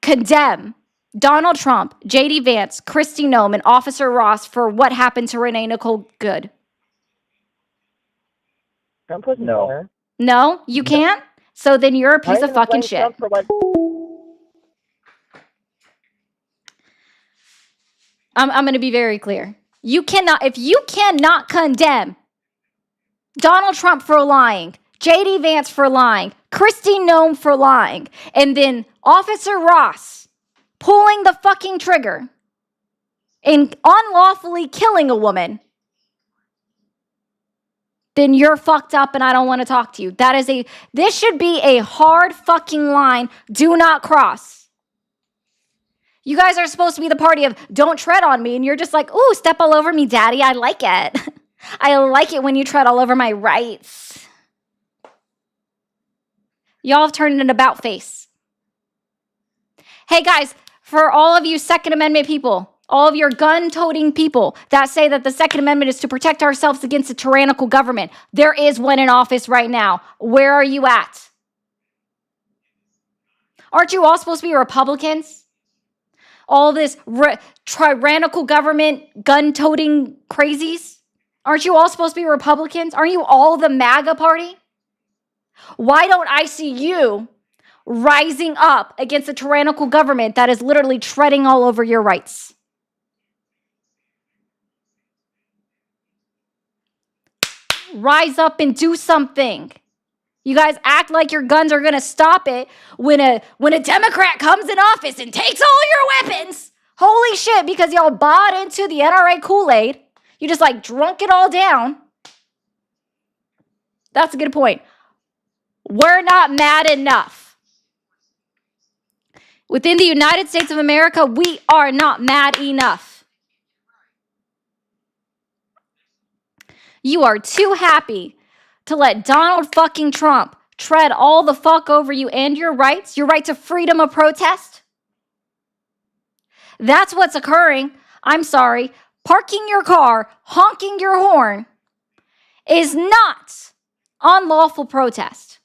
condemn Donald Trump, JD Vance, Kristi Noem, and Officer Ross for what happened to Renee Nicole Good? Trump wasn't there. No, you can't? So then you're a piece of fucking shit. I'm going to be very clear. If you cannot condemn Donald Trump for lying, JD Vance for lying, Kristi Noem for lying, and then Officer Ross pulling the fucking trigger and unlawfully killing a woman, then you're fucked up and I don't want to talk to you. This should be a hard fucking line. Do not cross. You guys are supposed to be the party of don't tread on me. And you're just like, ooh, step all over me, daddy. I like it. I like it when you tread all over my rights. Y'all have turned an about face. Hey guys, for all of you Second Amendment people, all of your gun-toting people that say that the Second Amendment is to protect ourselves against a tyrannical government, there is one in office right now. Where are you at? Aren't you all supposed to be Republicans? All this tyrannical government, gun-toting crazies? Aren't you all supposed to be Republicans? Aren't you all the MAGA party? Why don't I see you rising up against a tyrannical government that is literally treading all over your rights? Rise up and do something. You guys act like your guns are going to stop it when a Democrat comes in office and takes all your weapons. Holy shit, because y'all bought into the NRA Kool-Aid. You just like drunk it all down. That's a good point. We're not mad enough. Within the United States of America, we are not mad enough. You are too happy to let Donald fucking Trump tread all the fuck over you and your rights, your right to freedom of protest. That's what's occurring. I'm sorry. Parking your car, honking your horn is not unlawful protest.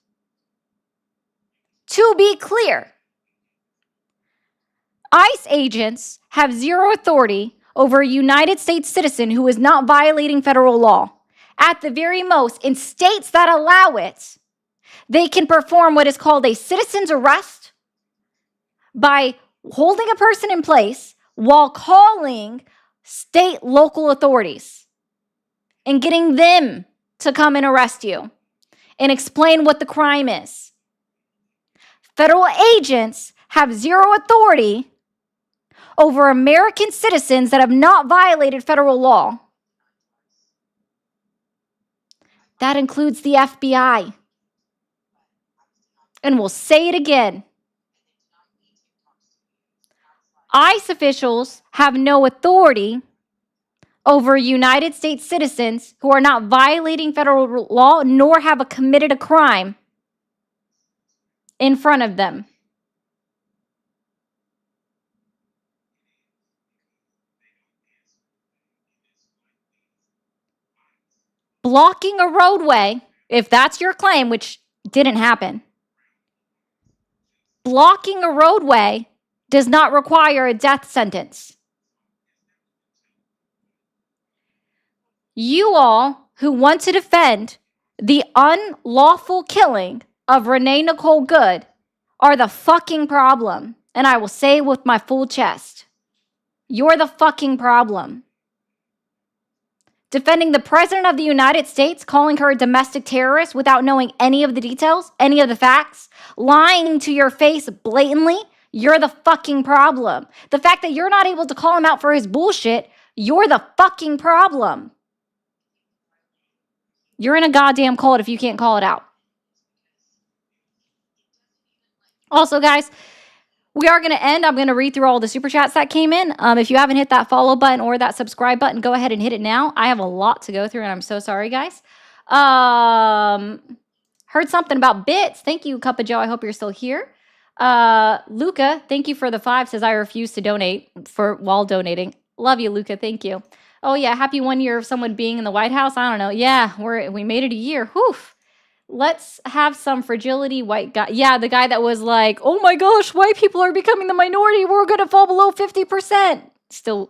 To be clear, ICE agents have zero authority over a United States citizen who is not violating federal law. At the very most, in states that allow it, they can perform what is called a citizen's arrest by holding a person in place while calling state local authorities and getting them to come and arrest you and explain what the crime is. Federal agents have zero authority over American citizens that have not violated federal law. That includes the FBI. And we'll say it again. ICE officials have no authority over United States citizens who are not violating federal law nor have committed a crime in front of them. Blocking a roadway, if that's your claim, which didn't happen, blocking a roadway does not require a death sentence. You all who want to defend the unlawful killing of Renee Nicole Good are the fucking problem. And I will say it with my full chest. You're the fucking problem. Defending the President of the United States, calling her a domestic terrorist without knowing any of the details, any of the facts, lying to your face blatantly, you're the fucking problem. The fact that you're not able to call him out for his bullshit, you're the fucking problem. You're in a goddamn cult if you can't call it out. Also, guys, we are going to end. I'm going to read through all the super chats that came in. If you haven't hit that follow button or that subscribe button, go ahead and hit it now. I have a lot to go through, and I'm so sorry, guys. Heard something about bits. Thank you, Cup of Joe. I hope you're still here. Luca, thank you for the 5. Says I refuse to donate while donating. Love you, Luca. Thank you. Oh yeah, happy 1 year of someone being in the White House. I don't know. Yeah, we made it a year. Whew. Let's have some fragility white guy. Yeah, the guy that was like, oh my gosh, white people are becoming the minority. We're going to fall below 50%. Still,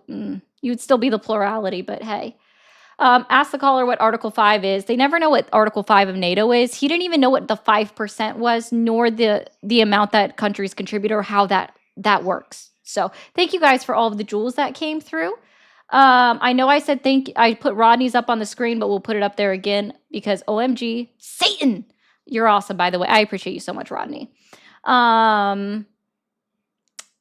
you'd still be the plurality, but hey. Ask the caller what Article 5 is. They never know what Article 5 of NATO is. He didn't even know what the 5% was, nor the amount that countries contribute or how that works. So thank you guys for all of the jewels that came through. I know I said I put Rodney's up on the screen, but we'll put it up there again because OMG, Satan, you're awesome, by the way. I appreciate you so much, Rodney.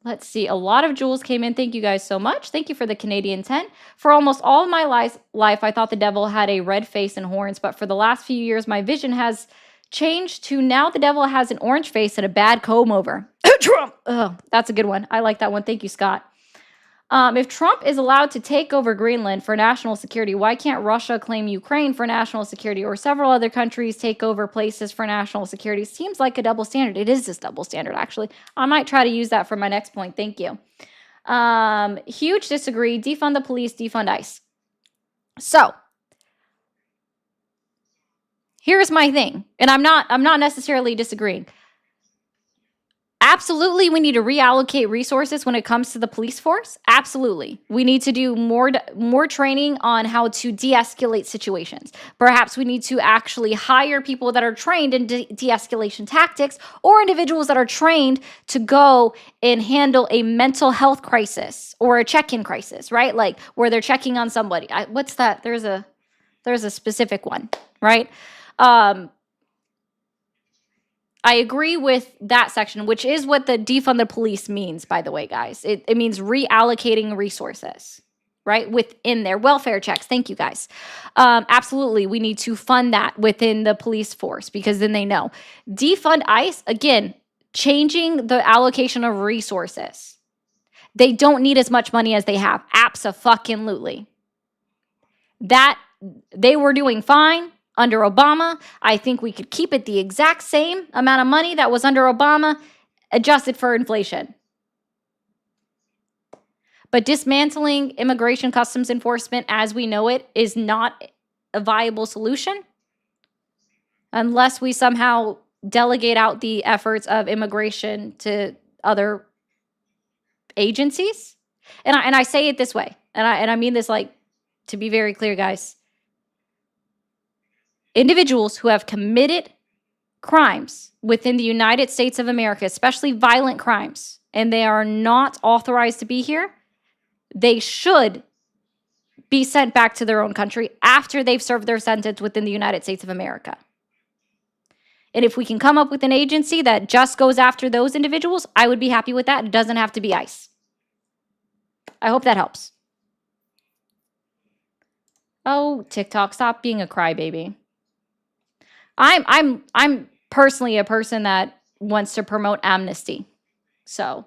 Let's see. A lot of jewels came in. Thank you guys so much. Thank you for the Canadian 10. For almost all of my life, I thought the devil had a red face and horns, but for the last few years, my vision has changed to now the devil has an orange face and a bad comb over. Trump! Oh, that's a good one. I like that one. Thank you, Scott. If Trump is allowed to take over Greenland for national security, why can't Russia claim Ukraine for national security, or several other countries take over places for national security? Seems like a double standard. It is this double standard, actually. I might try to use that for my next point. Thank you. Huge disagree. Defund the police, defund ICE. So, here's my thing, and I'm not necessarily disagreeing. Absolutely, we need to reallocate resources when it comes to the police force. Absolutely. We need to do more training on how to de-escalate situations. Perhaps we need to actually hire people that are trained in de-escalation tactics, or individuals that are trained to go and handle a mental health crisis or a check-in crisis, right? Like where they're checking on somebody. What's that? There's a specific one, right? I agree with that section, which is what the defund the police means, by the way, guys. It means reallocating resources, right? Within their welfare checks. Thank you, guys. Absolutely, we need to fund that within the police force because then they know. Defund ICE, again, changing the allocation of resources. They don't need as much money as they have. Abso-fucking-lutely. That, they were doing fine under Obama. I think we could keep it the exact same amount of money that was under Obama, adjusted for inflation. But dismantling immigration customs enforcement as we know it is not a viable solution unless we somehow delegate out the efforts of immigration to other agencies. And I say it this way, and I mean this like to be very clear, guys. Individuals who have committed crimes within the United States of America, especially violent crimes, and they are not authorized to be here, they should be sent back to their own country after they've served their sentence within the United States of America. And if we can come up with an agency that just goes after those individuals, I would be happy with that. It doesn't have to be ICE. I hope that helps. Oh, TikTok, stop being a crybaby. I'm personally a person that wants to promote amnesty. So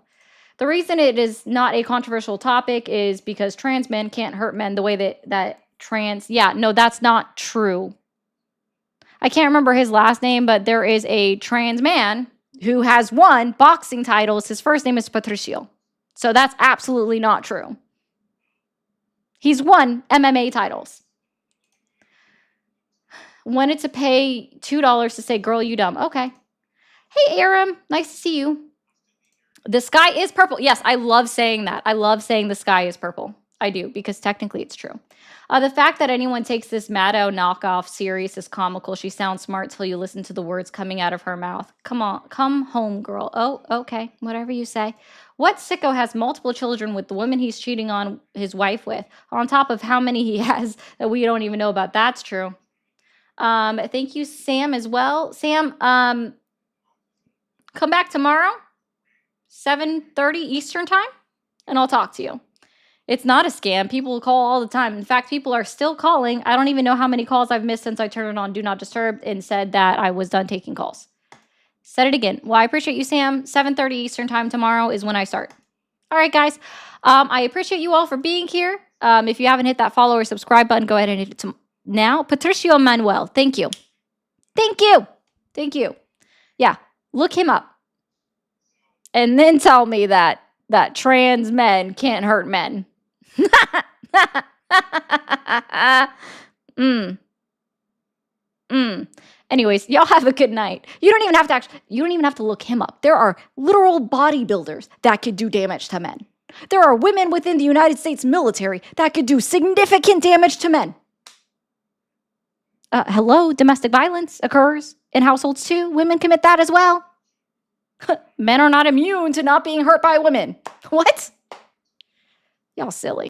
the reason it is not a controversial topic is because trans men can't hurt men the way that trans... Yeah, no, that's not true. I can't remember his last name, but there is a trans man who has won boxing titles. His first name is Patricio. So that's absolutely not true. He's won MMA titles. Wanted to pay $2 to say, girl, you dumb. Okay. Hey, Aram. Nice to see you. The sky is purple. Yes, I love saying that. I love saying the sky is purple. I do, because technically it's true. The fact that anyone takes this Maddow knockoff serious is comical. She sounds smart till you listen to the words coming out of her mouth. Come on. Come home, girl. Oh, okay. Whatever you say. What sicko has multiple children with the woman he's cheating on his wife with, on top of how many he has that we don't even know about? That's true. Thank you, Sam, as well. Sam, come back tomorrow, 7:30 Eastern time, and I'll talk to you. It's not a scam. People call all the time. In fact, people are still calling. I don't even know how many calls I've missed since I turned on Do Not Disturb and said that I was done taking calls. Said it again. Well, I appreciate you, Sam. 7:30 Eastern time tomorrow is when I start. All right, guys. I appreciate you all for being here. If you haven't hit that follow or subscribe button, go ahead and hit it now. Patricio Manuel, thank you. Thank you. Thank you. Yeah, look him up. And then tell me that trans men can't hurt men. Anyways, y'all have a good night. You don't even have to look him up. There are literal bodybuilders that could do damage to men. There are women within the United States military that could do significant damage to men. Hello, domestic violence occurs in households too. Women commit that as well. Men are not immune to not being hurt by women. What? Y'all silly.